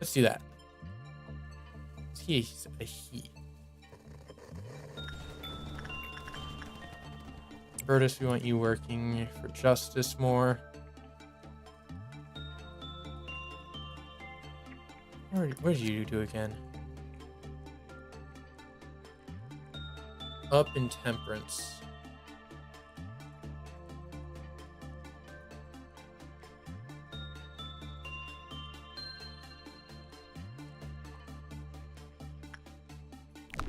Let's do that. He's a he. Bertus, we want you working for justice more. What did you do again? Up in temperance.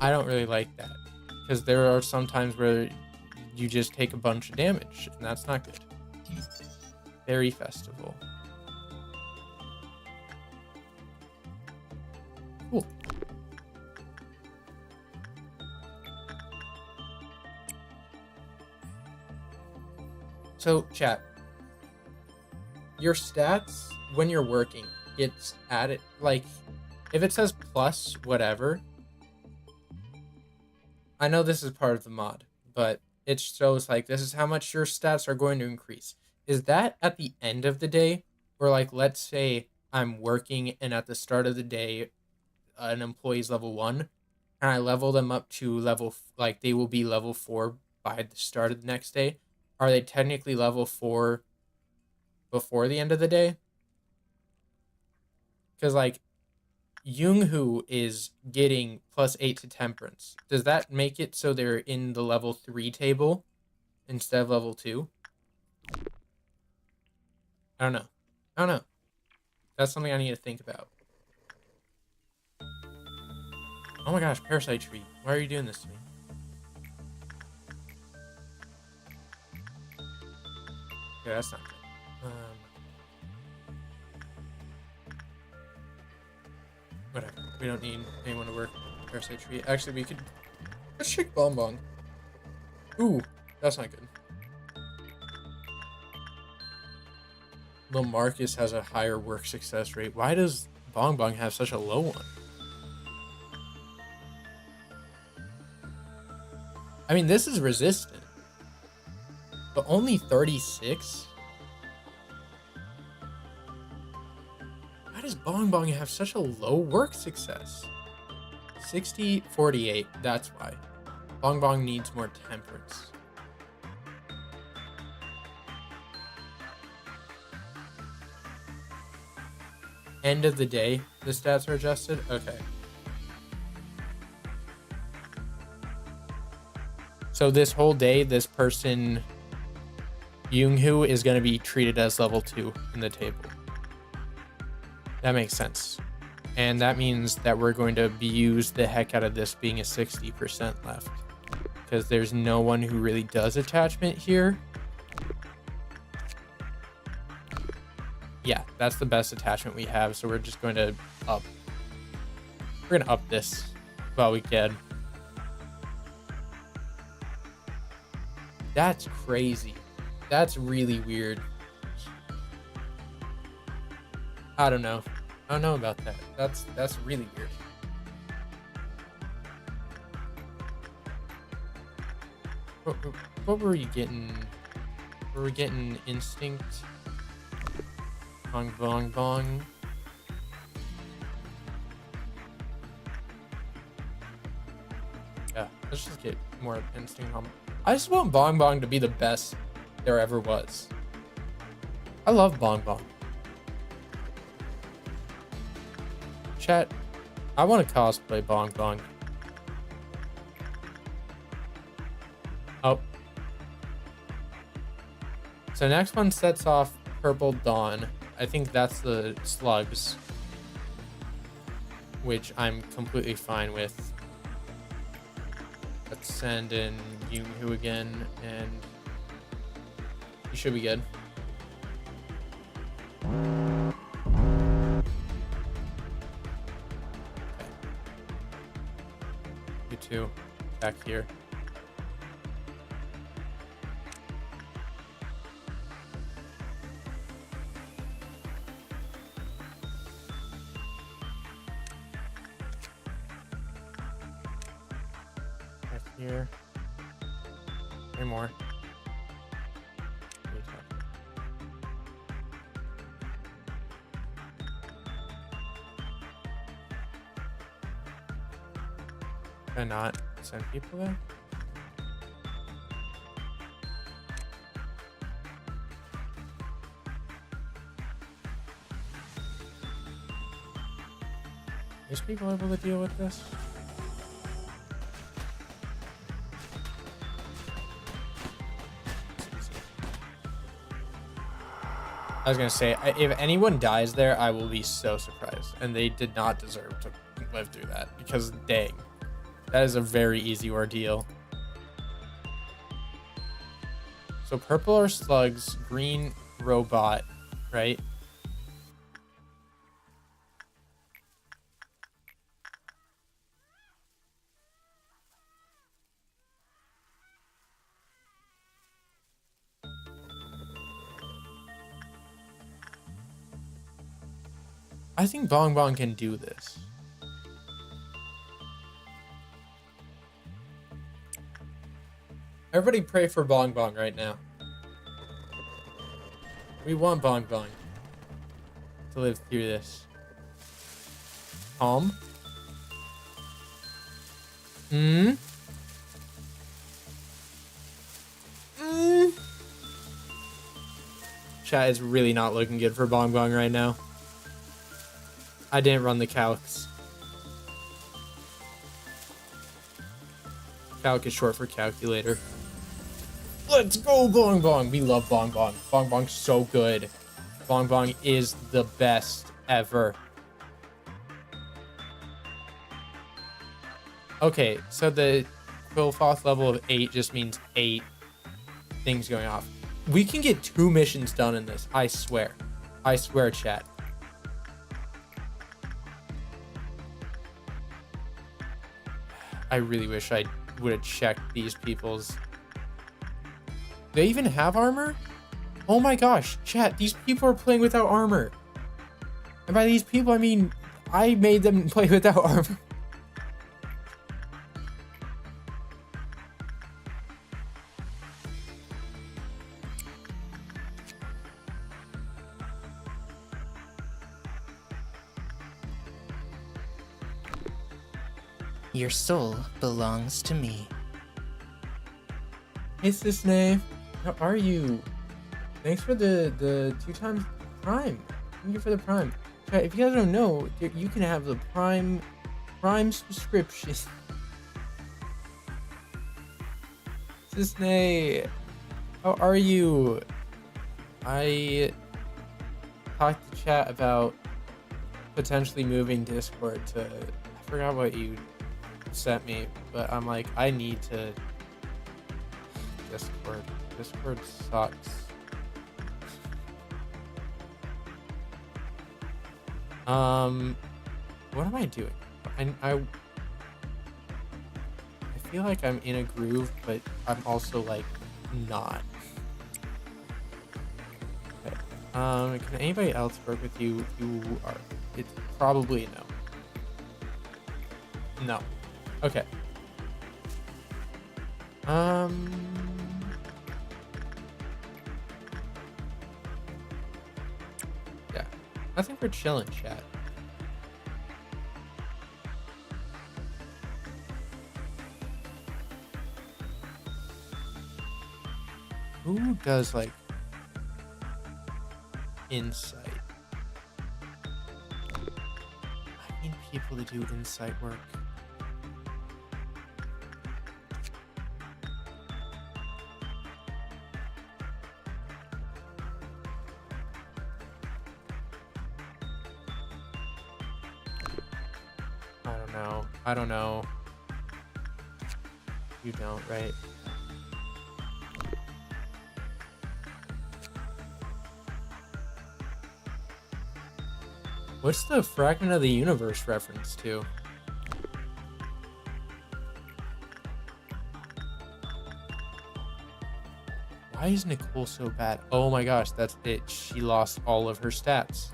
I don't really like that because there are some times where you just take a bunch of damage and that's not good. Fairy Festival. Cool. So chat, your stats when you're working gets added, like if it says plus whatever, I know this is part of the mod, but it shows like this is how much your stats are going to increase. Is that at the end of the day? Or like, let's say I'm working and at the start of the day, an employee's level 1 and I level them up to level, like they will be level 4 by the start of the next day. Are they technically level 4 before the end of the day? Because like, Yoonghoo is getting +8 to temperance. Does that make it so they're in the level 3 table instead of level 2? I don't know. I don't know. That's something I need to think about. Oh my gosh, Parasite Tree. Why are you doing this to me? Yeah, that's not good. Whatever. We don't need anyone to work Parasite Tree. Actually, we could... Let's check Bonbon. Ooh, that's not good. Lil Marcus has a higher work success rate. Why does Bonbon have such a low one? I mean, this is resistant. But only 36? Why does Bong Bong have such a low work success? 60, 48, that's why. Bong Bong needs more temperance. End of the day, the stats are adjusted? Okay. So this whole day, this person, Yoonghoo, is going to be treated as level 2 in the table. That makes sense. And that means that we're going to abuse the heck out of this being a 60% left. Because there's no one who really does attachment here. Yeah, that's the best attachment we have. So we're just going to up. We're going to up this while we can. That's crazy. That's really weird. I don't know. I don't know about that. That's really weird. What were you getting? Were we getting instinct? Bong bong bong. Yeah, let's just get more instinct hum. I just want Bong Bong to be the best there ever was. I love Bong Bong. Chat, I want to cosplay Bong Bong. Oh. So next one sets off Purple Dawn. I think that's the slugs, which I'm completely fine with. Let's send in Yoo-Hoo again, and you should be good. Okay. You two, back here. Here. Three more. Can I not send people there? Is people able to deal with this? I was gonna say, if anyone dies there, I will be so surprised. And they did not deserve to live through that, because dang, that is a very easy ordeal. So purple are slugs, green robot, right? I think Bong Bong can do this. Everybody pray for Bong Bong right now. We want Bong Bong to live through this. Calm. Chat is really not looking good for Bong Bong right now. I didn't run the calcs. Calc is short for calculator. Let's go, Bong Bong. We love Bong Bong. Bong Bong's so good. Bong Bong is the best ever. Okay, so the Quillfoth level of 8 just means 8 things going off. We can get 2 missions done in this, I swear. I swear, chat. I really wish I would have checked these people's... They even have armor? Oh my gosh, chat, these people are playing without armor. And by these people, I mean, I made them play without armor. Your soul belongs to me. Hey, Scennique. How are you? Thanks for the 2 times Prime. Thank you for the Prime. If you guys don't know, you can have the Prime subscription. Scennique, how are you? I talked to chat about potentially moving Discord to... I forgot what you sent me, but I'm like, I need to... Discord sucks. What am I doing? I feel like I'm in a groove, but I'm also like not. Okay. Can anybody else work with you? You are. It's probably no. No. Okay. Yeah. I think we're chilling, chat. Who does like insight? I need people to do insight work. I don't know. You don't, right? What's the fragment of the universe reference to? Why is Nicole so bad? Oh my gosh, that's it. She lost all of her stats.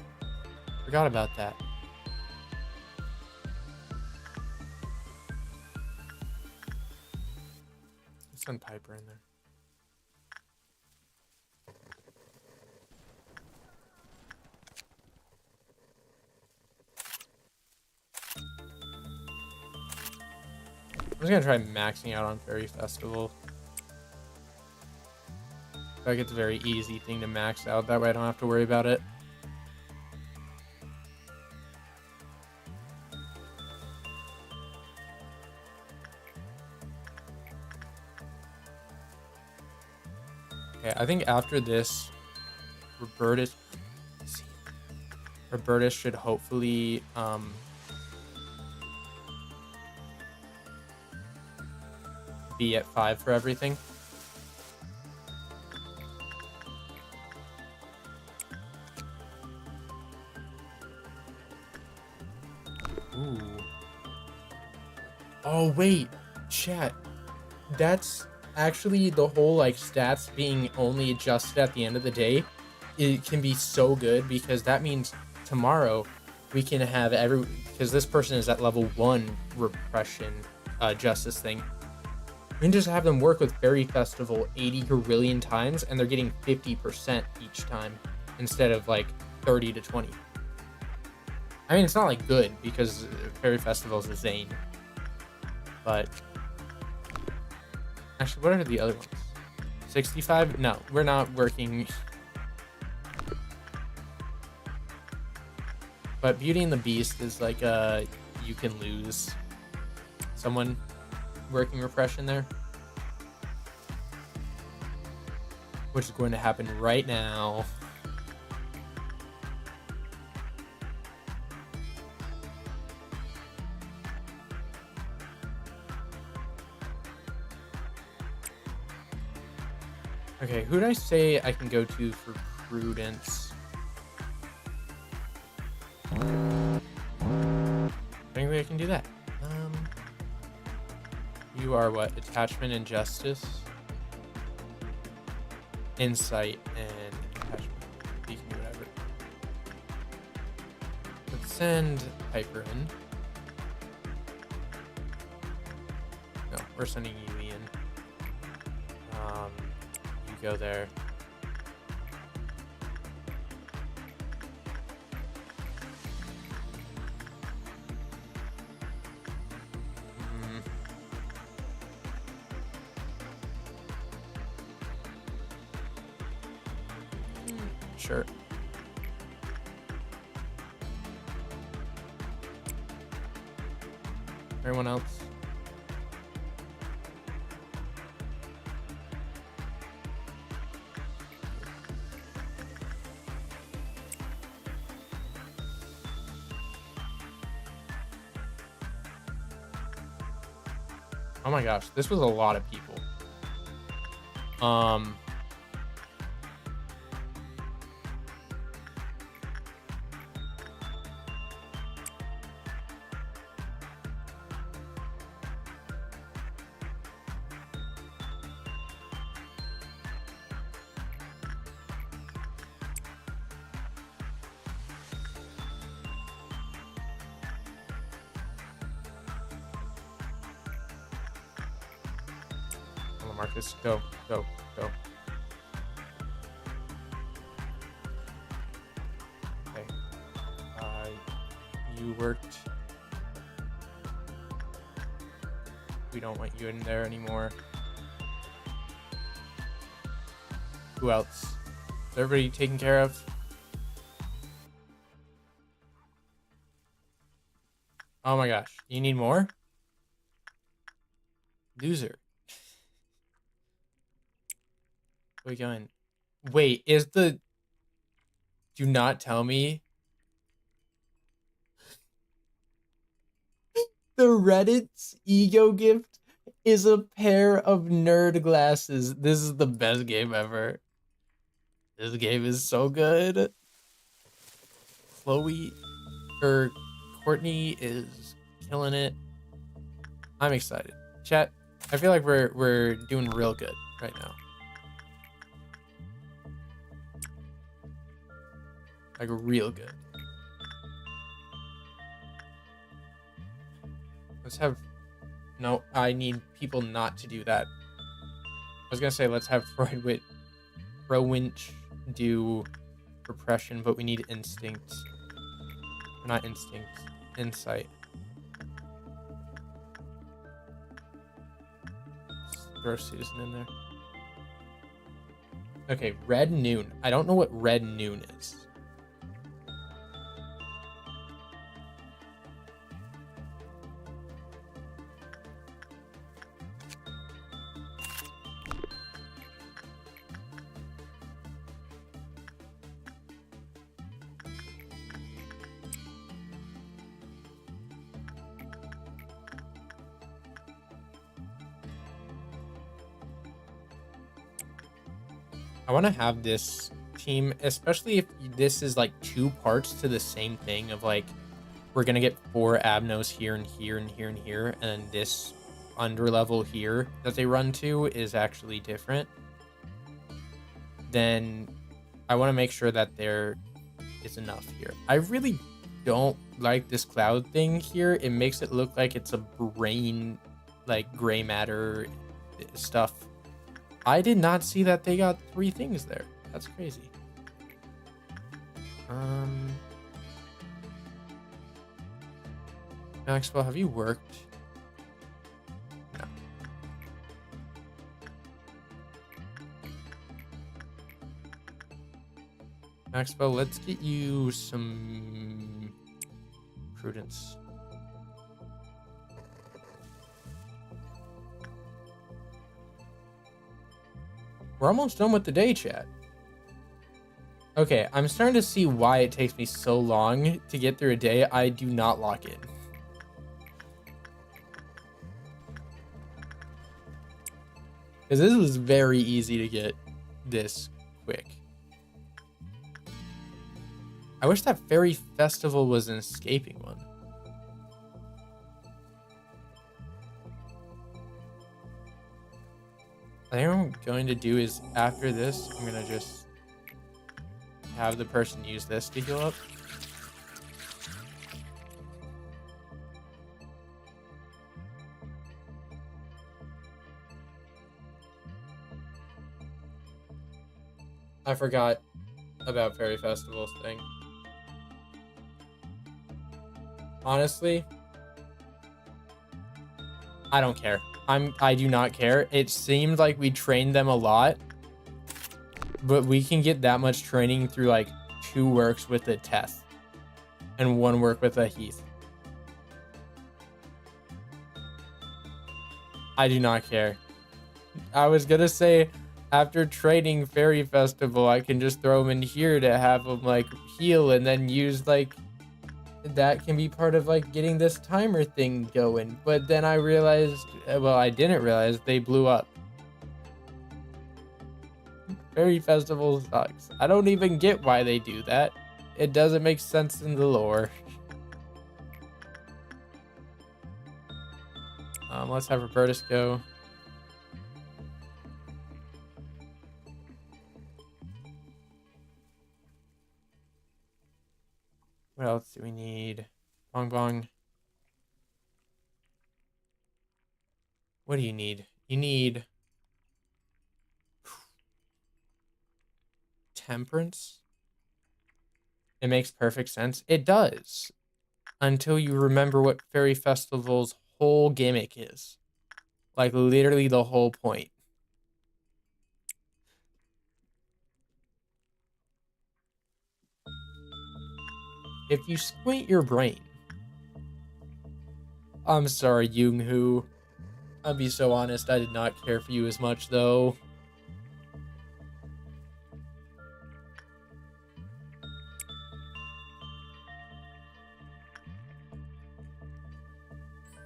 Forgot about that. Let's send Piper in there. I'm just gonna try maxing out on Fairy Festival. I feel like it's a very easy thing to max out. That way I don't have to worry about it. Okay, I think after this, Robertus should hopefully be at 5 for everything. Ooh. Oh wait, chat. That's actually the whole like stats being only adjusted at the end of the day. It can be so good because that means tomorrow we can have because this person is at level 1 repression justice thing. We can just have them work with Fairy Festival 80 gorillion times and they're getting 50% each time instead of like 30 to 20. I mean, it's not like good because Fairy Festival is a Zane. But actually, what are the other ones? 65? No, we're not working. But Beauty and the Beast is like you can lose someone working repression there, which is going to happen right now. Okay, who did I say I can go to for prudence? Anyway, I can do that. You are what? Attachment and justice, insight and attachment. You can do whatever. Let's send Piper in. No, we're sending you in. You go there. Sure. Everyone else? Oh my gosh, this was a lot of people. Marcus. Go, go, go. Okay. You worked. We don't want you in there anymore. Who else? Is everybody taken care of? Oh my gosh. You need more? Loser. Where are we going? Wait, is the... Do not tell me. The Reddit's ego gift is a pair of nerd glasses. This is the best game ever. This game is so good. Chloe or Courtney is killing it. I'm excited. Chat, I feel like we're doing real good right now. Like real good. Let's have... No, I need people not to do that. I was gonna say let's have Frowinch do repression, but we need instinct. Or not instinct, insight. Let's throw Susan in there. Okay, red noon. I don't know what red noon is. I want to have this team, especially if this is like two parts to the same thing of like, we're going to get 4 Abnos here and here and here and here. And then this under level here that they run to is actually different. Then I want to make sure that there is enough here. I really don't like this cloud thing here. It makes it look like it's a brain, like gray matter stuff. I did not see that they got 3 things there. That's crazy. Maxwell, have you worked? No. Maxwell, let's get you some prudence. We're almost done with the day, chat. Okay, I'm starting to see why it takes me so long to get through a day. I do not lock in. Because this was very easy to get this quick. I wish that Fairy Festival was an escaping one. I think what I'm going to do is after this, I'm going to just have the person use this to heal up. I forgot about Fairy Festival's thing. Honestly, I don't care. I do not care. It seemed like we trained them a lot, but we can get that much training through like 2 works with a Teth and 1 work with a Heath. I do not care. I was gonna say after training Fairy Festival, I can just throw them in here to have them like heal and then use like that can be part of like getting this timer thing going. But then I realized, well, I didn't realize they blew up. Fairy Festival sucks. I don't even get why they do that. It doesn't make sense in the lore. Let's have Robertus go. What else do we need? Bong Bong. What do you need? You need temperance. It makes perfect sense. It does. Until you remember what Fairy Festival's whole gimmick is. Like, literally the whole point. If you squint your brain... I'm sorry, Young-hoo. I'll be so honest, I did not care for you as much, though.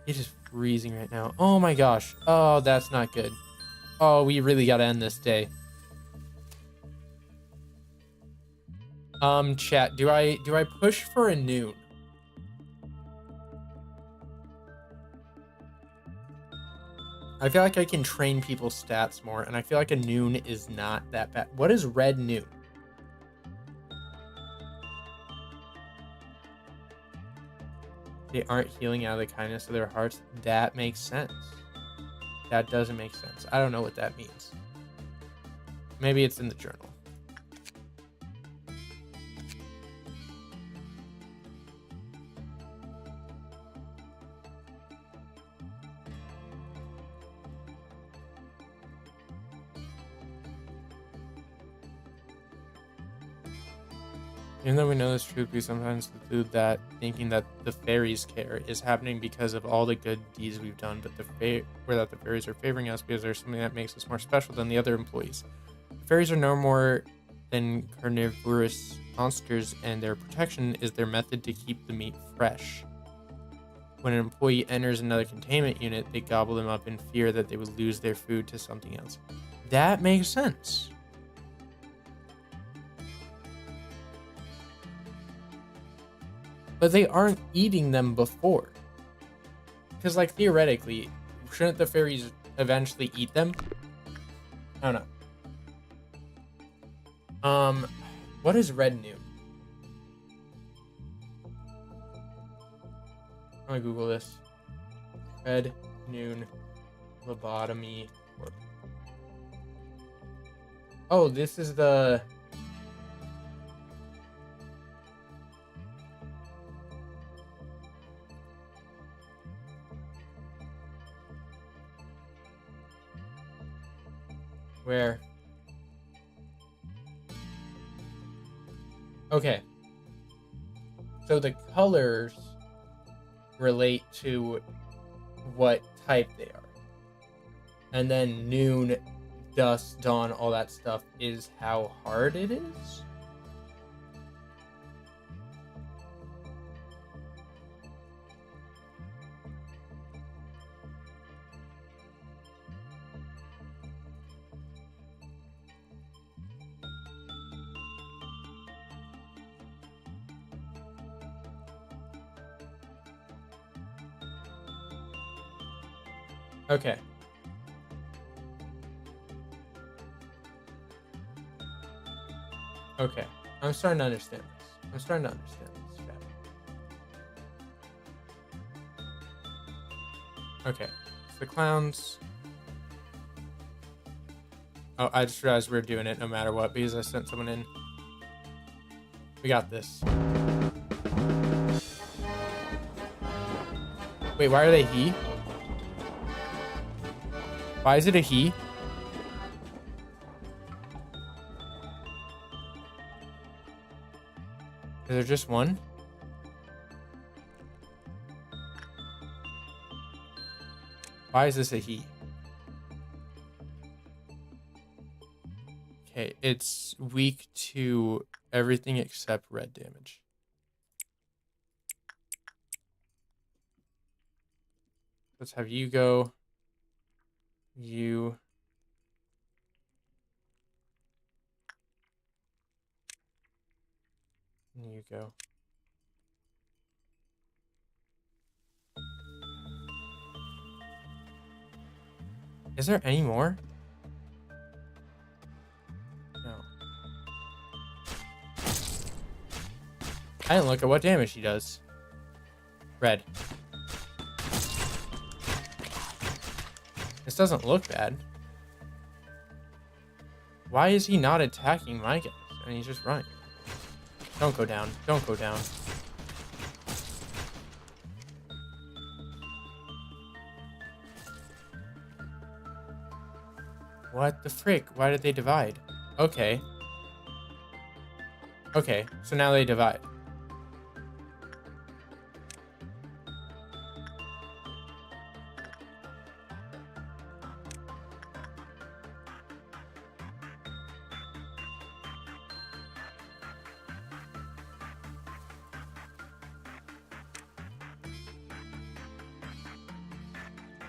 It is freezing right now. Oh my gosh. Oh, that's not good. Oh, we really gotta end this day. Chat, do I push for a noon? I feel like I can train people's stats more, and I feel like a noon is not that bad. What is red noon? They aren't healing out of the kindness of their hearts. That makes sense. That doesn't make sense. I don't know what that means. Maybe it's in the journal. Even though we know this truth, we sometimes conclude that thinking that the fairies care is happening because of all the good deeds we've done, but that the fairies are favoring us because there's something that makes us more special than the other employees. The fairies are no more than carnivorous monsters, and their protection is their method to keep the meat fresh. When an employee enters another containment unit, they gobble them up in fear that they would lose their food to something else. That makes sense. But they aren't eating them before. Because, like, theoretically, shouldn't the fairies eventually eat them? I don't know. What is red noon? I'm gonna Google this. Red noon Lobotomy Corp. Oh, this is the... Where? Okay. So the colors relate to what type they are. And then noon, dusk, dawn, all that stuff is how hard it is? Okay. Okay. I'm starting to understand this. Okay. It's the clowns. Oh, I just realized we're doing it no matter what because I sent someone in. We got this. Wait, why are they he? Why is it a he? Is there just one? Why is this a he? Okay, it's weak to everything except red damage. Let's have you go. You go. Is there any more? No. I didn't look at what damage she does. Red. This doesn't look bad. Why is he not attacking my guys? and he's just running. Don't go down. Don't go down. What the frick? Why did they divide? Okay. Okay, so now they divide.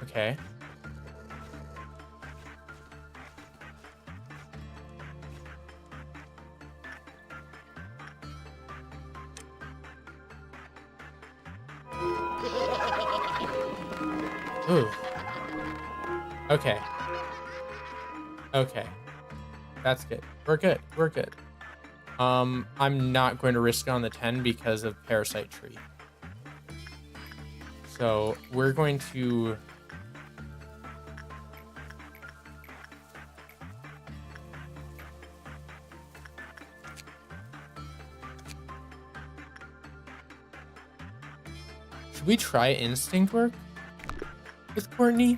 Okay. Ooh. Okay. Okay. That's good. We're good. We're good. I'm not going to risk on the 10 because of Parasite Tree. So we're going to... Should we try instinct work with Courtney?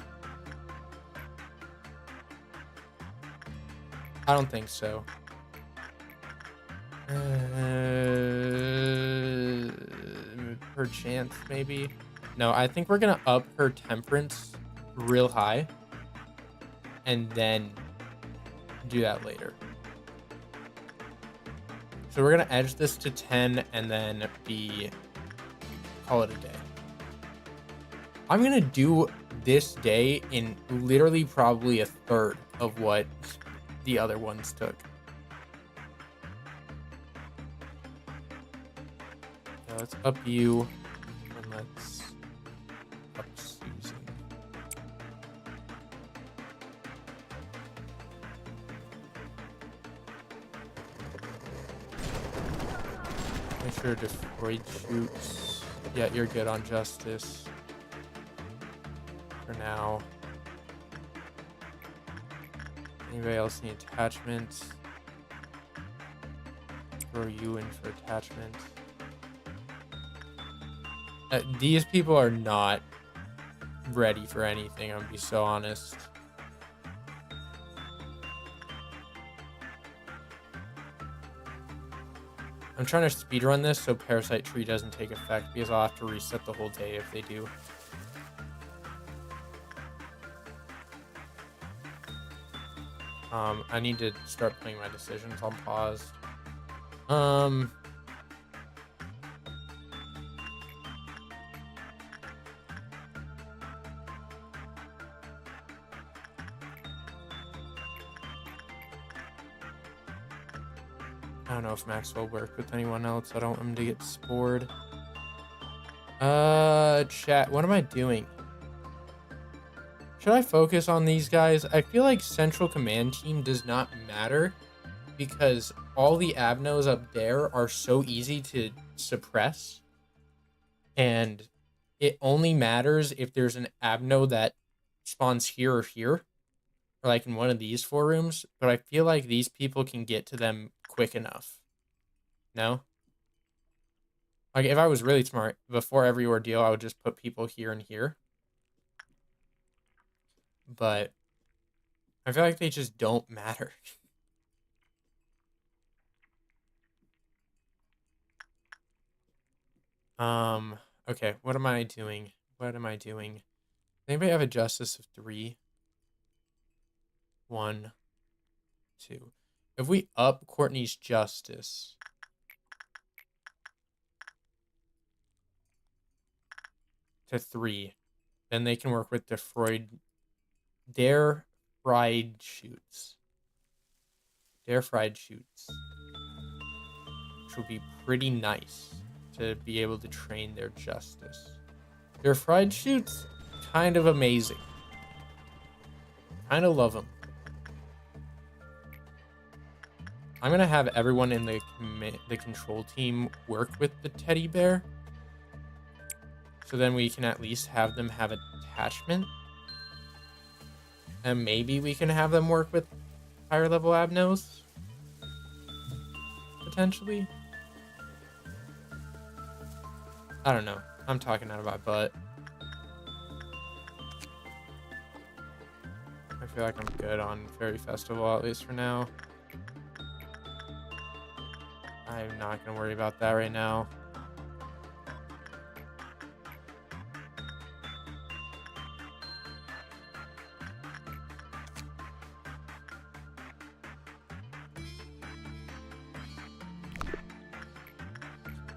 I don't think so. Per chance, maybe. No, I think we're gonna up her temperance real high and then do that later. So we're gonna edge this to 10 and then call it a day. I'm gonna do this day in literally probably a third of what the other ones took. So let's up you and let's up Susan. Make sure Destroyed shoots. Yeah, you're good on Justice for now. Anybody else need attachments? Throw you in for attachment. These people are not ready for anything, I'm gonna be so honest. I'm trying to speedrun this so Parasite Tree doesn't take effect because I'll have to reset the whole day if they do. I need to start playing my decisions on paused. I don't know if Max will work with anyone else. I don't want him to get spored. Chat, what am I doing? Should I focus on these guys? I feel like Central Command Team does not matter because all the Abnos up there are so easy to suppress. And it only matters if there's an Abno that spawns here or here. Or like in one of these 4 rooms. But I feel like these people can get to them quick enough. No? Like if I was really smart, before every ordeal, I would just put people here and here. But I feel like they just don't matter. Okay, what am I doing? What am I doing? Anybody have a justice of 3? 1, 2. If we up Courtney's justice to 3, then they can work with their fried shoots. Their fried shoots. Which will be pretty nice to be able to train their justice. Their fried shoots, kind of amazing. Kind of love them. I'm gonna have everyone in the control team work with the teddy bear. So then we can at least have them have attachment. And maybe we can have them work with higher level Abnos. potentially. I don't know. I'm talking out of my butt. I feel like I'm good on Fairy Festival, at least for now. I'm not going to worry about that right now.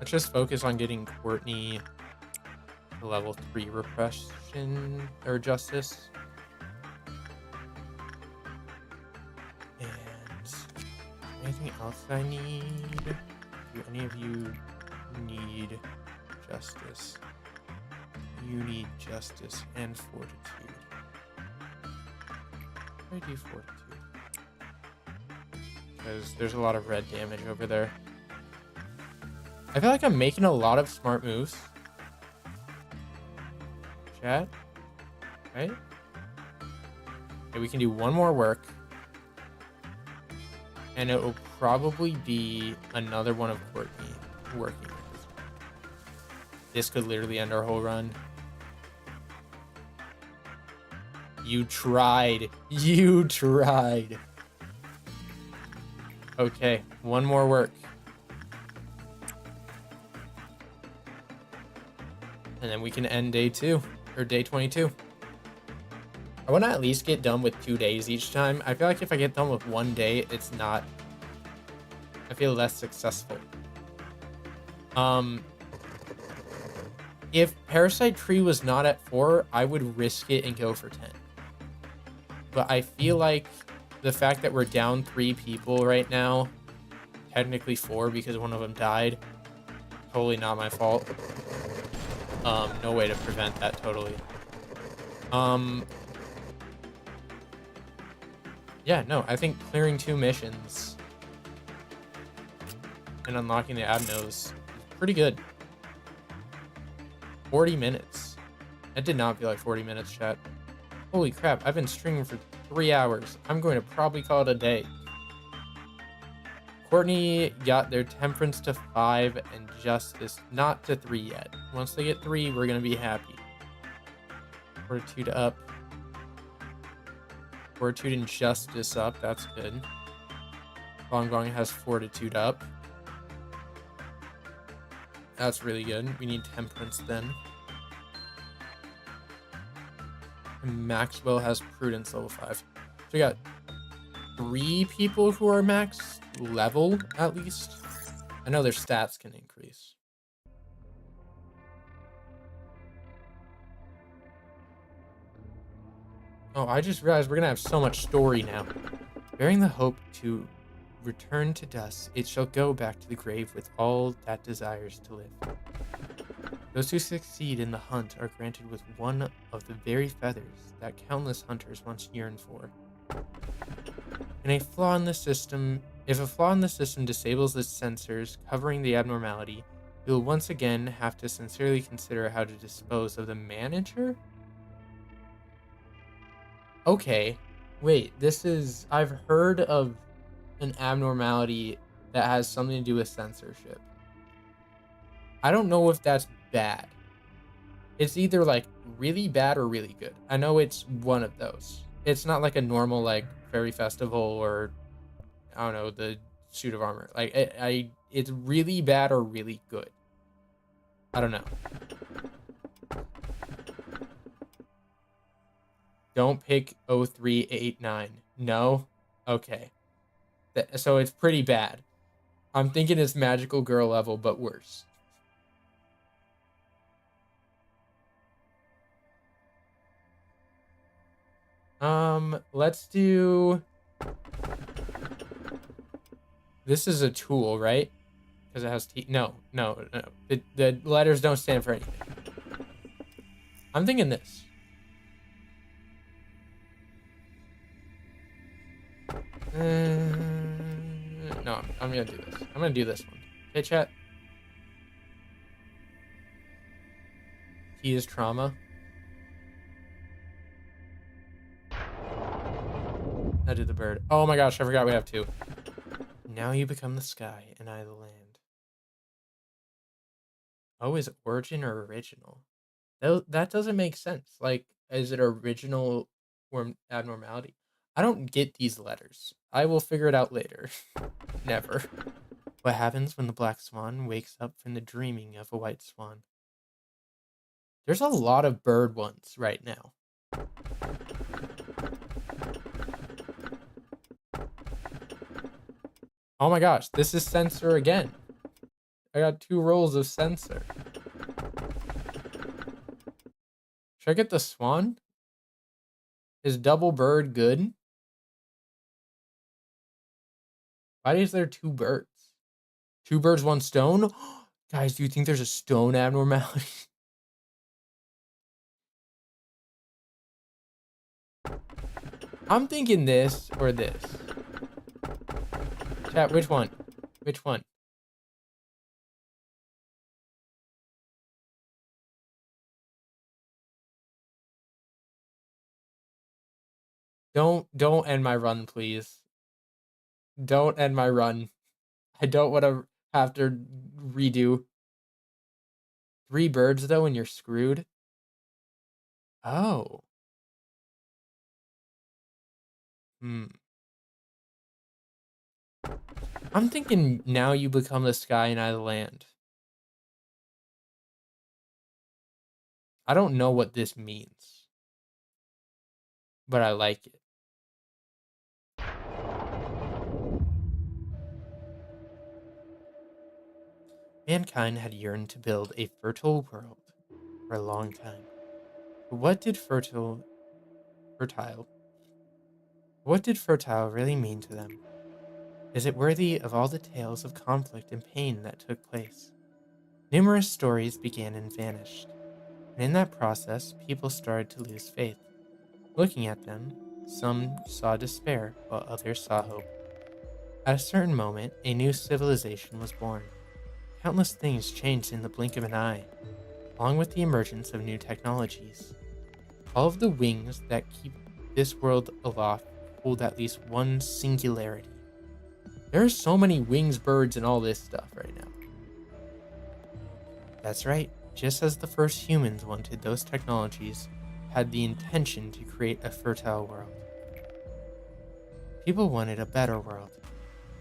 Let's just focus on getting Courtney to level 3 repression or justice. And anything else I need? Do any of you need justice? You need justice and fortitude. Why do I do fortitude? Because there's a lot of red damage over there. I feel like I'm making a lot of smart moves. Chat. Right? Okay, we can do one more work. And it will probably be another one of Courtney working. This could literally end our whole run. You tried. You tried. Okay, one more work. And then we can end day 2, or day 22. I want to at least get done with 2 days each time. I feel like if I get done with 1 day, it's not... I feel less successful. If Parasite Tree was not at 4, I would risk it and go for 10. But I feel like the fact that we're down 3 people right now, technically 4 because one of them died, totally not my fault. No way to prevent that totally. Yeah, no, I think clearing 2 missions and unlocking the Abnos is pretty good. 40 minutes. That did not feel like 40 minutes, chat. Holy crap, I've been streaming for 3 hours. I'm going to probably call it a day. Courtney got their temperance to 5 and justice not to 3 yet. Once they get 3, we're going to be happy. Fortitude up. Fortitude and justice up. That's good. Gong Gong has fortitude up. That's really good. We need temperance then. And Maxwell has prudence level 5. So we got 3 people who are max level at least. I know their stats can increase. Oh, I just realized we're gonna have so much story now. Bearing the hope to return to dust, it shall go back to the grave with all that desires to live. Those who succeed in the hunt are granted with one of the very feathers that countless hunters once yearned for. And if a flaw in the system disables the sensors covering the abnormality, you'll once again have to sincerely consider how to dispose of the manager? Okay, wait, I've heard of an abnormality that has something to do with censorship. I don't know if that's bad. It's either like really bad or really good. I know it's one of those. It's not like a normal like fairy festival or I don't know, the suit of armor. Like it's really bad or really good. I don't know. Don't pick 0389. No? Okay. So it's pretty bad. I'm thinking it's magical girl level, but worse. Let's do... This is a tool, right? Because it has T... No. The letters don't stand for anything. I'm thinking this. No, I'm gonna do this. I'm gonna do this one. Okay, chat. T is trauma. I did the bird. Oh my gosh, I forgot we have 2. Now you become the sky, and I the land. Oh, is origin or original? That doesn't make sense. Like, is it original or abnormality? I don't get these letters. I will figure it out later. Never. What happens when the black swan wakes up from the dreaming of a white swan? There's a lot of bird ones right now. Oh my gosh, this is censor again. I got 2 rolls of censor. Should I get the swan? Is double bird good? Why is there 2 birds? 2 birds, 1 stone? Guys, do you think there's a stone abnormality? I'm thinking this or this. Chat, which one? Which one? Don't end my run, please. Don't end my run. I don't want to have to redo. 3 birds though, and you're screwed. Oh. I'm thinking now you become the sky and I the land. I don't know what this means, but I like it. Mankind had yearned to build a fertile world for a long time. But what did fertile really mean to them? Is it worthy of all the tales of conflict and pain that took place? Numerous stories began and vanished, and in that process, people started to lose faith. Looking at them, some saw despair, while others saw hope. At a certain moment, a new civilization was born. Countless things changed in the blink of an eye, along with the emergence of new technologies. All of the wings that keep this world aloft hold at least one singularity. There are so many wings, birds, and all this stuff right now. That's right, just as the first humans wanted those technologies, had the intention to create a fertile world. People wanted a better world,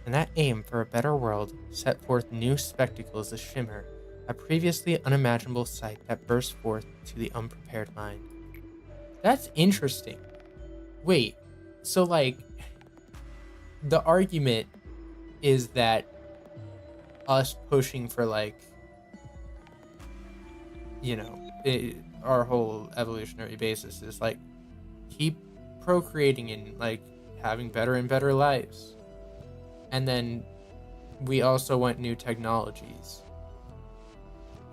and that aim for a better world set forth new spectacles of shimmer, a previously unimaginable sight that burst forth to the unprepared mind. That's interesting. Wait, so like, the argument is that us pushing for like, our whole evolutionary basis is like, keep procreating and like having better and better lives. And then we also want new technologies.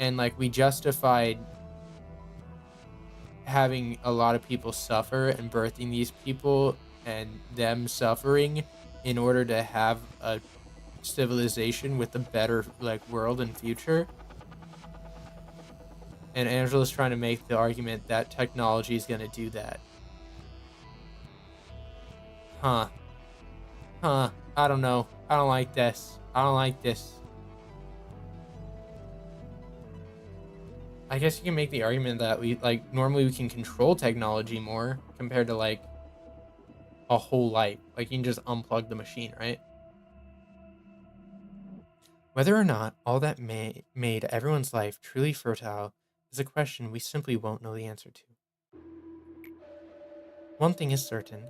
And like we justified having a lot of people suffer and birthing these people and them suffering in order to have a civilization with a better like world and future. And Angela's trying to make the argument that technology is going to do that. Huh. I don't know. I don't like this. I guess you can make the argument that we like normally we can control technology more compared to like a whole life. Like you can just unplug the machine, right? Whether or not all that made everyone's life truly fertile is a question we simply won't know the answer to. One thing is certain,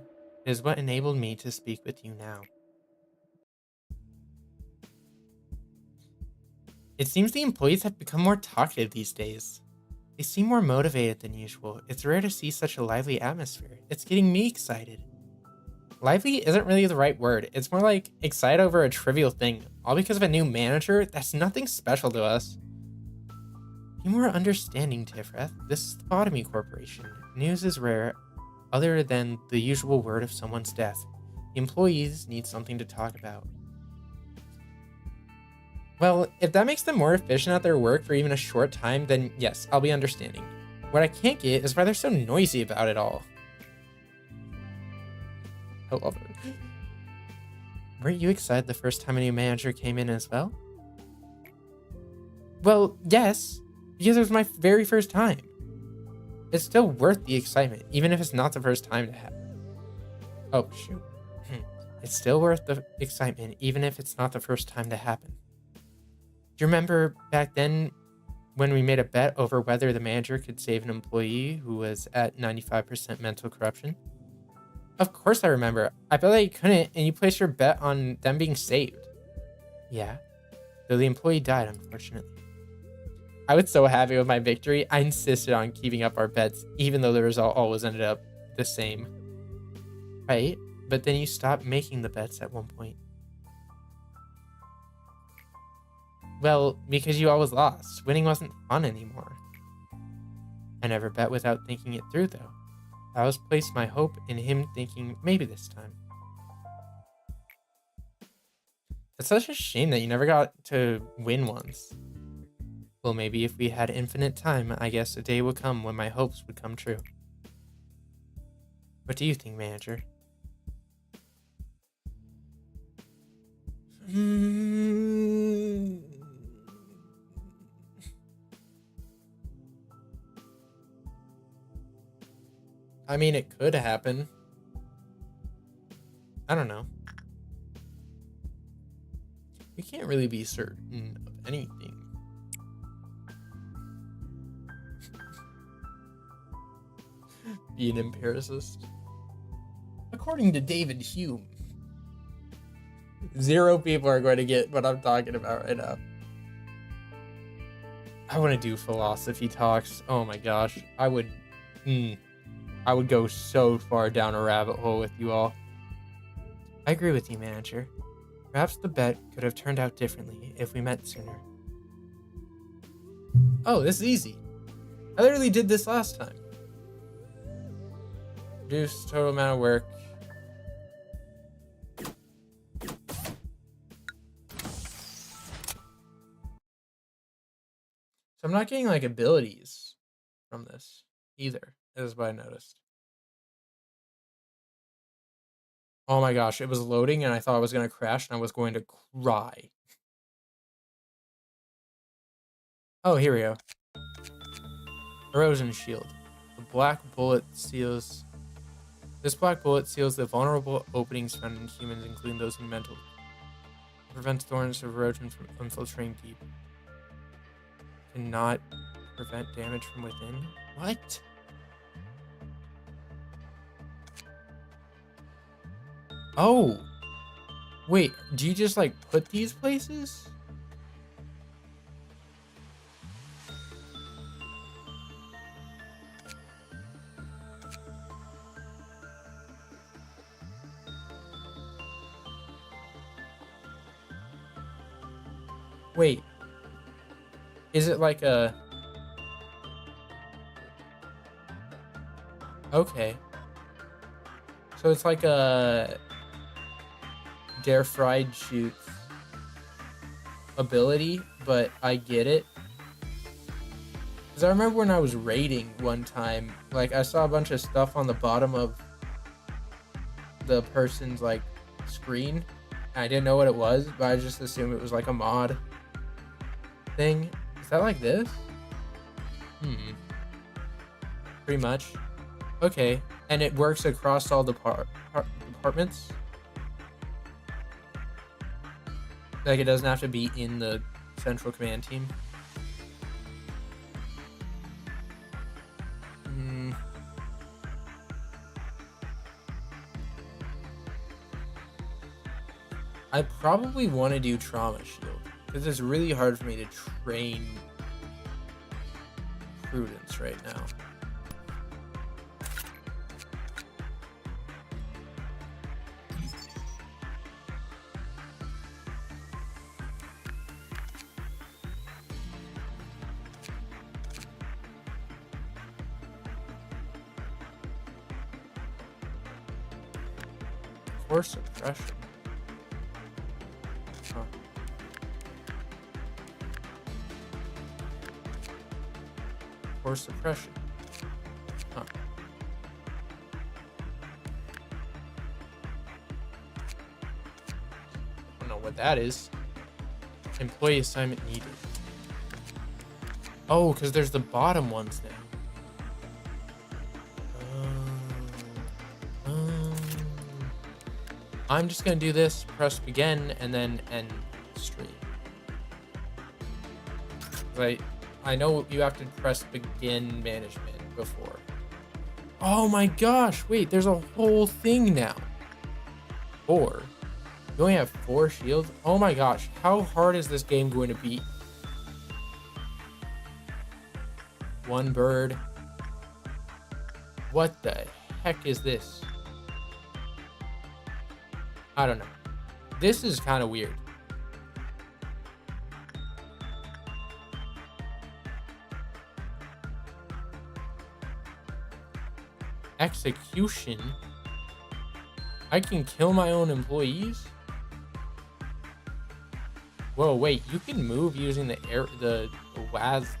it is what enabled me to speak with you now. It seems the employees have become more talkative these days. They seem more motivated than usual. It's rare to see such a lively atmosphere. It's getting me excited. Lively isn't really the right word. It's more like excited over a trivial thing. All because of a new manager? That's nothing special to us. Be more understanding, Tifreth. This is the Lobotomy Corporation. News is rare other than the usual word of someone's death. The employees need something to talk about. Well, if that makes them more efficient at their work for even a short time, then yes, I'll be understanding. What I can't get is why they're so noisy about it all. I love it. Weren't you excited the first time a new manager came in as well? Well, yes, because it was my very first time. It's still worth the excitement, even if it's not the first time to happen. Oh, shoot. It's still worth the excitement, even if it's not the first time to happen. Do you remember back then when we made a bet over whether the manager could save an employee who was at 95% mental corruption? Of course I remember. I bet that you couldn't, and you placed your bet on them being saved. Yeah, though the employee died, unfortunately. I was so happy with my victory, I insisted on keeping up our bets, even though the result always ended up the same. Right, but then you stopped making the bets at one point. Well, because you always lost. Winning wasn't fun anymore. I never bet without thinking it through, though. I always placed my hope in him thinking maybe this time. It's such a shame that you never got to win once. Well, maybe if we had infinite time, I guess a day would come when my hopes would come true. What do you think, manager? I mean, it could happen. I don't know. We can't really be certain of anything. Be an empiricist. According to David Hume, 0 people are going to get what I'm talking about right now. I want to do philosophy talks. Oh my gosh. I would go so far down a rabbit hole with you all. I agree with you, manager. Perhaps the bet could have turned out differently if we met sooner. Oh, this is easy. I literally did this last time. Reduce total amount of work. So I'm not getting like abilities from this either. Is what I noticed. Oh my gosh, it was loading and I thought I was going to crash and I was going to cry. Oh, here we go. Erosion shield. The black bullet seals. This black bullet seals the vulnerable openings found in humans, including those in mental. It prevents thorns of erosion from infiltrating deep. Cannot prevent damage from within. What? Oh, wait, do you just like put these places? Wait, is it like a... Okay. So it's like a... Dare fried shoots ability, but I get it. Because I remember when I was raiding one time, like I saw a bunch of stuff on the bottom of the person's like screen. I didn't know what it was, but I just assumed it was like a mod thing. Is that like this? Pretty much. Okay, and it works across all the departments. Like, it doesn't have to be in the central command team. I probably want to do trauma shield because it's really hard for me to train prudence right now. Force suppression. Huh. Force suppression. Huh. know what that is. Employee assignment needed. Oh, because there's the bottom ones now. I'm just gonna do this, press begin, and then end stream. Right? I know you have to press begin management before. Oh my gosh, wait, there's a whole thing now. 4? You only have 4 shields? Oh my gosh, how hard is this game going to be? 1 bird. What the heck is this? I don't know. This is kind of weird. Execution? I can kill my own employees? Whoa, wait, you can move using the WASD.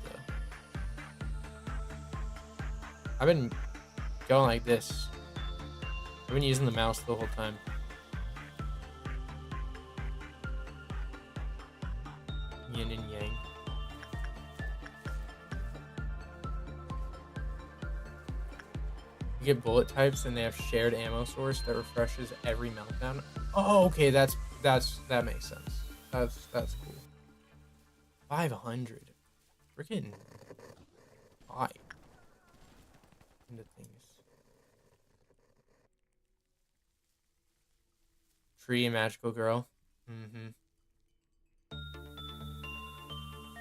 I've been going like this. I've been using the mouse the whole time. Yin and yang. You get bullet types and they have shared ammo source that refreshes every meltdown. Oh, okay, that makes sense. That's cool. 500. Freaking buy into things. Tree magical girl. Mm-hmm.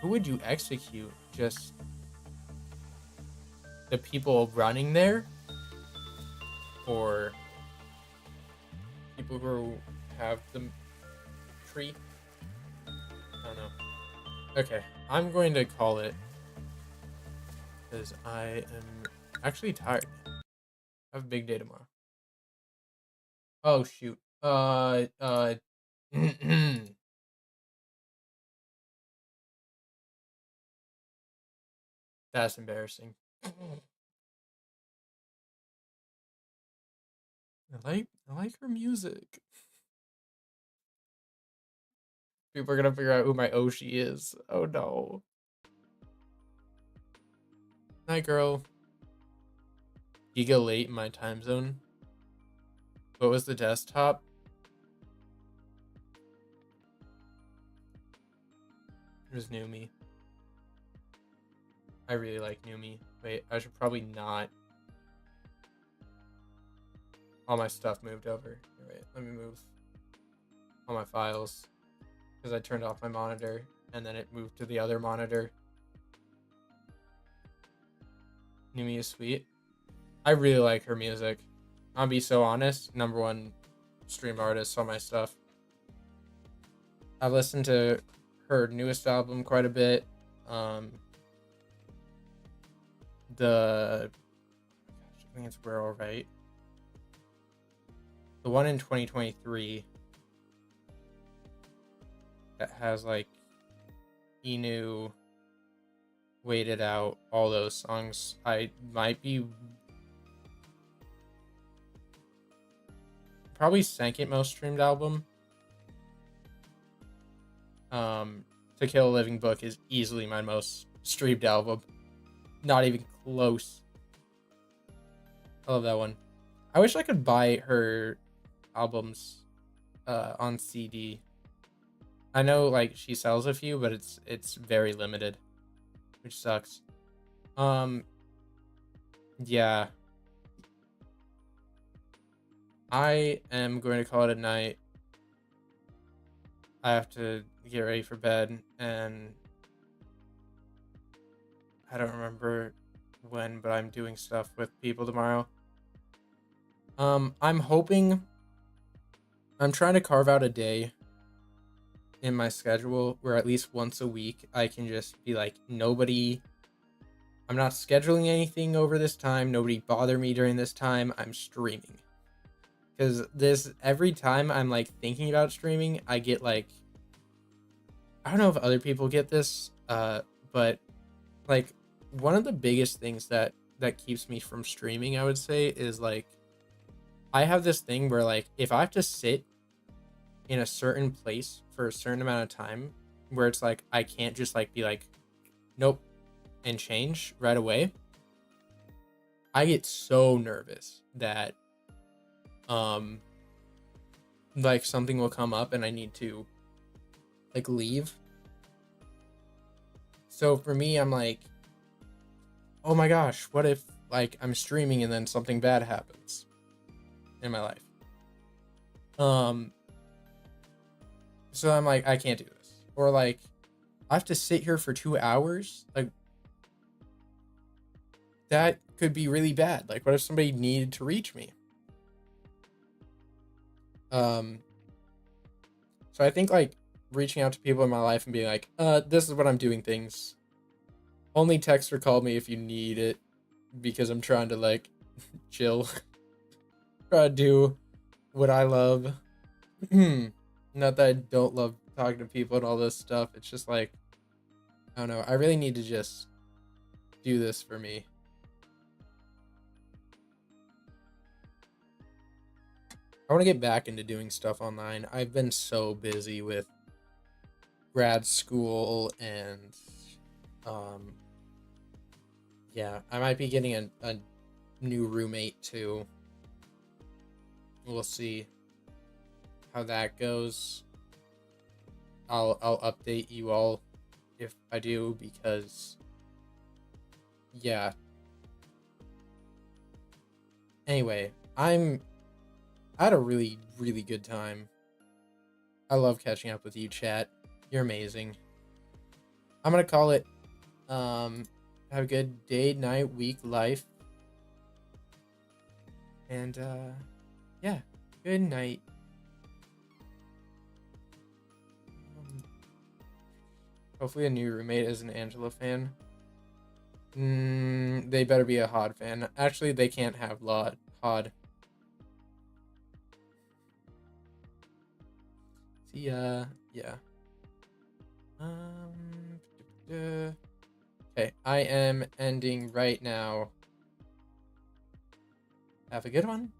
Who would you execute? Just the people running there? Or people who have the tree? I don't know. Okay, I'm going to call it because I am actually tired. I have a big day tomorrow. Oh shoot. That's embarrassing. I like her music. People are gonna figure out who my Oshi is. Oh no. Hi girl. You go late in my time zone. What was the desktop? It was Numi. I really like Numi. Wait, I should probably not. All my stuff moved over. Wait, let me move all my files because I turned off my monitor and then it moved to the other monitor. Numi is sweet. I really like her music. I'll be so honest. #1 stream artist on my stuff. I've listened to her newest album quite a bit. I think it's We're Alright. The one in 2023 that has like Inu, Waited Out, all those songs. I might be probably second most streamed album. To Kill a Living Book is easily my most streamed album. Not even close. I love that one. I wish I could buy her albums on CD. I know like she sells a few, but it's very limited, which sucks. Yeah. I am going to call it a night. I have to get ready for bed, and I don't remember when, but I'm doing stuff with people tomorrow. I'm trying to carve out a day in my schedule where at least once a week I can just be like, I'm not scheduling anything over this time. Nobody bother me during this time. I'm streaming. Because every time I'm like thinking about streaming, I get like, I don't know if other people get this, but like one of the biggest things that keeps me from streaming, I would say, is like, I have this thing where like, if I have to sit in a certain place for a certain amount of time, where it's like I can't just like be like, nope, and change right away, I get so nervous that like something will come up and I need to like leave. So for me, I'm like, oh my gosh, what if like I'm streaming and then something bad happens in my life? So I'm like, I can't do this. Or like I have to sit here for 2 hours. Like that could be really bad. Like what if somebody needed to reach me? So I think like reaching out to people in my life and being like, this is what I'm doing things. Only text or call me if you need it, because I'm trying to like chill. Try to do what I love. Not that I don't love talking to people and all this stuff. It's just like, I don't know. I really need to just do this for me. I want to get back into doing stuff online. I've been so busy with grad school and yeah, I might be getting a new roommate too. We'll see how that goes. I'll update you all if I do, because yeah. Anyway, I had a really good time. I love catching up with you, chat. You're amazing. I'm gonna call it. Have a good day, night, week, life, and yeah, good night. Hopefully a new roommate is an Angela fan. They better be a Hod fan. Actually, they can't have Hod. See ya. Yeah. Okay, I am ending right now. Have a good one.